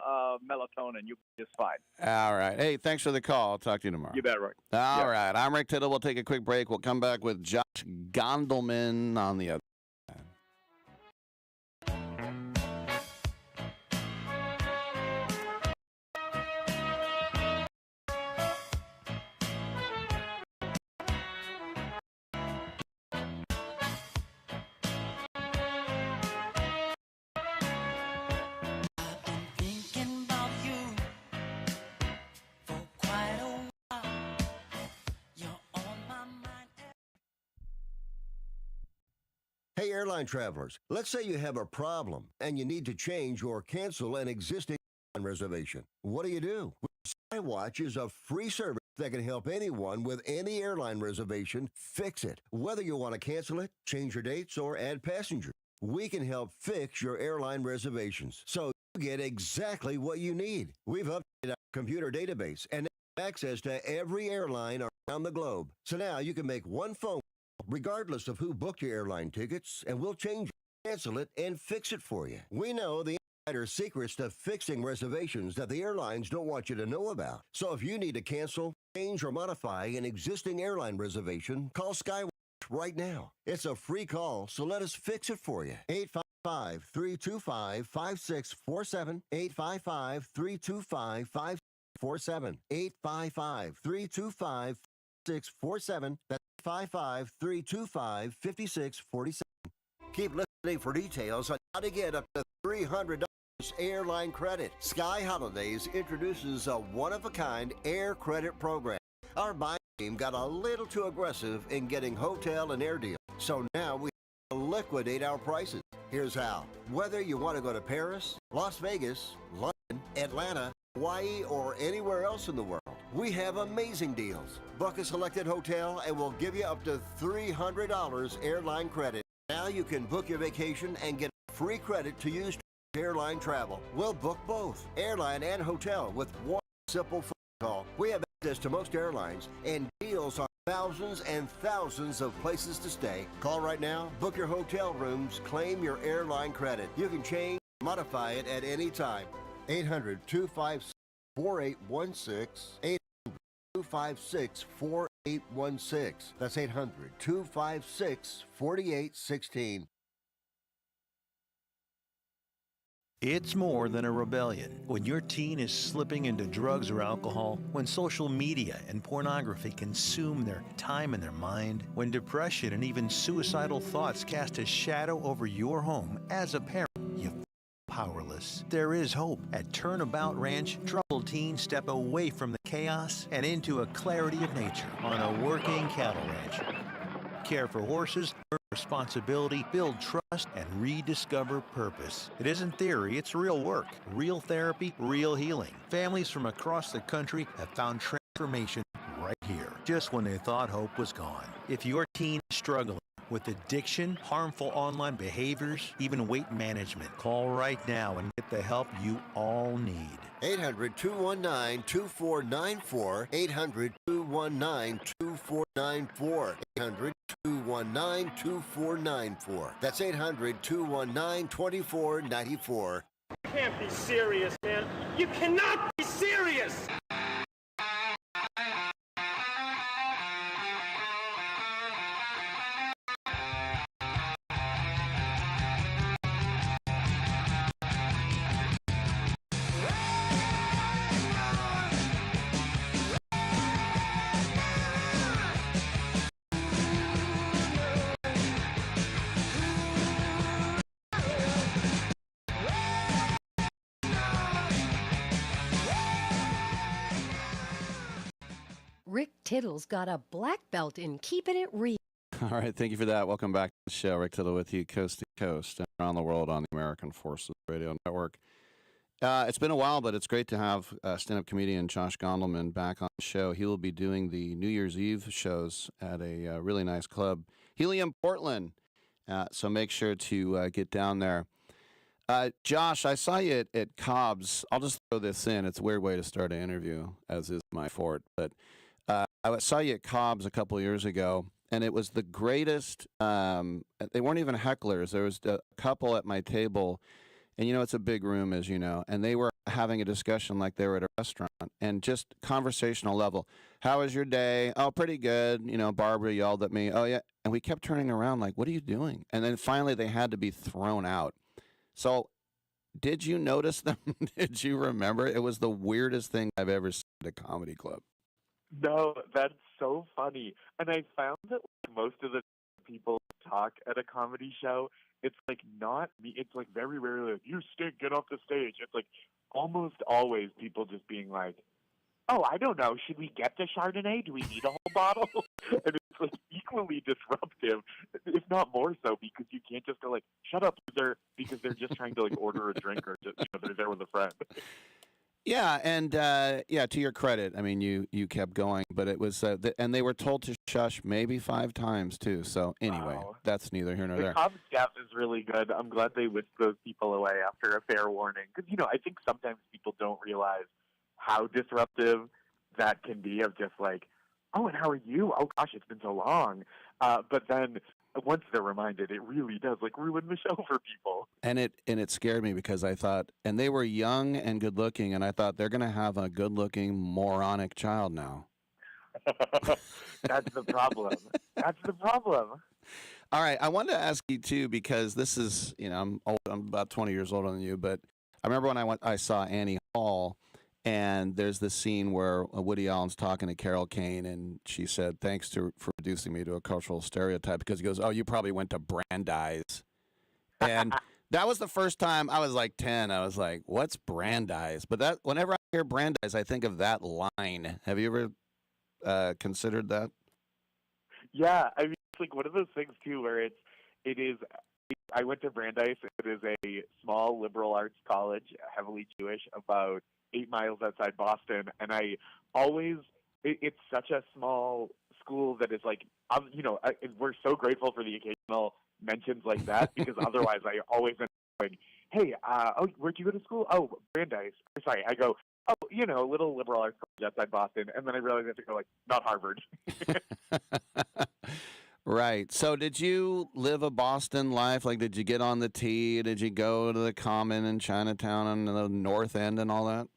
melatonin. You'll be just fine. All right. Hey, thanks for the call. I'll talk to you tomorrow. You bet, Rick. All right. I'm Rick Tittle. We'll take a quick break. We'll come back with Josh Gondelman on the other. Hey, airline travelers, let's say you have a problem and you need to change or cancel an existing reservation. What do? SkyWatch is a free service that can help anyone with any airline reservation fix it. Whether you want to cancel it, change your dates, or add passengers, we can help fix your airline reservations so you get exactly what you need. We've updated our computer database and access to every airline around the globe. So now you can make one phone call regardless of who booked your airline tickets, and we'll change it, cancel it, and fix it for you. We know the insider secrets to fixing reservations that the airlines don't want you to know about. So if you need to cancel, change, or modify an existing airline reservation, call Skywatch right now. It's a free call, so let us fix it for you. 855-325-5647. 855-325-5647. 855-325-5647. That's 855-325-5647. Keep listening for details on how to get up to $300 airline credit. Sky Holidays introduces a one-of-a-kind air credit program. Our buying team got a little too aggressive in getting hotel and air deals, so now we liquidate our prices. Here's how. Whether you want to go to Paris, Las Vegas, London, Atlanta, Hawaii, or anywhere else in the world, we have amazing deals. Book a selected hotel and we'll give you up to $300 airline credit. Now you can book your vacation and get free credit to use to airline travel. We'll book both, airline and hotel, with one simple phone call. We have access to most airlines and deals on thousands and thousands of places to stay. Call right now, book your hotel rooms, claim your airline credit. You can change, modify it at any time. 800-256-4816. 800-256-4816. That's 800-256-4816. It's more than a rebellion. When your teen is slipping into drugs or alcohol, when social media and pornography consume their time and their mind, when depression and even suicidal thoughts cast a shadow over your home, as a parent, you powerless. There is hope. At Turnabout Ranch, troubled teens step away from the chaos and into a clarity of nature on a working cattle ranch. Care for horses, learn responsibility, build trust, and rediscover purpose. It isn't theory, it's real work, real therapy, real healing. Families from across the country have found transformation right here, just when they thought hope was gone. If your teen is struggling with addiction, harmful online behaviors, even weight management, call right now and get the help you all need. 800-219-2494. 800-219-2494. 800-219-2494. That's 800-219-2494. You can't be serious, man. You cannot be serious! Rick Tittle's got a black belt in keeping it real. All right, thank you for that. Welcome back to the show. Rick Tittle with you, coast to coast, and around the world on the American Forces Radio Network. It's been a while, but it's great to have stand-up comedian Josh Gondelman back on the show. He will be doing the New Year's Eve shows at a really nice club, Helium, Portland. So make sure to get down there. Josh, I saw you at Cobb's. I'll just throw this in. It's a weird way to start an interview, as is my fort. But I saw you at Cobb's a couple of years ago, and it was the greatest. They weren't even hecklers. There was a couple at my table, and it's a big room, as you know, and they were having a discussion like they were at a restaurant, and just conversational level. How was your day? Oh, pretty good. Barbara yelled at me. Oh, yeah. And we kept turning around like, what are you doing? And then finally they had to be thrown out. So did you notice them? Did you remember? It was the weirdest thing I've ever seen at a comedy club. No, that's so funny. And I found that most of the people talk at a comedy show, it's like not me. It's like very rarely like, you stink, get off the stage. It's like almost always people just being like, oh, I don't know, should we get the Chardonnay? Do we need a whole bottle? And it's like equally disruptive, if not more so, because you can't just go like, shut up, loser, because they're just trying to like order a drink or just, they're there with a friend. Yeah, and to your credit, I mean, you kept going, but it was, and they were told to shush maybe 5 times too. So anyway, Wow. That's neither here nor The there. Cobb staff is really good. I'm glad they whisked those people away after a fair warning, because I think sometimes people don't realize how disruptive that can be. Of just like, oh, and how are you? Oh gosh, it's been so long. But then once they're reminded, it really does like ruin the show for people. And it scared me because I thought, and they were young and good looking, and I thought they're going to have a good looking moronic child now. That's the problem. That's the problem. All right, I wanted to ask you too because this is, I'm old, I'm about 20 years older than you, but I remember when I saw Annie Hall, and there's this scene where Woody Allen's talking to Carol Kane, and she said, "Thanks for reducing me to a cultural stereotype," because he goes, "Oh, you probably went to Brandeis," and that was the first time I was like 10. I was like, "What's Brandeis?" But that whenever I hear Brandeis, I think of that line. Have you ever considered that? Yeah, I mean, it's like one of those things too where it is. I went to Brandeis. It is a small liberal arts college, heavily Jewish, about 8 miles outside Boston, and I always. It's such a small school that is like, we're so grateful for the occasional mentions like that because otherwise I always end up going, hey, where'd you go to school? Oh, Brandeis. Sorry, I go, oh, little liberal arts college outside Boston, and then I realize I have to go like, not Harvard. Right. So did you live a Boston life? Like, did you get on the T? Did you go to the Common in Chinatown and the North End and all that?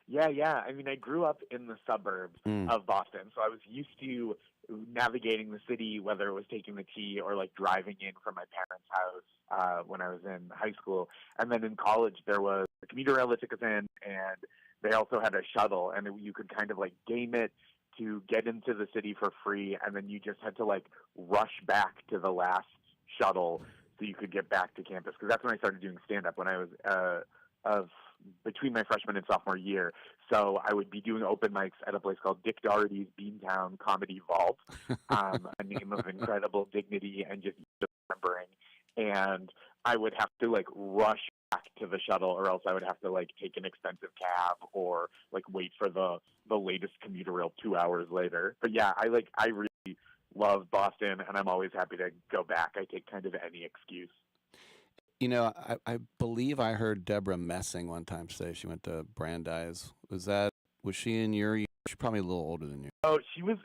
Yeah. I mean, I grew up in the suburbs of Boston, so I was used to navigating the city, whether it was taking the T or like driving in from my parents' house when I was in high school. And then in college, there was a commuter rail that took us in, and they also had a shuttle, and you could kind of like game it to get into the city for free, and then you just had to like rush back to the last shuttle so you could get back to campus. Because that's when I started doing stand-up when I was between my freshman and sophomore year. So I would be doing open mics at a place called Dick Doherty's Beantown Comedy Vault, a name of incredible dignity and just remembering. And I would have to like rush back to the shuttle, or else I would have to like take an expensive cab or like wait for the latest commuter rail 2 hours later. But yeah, I really love Boston, and I'm always happy to go back. I take kind of any excuse. I believe I heard Deborah Messing one time say she went to Brandeis. Was she in your year? She's probably a little older than you. Oh, she was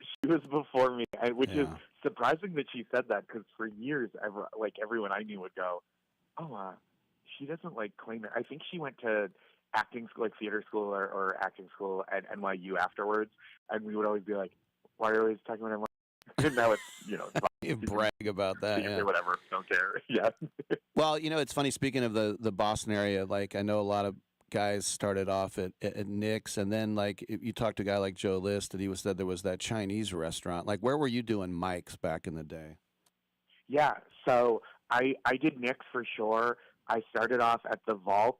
before me, which is surprising that she said that because for years, everyone I knew would go, "Oh, she doesn't like claim it." I think she went to acting school, like theater school or acting school at NYU afterwards, and we would always be like, "Why are you always talking about NYU?" And now it's You brag about that. Yeah. Whatever, don't care. Yeah. Well, it's funny. Speaking of the Boston area, like I know a lot of guys started off at Nick's, and then like you talked to a guy like Joe List, and he said there was that Chinese restaurant. Like, where were you doing mics back in the day? Yeah, so I did Nick's for sure. I started off at the Vault,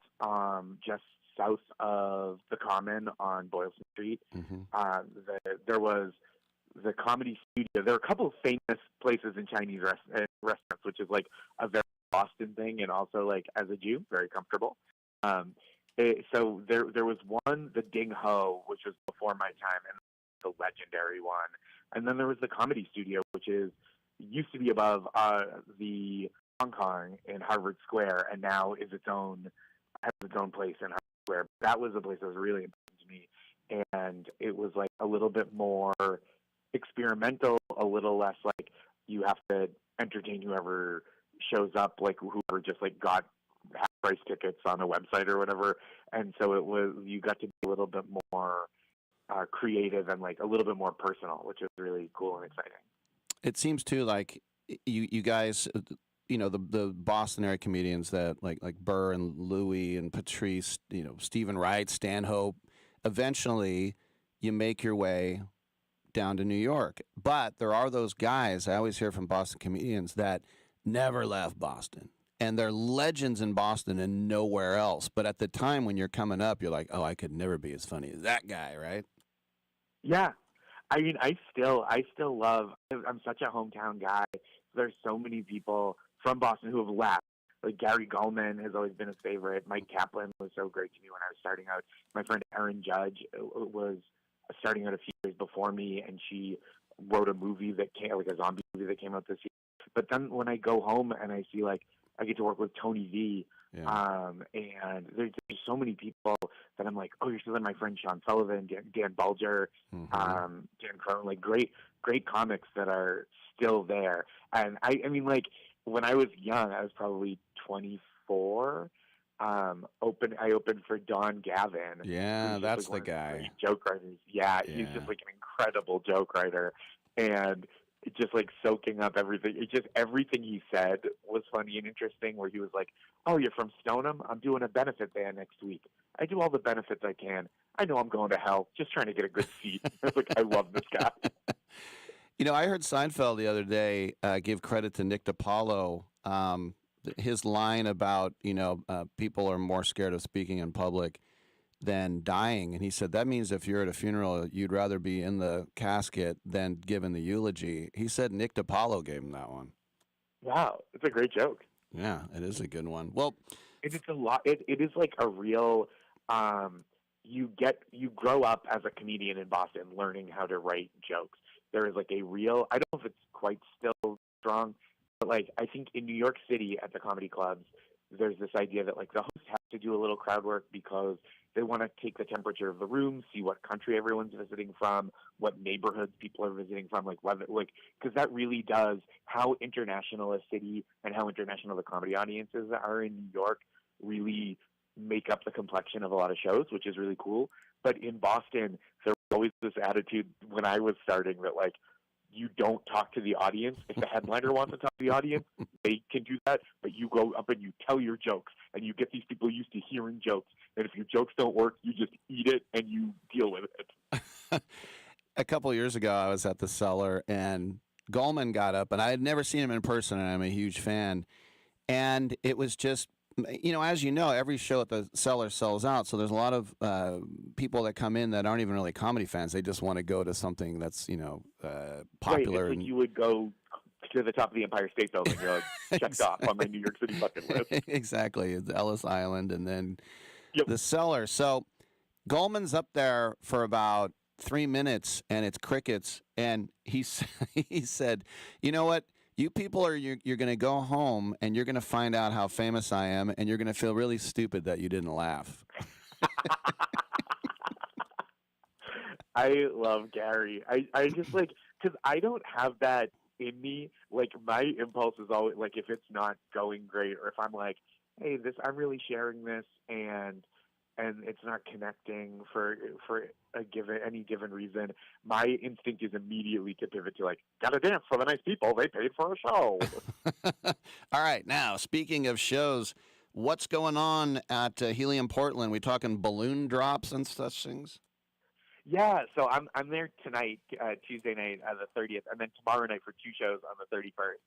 just south of the Common on Boylston Street. There was the Comedy Studio. There are a couple of famous places in Chinese restaurants, which is like a very Boston thing, and also like as a Jew, very comfortable. So there was one, the Ding Ho, which was before my time, and the legendary one. And then there was the Comedy Studio, which used to be above the Hong Kong in Harvard Square, and now has its own place in Harvard Square. That was a place that was really important to me, and it was like a little bit more experimental, a little less like you have to entertain whoever shows up, like whoever just like got half price tickets on a website or whatever. And so you got to be a little bit more creative and like a little bit more personal, which is really cool and exciting. It seems too like you guys, the Boston area comedians that like Burr and Louie and Patrice, Stephen Wright, Stanhope, eventually you make your way down to New York. But there are those guys, I always hear from Boston comedians, that never left Boston. And they're legends in Boston and nowhere else. But at the time when you're coming up, you're like, oh, I could never be as funny as that guy, right? Yeah. I mean, I still love, I'm such a hometown guy. There's so many people from Boston who have left. Like Gary Gulman has always been a favorite. Mike Kaplan was so great to me when I was starting out. My friend Erin Judge was starting out a few years before me, and she wrote a movie that came, like a zombie movie that came out this year. But then when I go home and I see like I get to work with Tony V. Yeah. And there's so many people that I'm like, oh, you're still my friend Sean Sullivan, Dan Bulger, Dan Crone, like great comics that are still there. And I mean, like when I was young, I was probably 24. I opened for Don Gavin. Yeah, who's that's just, like, the one of guy. great joke writers. Yeah, he's just like an incredible joke writer, and just like soaking up everything. Everything he said was funny and interesting. Where he was like, "Oh, you're from Stoneham? I'm doing a benefit there next week. I do all the benefits I can. I know I'm going to hell, just trying to get a good seat." I was like, I love this guy. You know, I heard Seinfeld the other day give credit to Nick DiPaolo. His line about, people are more scared of speaking in public than dying. And he said, that means if you're at a funeral, you'd rather be in the casket than giving the eulogy. He said Nick DiPaolo gave him that one. Wow, it's a great joke. Yeah, it is a good one. Well, it's a lot. It is like a real. You grow up as a comedian in Boston, learning how to write jokes. There is like a real. I don't know if it's quite still strong, but like I think in New York City at the comedy clubs, there's this idea that like the host has to do a little crowd work because they want to take the temperature of the room, see what country everyone's visiting from, what neighborhoods people are visiting from, like whether because that really does how international a city and how international the comedy audiences are in New York really make up the complexion of a lot of shows, which is really cool. But in Boston, there was always this attitude when I was starting that like you don't talk to the audience. If the headliner wants to talk to the audience, they can do that, but you go up and you tell your jokes, and you get these people used to hearing jokes. And if your jokes don't work, you just eat it and you deal with it. A couple of years ago, I was at the Cellar, and Goldman got up, and I had never seen him in person, and I'm a huge fan. And it was just, as you know, every show at the Cellar sells out, so there's a lot of people that come in that aren't even really comedy fans. They just want to go to something that's, popular. Right, it's like you would go to the top of the Empire State Building. You're like, checked off on my New York City bucket list. Exactly. The Ellis Island and then the Cellar. So Goldman's up there for about 3 minutes, and it's crickets. And he said, you know what? You people you're going to go home, and you're going to find out how famous I am, and you're going to feel really stupid that you didn't laugh. I love Gary. I just like, because I don't have that in me. Like, my impulse is always, like, if it's not going great, or if I'm like, hey, I'm really sharing this, and it's not connecting for any given reason, my instinct is immediately to pivot to like, gotta dance for the nice people. They paid for a show. All right, now speaking of shows, what's going on at Helium Portland? We talking balloon drops and such things? Yeah, so I'm there tonight, Tuesday night, the 30th, and then tomorrow night for 2 shows on the 31st.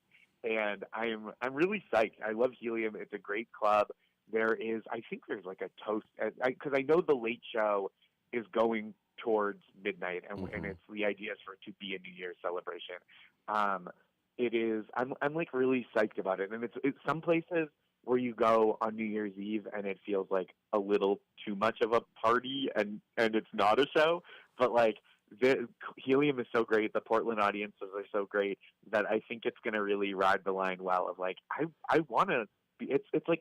And I'm really psyched. I love Helium. It's a great club. I think there's like a toast, because I know the late show is going towards midnight, and it's the idea is for it to be a New Year's celebration. It is. I'm like really psyched about it, and it's some places where you go on New Year's Eve and it feels like a little too much of a party, and it's not a show. But like the Helium is so great, the Portland audiences are so great that I think it's going to really ride the line well. Of like I want to. It's like.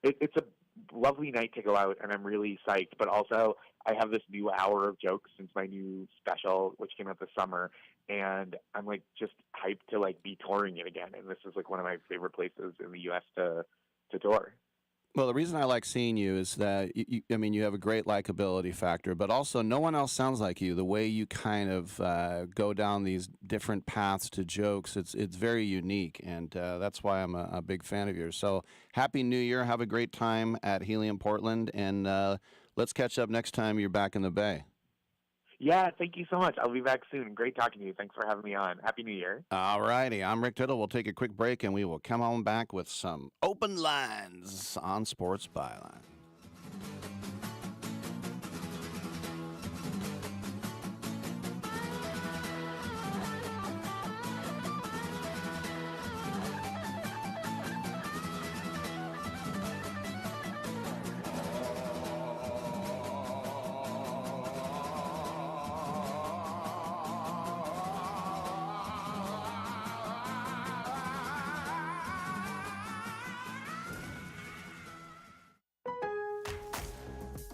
It's a lovely night to go out, and I'm really psyched. But also, I have this new hour of jokes since my new special, which came out this summer, and I'm like just hyped to like be touring it again. And this is like one of my favorite places in the U.S. to tour. Well, the reason I like seeing you is that, you have a great likability factor, but also no one else sounds like you. The way you kind of go down these different paths to jokes, it's very unique, and that's why I'm a big fan of yours. So Happy New Year. Have a great time at Helium Portland, and let's catch up next time you're back in the Bay. Yeah, thank you so much. I'll be back soon. Great talking to you. Thanks for having me on. Happy New Year. All righty. I'm Rick Tittle. We'll take a quick break, and we will come on back with some open lines on Sports Byline.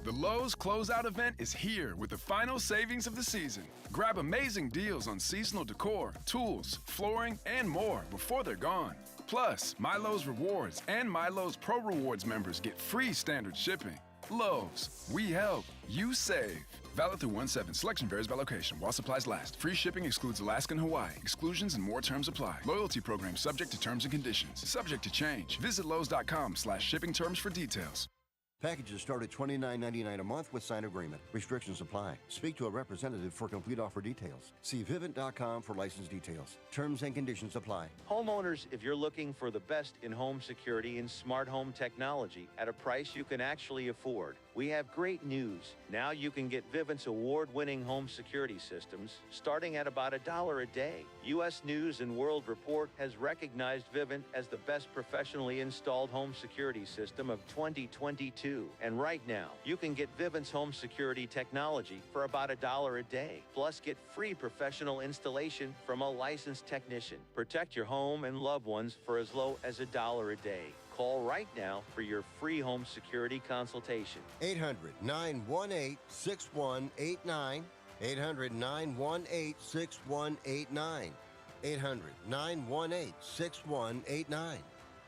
The Lowe's Closeout event is here with the final savings of the season. Grab amazing deals on seasonal decor, tools, flooring, and more before they're gone. Plus, My Lowe's Rewards and My Lowe's Pro Rewards members get free standard shipping. Lowe's, we help, you save. Valid through 1/7. Selection varies by location. While supplies last. Free shipping excludes Alaska and Hawaii. Exclusions and more terms apply. Loyalty program subject to terms and conditions. Subject to change. Visit Lowe's.com/shipping terms for details. Packages start at $29.99 a month with sign agreement. Restrictions apply. Speak to a representative for complete offer details. See Vivint.com for license details. Terms and conditions apply. Homeowners, if you're looking for the best in home security and smart home technology at a price you can actually afford, we have great news. Now you can get Vivint's award-winning home security systems starting at about $1 a day. U.S. News and World Report has recognized Vivint as the best professionally installed home security system of 2022. And right now, you can get Vivint's home security technology for about $1 a day. Plus, get free professional installation from a licensed technician. Protect your home and loved ones for as low as $1 a day. Call right now for your free home security consultation. 800-918-6189. 800-918-6189. 800-918-6189.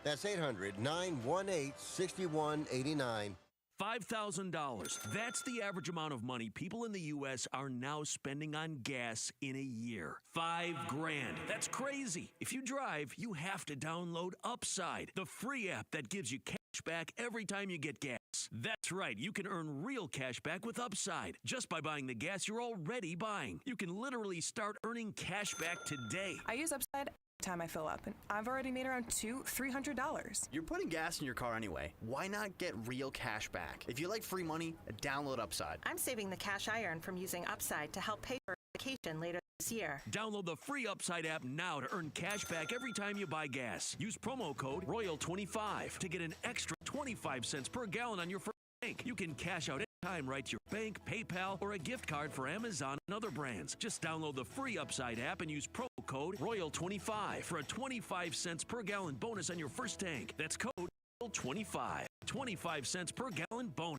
That's 800-918-6189. $5,000. That's the average amount of money people in the U.S. are now spending on gas in a year. $5,000. That's crazy. If you drive, you have to download Upside, the free app that gives you cash back every time you get gas. That's right. You can earn real cash back with Upside just by buying the gas you're already buying. You can literally start earning cash back today. I use Upside time I fill up, and I've already made around $300. You're putting gas in your car anyway. Why not get real cash back? If you like free money, download Upside. I'm saving the cash I earn from using Upside to help pay for a vacation later this year. Download the free Upside app now to earn cash back every time you buy gas. Use promo code ROYAL25 to get an extra 25 cents per gallon on your first tank. You can cash out anytime right to your bank, PayPal, or a gift card for Amazon and other brands. Just download the free Upside app and use promo code ROYAL25 for a 25 cents per gallon bonus on your first tank. That's code ROYAL25. 25 cents per gallon bonus.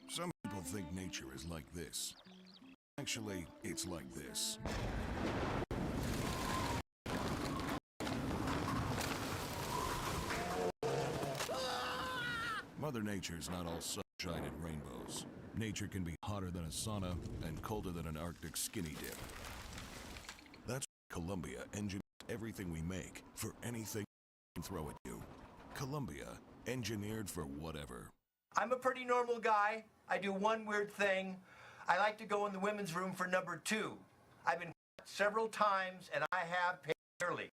Some people think nature is like this. Actually, it's like this. Mother Nature's not all sunshine and rainbows. Nature can be hotter than a sauna and colder than an Arctic skinny dip. That's why Columbia engineers everything we make for anything we can throw at you. Columbia, engineered for whatever. I'm a pretty normal guy. I do one weird thing. I like to go in the women's room for number 2. I've been several times and I have paid early.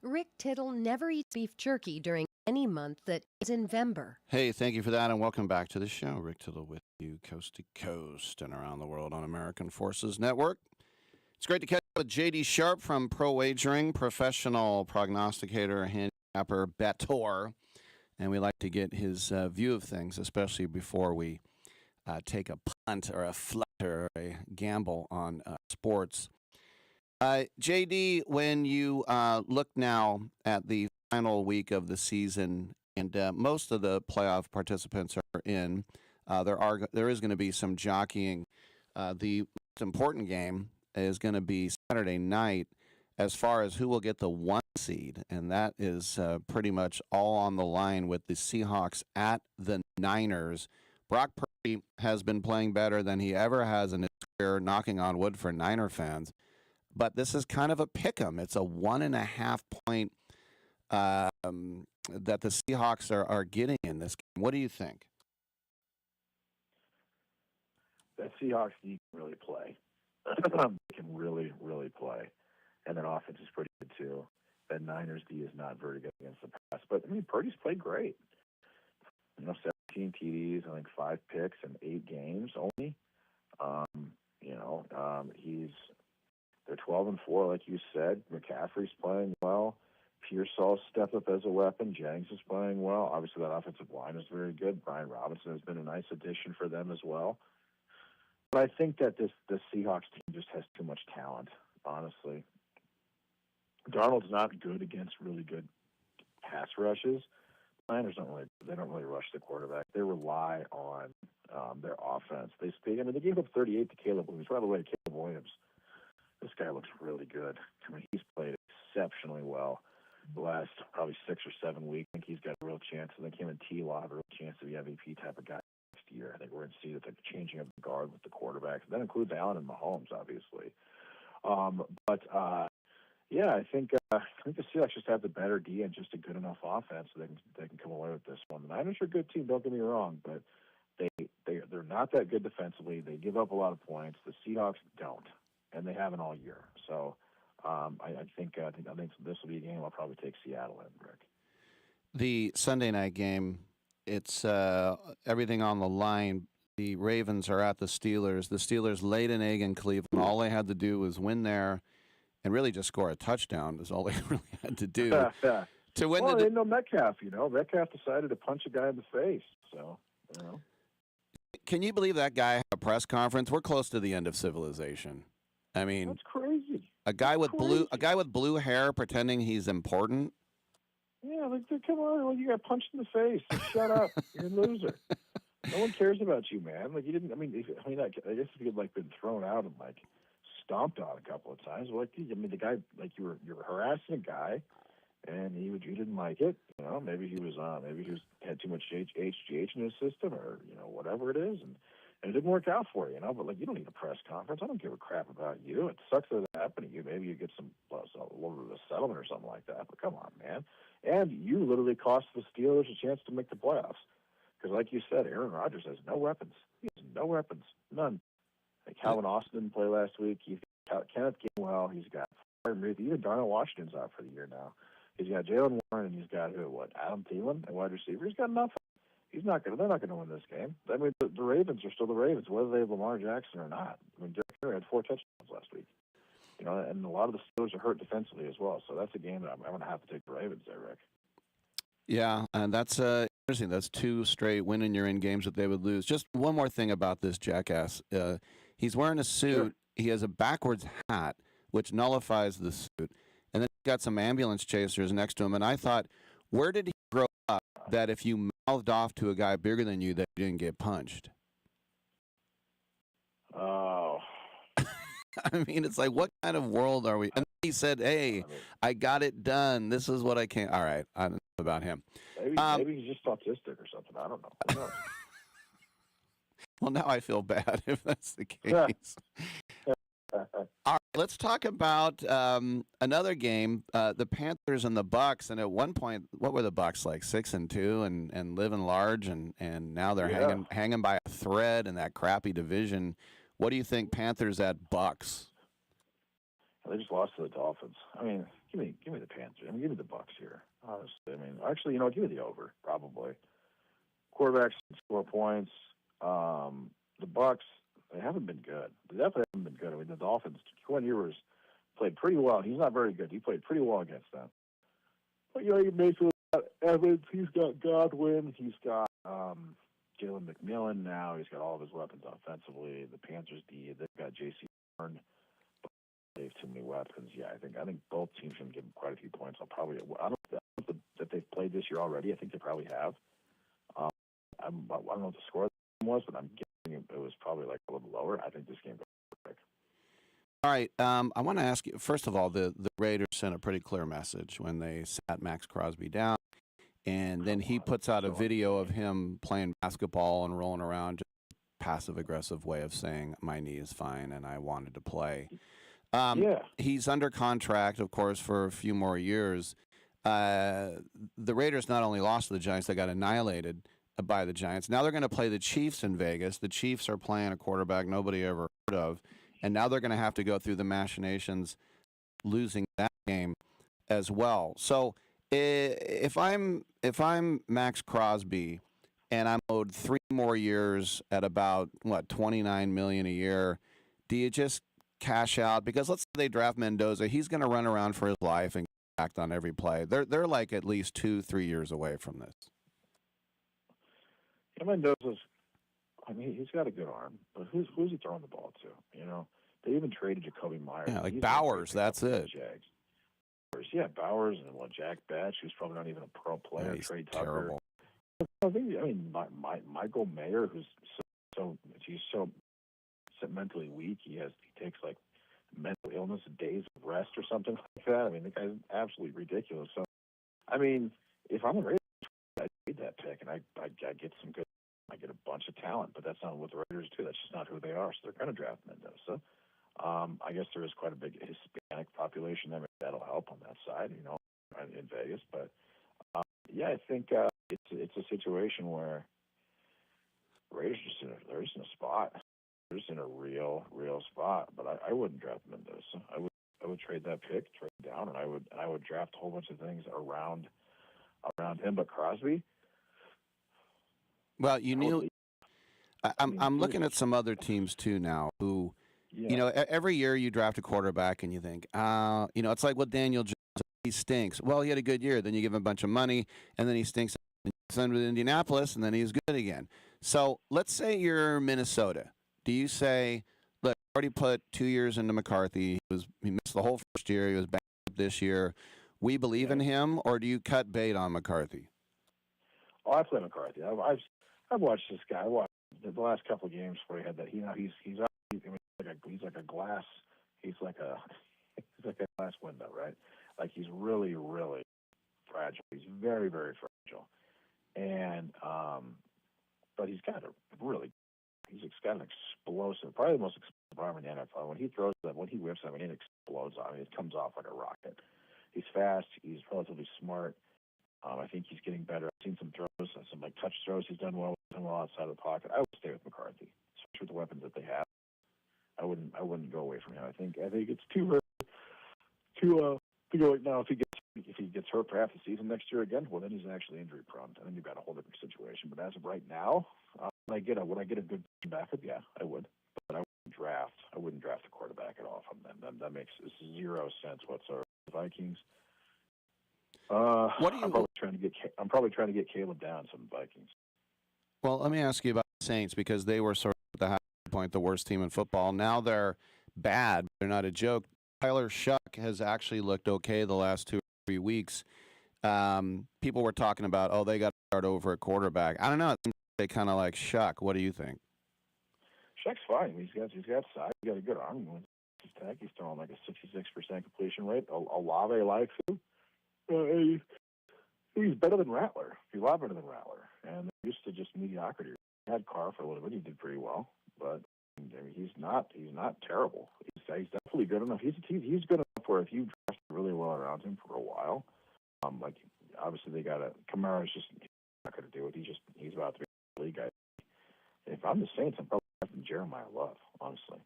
Rick Tittle never eats beef jerky during any month that is in November. Hey, thank you for that, and welcome back to the show. Rick Tittle with you coast to coast and around the world on American Forces Network. It's great to catch up with J.D. Sharp from Pro Wagering, professional prognosticator, handicapper, bettor, and we like to get his view of things, especially before we take a punt or a flutter or a gamble on sports. JD, when you look now at the final week of the season, and most of the playoff participants are in, there is going to be some jockeying. The most important game is going to be Saturday night as far as who will get the 1 seed, and that is pretty much all on the line with the Seahawks at the Niners. Brock Purdy has been playing better than he ever has in his career, knocking on wood for Niner fans. But this is kind of a pick-em. It's a 1.5 point that the Seahawks are getting in this game. What do you think? That Seahawks D can really play. They can really, really play. And their offense is pretty good, too. That Niners D is not very good against the pass. But, I mean, Purdy's played great. 7 13 TDs, I think 5 picks in 8 games only. They're 12-4, like you said. McCaffrey's playing well. Pearsall's stepped up as a weapon. Jennings is playing well. Obviously, that offensive line is very good. Brian Robinson has been a nice addition for them as well. But I think that this Seahawks team just has too much talent, honestly. Darnold's not good against really good pass rushes. Niners don't really rush the quarterback. They rely on their offense. They gave up 38 to Caleb Williams. By the way, Caleb Williams, this guy looks really good. I mean, he's played exceptionally well the last probably 6 or 7 weeks. I think he's got a real chance. I think him and T-Law have a real chance to be MVP type of guy next year. I think we're going to see that they're changing of the guard with the quarterbacks. That includes Allen and Mahomes, obviously. Yeah, I think the Seahawks just have the better D and just a good enough offense so they can come away with this one. The Niners are a good team, don't get me wrong, but they're not that good defensively. They give up a lot of points. The Seahawks don't, and they haven't all year. So I think this will be a game I'll probably take Seattle in, Rick. The Sunday night game, it's everything on the line. The Ravens are at the Steelers. The Steelers laid an egg in Cleveland. All they had to do was win there and really just score a touchdown is all they really had to do to win. Well, they know Metcalf. Metcalf decided to punch a guy in the face. So, Can you believe that guy had a press conference? We're close to the end of civilization. I mean, that's crazy. A guy with blue hair pretending he's important. Yeah, come on, you got punched in the face. Shut up, you're a loser. No one cares about you, man. Like you didn't. I guess if you had been thrown out and stomped on a couple of times. The guy, you were harassing a guy, and you didn't like it. Maybe he had too much HGH in his system, or whatever it is, and it didn't work out for you. But you don't need a press conference. I don't give a crap about you. It sucks that it happened to you. Maybe you get a little bit of a settlement or something like that. But come on, man. And you literally cost the Steelers a chance to make the playoffs because, like you said, Aaron Rodgers has no weapons. He has no weapons, none. Calvin Austin didn't play last week. He's got Kenneth Gainwell. He's got even Darnell Washington's out for the year now. He's got Jalen Warren, and he's got Adam Thielen, a wide receiver. He's got nothing. They're not going to win this game. I mean, the Ravens are still the Ravens, whether they have Lamar Jackson or not. I mean, Derek Henry had 4 touchdowns last week. And a lot of the Steelers are hurt defensively as well. So that's a game that I'm going to have to take the Ravens there, Rick. Yeah, and that's interesting. That's 2 straight win you're in games that they would lose. Just one more thing about this jackass. He's wearing a suit. Sure. He has a backwards hat, which nullifies the suit. And then he's got some ambulance chasers next to him. And I thought, where did he grow up that if you mouthed off to a guy bigger than you, that you didn't get punched? Oh. I mean, it's like, what kind of world are we? And he said, hey, I got it done. This is what I can. All right. I don't know about him. Maybe he's just autistic or something. I don't know. Who knows? Well, now I feel bad if that's the case. All right, let's talk about another game, the Panthers and the Bucks. And at one point, what were the Bucks like, 6-2 and living large, and now they're hanging by a thread in that crappy division. What do you think, Panthers at Bucks? They just lost to the Dolphins. I mean, give me the Panthers. I mean, give me the Bucks here. Honestly, I mean, actually, give me the over probably. Quarterbacks score points. The Bucks, they haven't been good. They definitely haven't been good. I mean, the Dolphins, Quinn Ewers played pretty well. He's not very good. He played pretty well against them. But, you basically got Evans. He's got Godwin. He's got Jalen McMillan now. He's got all of his weapons offensively. The Panthers D, they've got J.C. Horn. They have too many weapons. Yeah, I think both teams can give them quite a few points. I don't know that they've played this year already. I think they probably have. I don't know what the score was, but I'm guessing it was probably a little lower. I think this game goes quick. All right. I want to ask you, first of all, the Raiders sent a pretty clear message when they sat Max Crosby down, and then he puts out a video of him playing basketball and rolling around, just a passive-aggressive way of saying, my knee is fine and I wanted to play. He's under contract, of course, for a few more years. The Raiders not only lost to the Giants, they got annihilated by the Giants. Now they're going to play the Chiefs in Vegas. The Chiefs are playing a quarterback nobody ever heard of, and now they're going to have to go through the machinations losing that game as well. So if I'm Max Crosby, and I'm owed 3 more years at about $29 million a year. Do you just cash out? Because let's say they draft Mendoza, he's going to run around for his life and act on every play. They're like at least 2-3 years away from this. Yeah, Mendoza's. I mean, he's got a good arm, but who's he throwing the ball to? You know, they even traded Jacoby Myers. Yeah, like He's Bowers. That's it. Jags. Yeah, Bowers and Jack Batch, who's probably not even a pro player. Yeah, he's Trey Tucker. terrible. I mean, Michael Mayer, who's he's so mentally weak. He takes like mental illness, days of rest or something like that. I mean, the guy's absolutely ridiculous. So, I mean, if I'm a Raiders, I trade that pick and I get some good. I get a bunch of talent, but that's not what the Raiders do. That's just not who they are. So they're going to draft Mendoza. I guess there is quite a big Hispanic population there. That'll help on that side, you know, in Vegas. But yeah, I think it's a situation where Raiders they're just in a spot. They're just in a real spot. But I wouldn't draft Mendoza. I would trade that pick, trade down, and I would draft a whole bunch of things around him. But Crosby. Well, I'm looking at some other teams too now who, you know, every year you draft a quarterback and you think, you know, it's like with Daniel Jones, he stinks. Well, he had a good year. Then you give him a bunch of money, and then he stinks. Then with Indianapolis, and then he's good again. So let's say you're Minnesota. Do you say, look, I already put 2 years into McCarthy. He missed the whole first year. He was back this year. We believe in him, or do you cut bait on McCarthy? Oh, I play McCarthy. I've watched this guy. I watched the last couple of games where he had that. He's like a glass. He's like a glass window, right? Like he's really fragile. He's very fragile, and but he's got an explosive, probably the most explosive arm in the NFL. When he throws that, when he whips it, I mean, it explodes. I mean, it comes off like a rocket. He's fast. He's relatively smart. I think he's getting better. I've seen some throws, some like touch throws. He's done well outside of the pocket. I would stay with McCarthy, especially with the weapons that they have. I wouldn't go away from him. I think it's too early to go right now. If he gets hurt for half the season next year again, well then he's actually injury prone. I think you've got a whole different situation. But as of right now, would I get a good backup? Yeah, I would. But I wouldn't draft a quarterback at all from them. That makes zero sense whatsoever. The Vikings. I'm probably trying to get Caleb Downs from the Vikings. Well, let me ask you about the Saints, because they were sort of at the high point the worst team in football. Now they're bad. They're not a joke. Tyler Shuck has actually looked okay the last 2 or 3 weeks. People were talking about, they got to start over at quarterback. I don't know. They kind of like Shuck. What do you think? Shuck's fine. He's got size. He's got a good arm. He's throwing like a 66% completion rate. Olave likes him. He's better than Rattler. He's a lot better than Rattler. And they're used to just mediocrity. He had Carr for a little bit. He did pretty well, but I mean, he's not terrible. He's definitely good enough. He's good enough where if you draft really well around him for a while, like obviously they got Kamara's just not going to do it. He's about to be a league guy. If I'm the Saints, I'm probably drafting Jeremiah Love, honestly.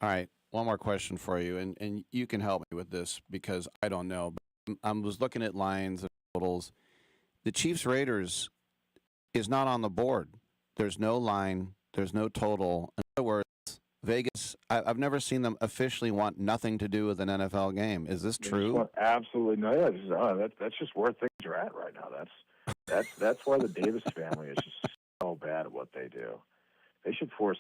All right, one more question for you, and you can help me with this because I don't know. But I was looking at lines and totals. The Chiefs-Raiders is not on the board. There's no line. There's no total. In other words, Vegas, I've never seen them officially want nothing to do with an NFL game. Is this true? Absolutely no. Yeah, that's just where things are at right now. That's why the Davis family is just so bad at what they do. They should force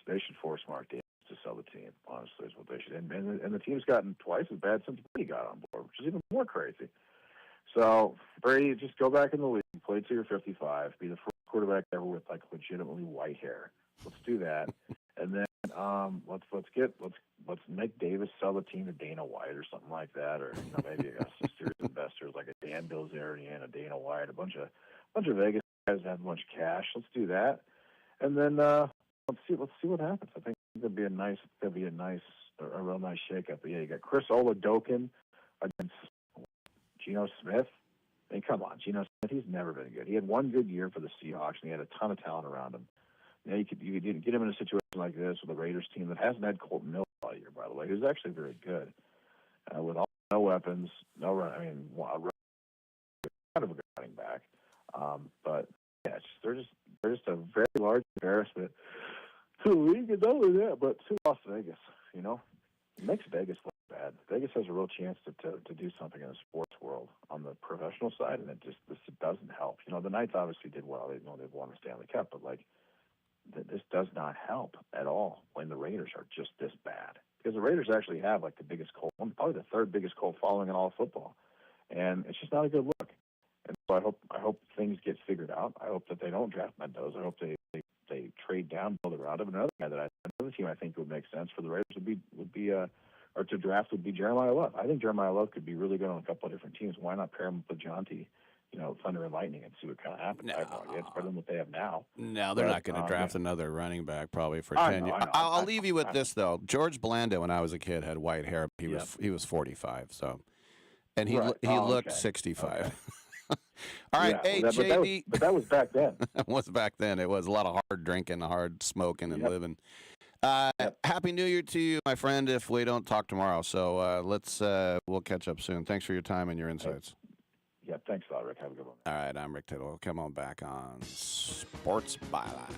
Mark Davis to sell the team. Honestly, is what they should. And the team's gotten twice as bad since Brady got on board, which is even more crazy. So Brady, just go back in the league, play till you're 55, be the first quarterback ever with like legitimately white hair. Let's do that, and then let's make Davis sell the team to Dana White or something like that, or maybe some serious investors like a Dan Bilzerian, a Dana White, a bunch of Vegas guys that have a bunch of cash. Let's do that, and then let's see what happens. I think it'll be a real nice shakeup. But yeah, you got Chris Oladokin against Geno Smith. I mean, come on, Geno Smith. He's never been good. He had one good year for the Seahawks, and he had a ton of talent around him. You could get him in a situation like this with a Raiders team that hasn't had Colton Miller all year, by the way, who's actually very good, with no weapons, no run. I mean, kind of a good running back, but they're just a very large embarrassment to the league, and not only that, but to Las Vegas. You know, it makes Vegas look bad. Vegas has a real chance to do something in the sports world on the professional side, and it doesn't help. You know, the Knights obviously did well. They've won the Stanley Cup, but like this does not help at all when the Raiders are just this bad. Because the Raiders actually have like the biggest cult, probably the third biggest cult following in all of football, and it's just not a good look. And so I hope things get figured out. I hope that they don't draft Mendoza. I hope they trade down, build around him. Another team I think would make sense for the Raiders would be or to draft would be Jeremiah Love. I think Jeremiah Love could be really good on a couple of different teams. Why not pair him with Jonte, Thunder and Lightning, and see what kind of happens? No. I have no idea. It's better than what they have now. No, they're not going to draft another running back probably for I 10 know, years. I know. I'll leave you with this though. George Blanda, when I was a kid, had white hair. He was 45. So, and he looked 65. Okay. All right, hey JB. But that was back then. It was back then. It was a lot of hard drinking, hard smoking, and living. Happy New Year to you, my friend. If we don't talk tomorrow, so we'll catch up soon. Thanks for your time and your insights. Yeah, thanks a lot, Rick. Have a good one. All right, I'm Rick Tittle. Come on back on Sports Byline.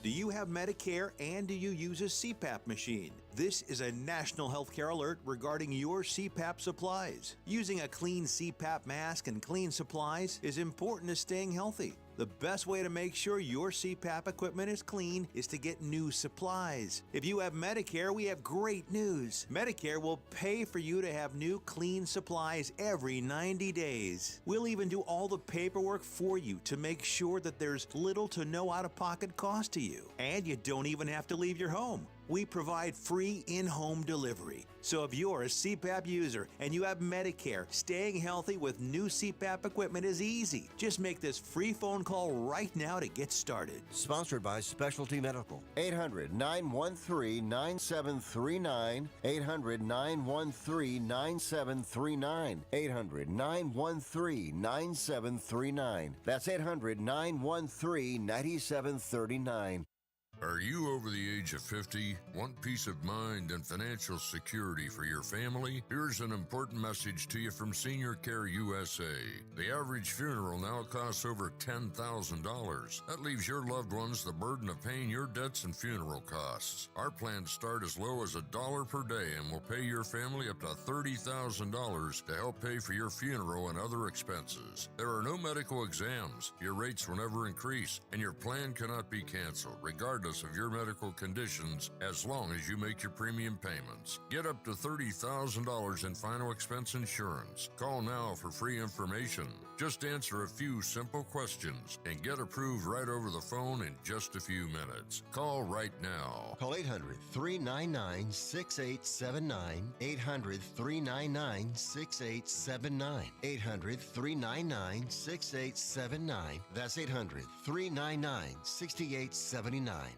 Do you have Medicare and do you use a CPAP machine? This is a national healthcare alert regarding your CPAP supplies. Using a clean CPAP mask and clean supplies is important to staying healthy. The best way to make sure your CPAP equipment is clean is to get new supplies. If you have Medicare, we have great news. Medicare will pay for you to have new clean supplies every 90 days. We'll even do all the paperwork for you to make sure that there's little to no out-of-pocket cost to you. And you don't even have to leave your home. We provide free in-home delivery. So if you're a CPAP user and you have Medicare, staying healthy with new CPAP equipment is easy. Just make this free phone call right now to get started. Sponsored by Specialty Medical. 800-913-9739. 800-913-9739. 800-913-9739. That's 800-913-9739. Are you over the age of 50? Want peace of mind and financial security for your family? Here's an important message to you from Senior Care USA. The average funeral now costs over $10,000. That leaves your loved ones the burden of paying your debts and funeral costs. Our plans start as low as $1 per day and will pay your family up to $30,000 to help pay for your funeral and other expenses. There are no medical exams. Your rates will never increase, and your plan cannot be canceled, regardless of your medical conditions, as long as you make your premium payments. Get up to $30,000 in final expense insurance. Call now for free information. Just answer a few simple questions and get approved right over the phone in just a few minutes. Call right now. Call 800-399-6879. 800-399-6879. 800-399-6879. That's 800-399-6879.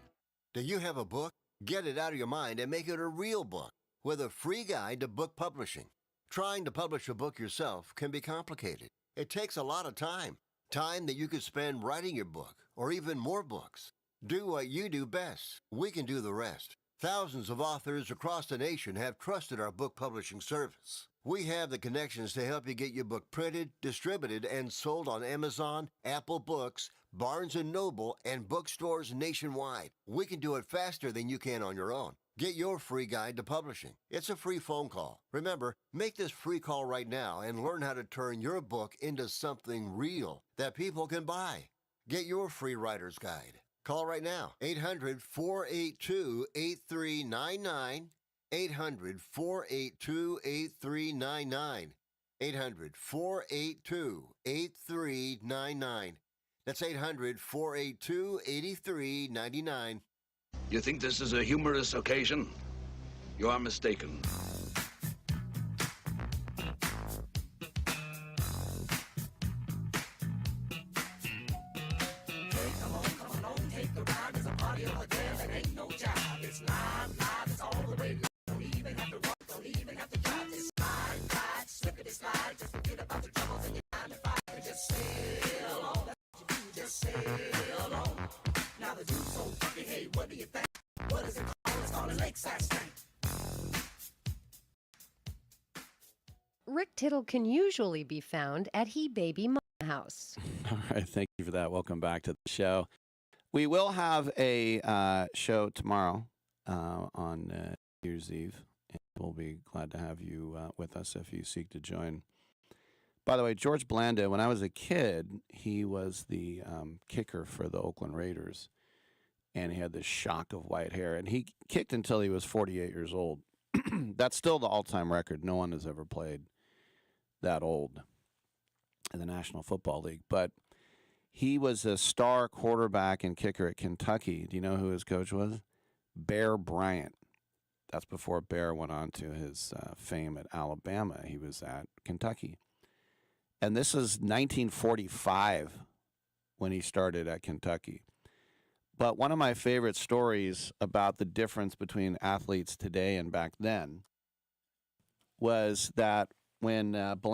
Do you have a book? Get it out of your mind and make it a real book with a free guide to book publishing. Trying to publish a book yourself can be complicated. It takes a lot of time. Time that you could spend writing your book or even more books. Do what you do best. We can do the rest. Thousands of authors across the nation have trusted our book publishing service. We have the connections to help you get your book printed, distributed, and sold on Amazon, Apple Books, Barnes & Noble, and bookstores nationwide. We can do it faster than you can on your own. Get your free guide to publishing. It's a free phone call. Remember, make this free call right now and learn how to turn your book into something real that people can buy. Get your free writer's guide. Call right now. 800-482-8399. 800-482-8399. 800-482-8399. That's 800-482-8399. You think this is a humorous occasion? You are mistaken. Rick Tittle can usually be found at He Baby Mama House. All right, thank you for that. Welcome back to the show. We will have a show tomorrow on New Year's Eve, and we'll be glad to have you with us if you seek to join. By the way, George Blanda, when I was a kid, he was the kicker for the Oakland Raiders, and he had this shock of white hair, and he kicked until he was 48 years old. That's still the all-time record. No one has ever played that old in the National Football League, but he was a star quarterback and kicker at Kentucky. Do you know who his coach was? Bear Bryant. That's before Bear went on to his fame at Alabama. He was at Kentucky. And this is 1945 when he started at Kentucky. But one of my favorite stories about the difference between athletes today and back then was that when Bland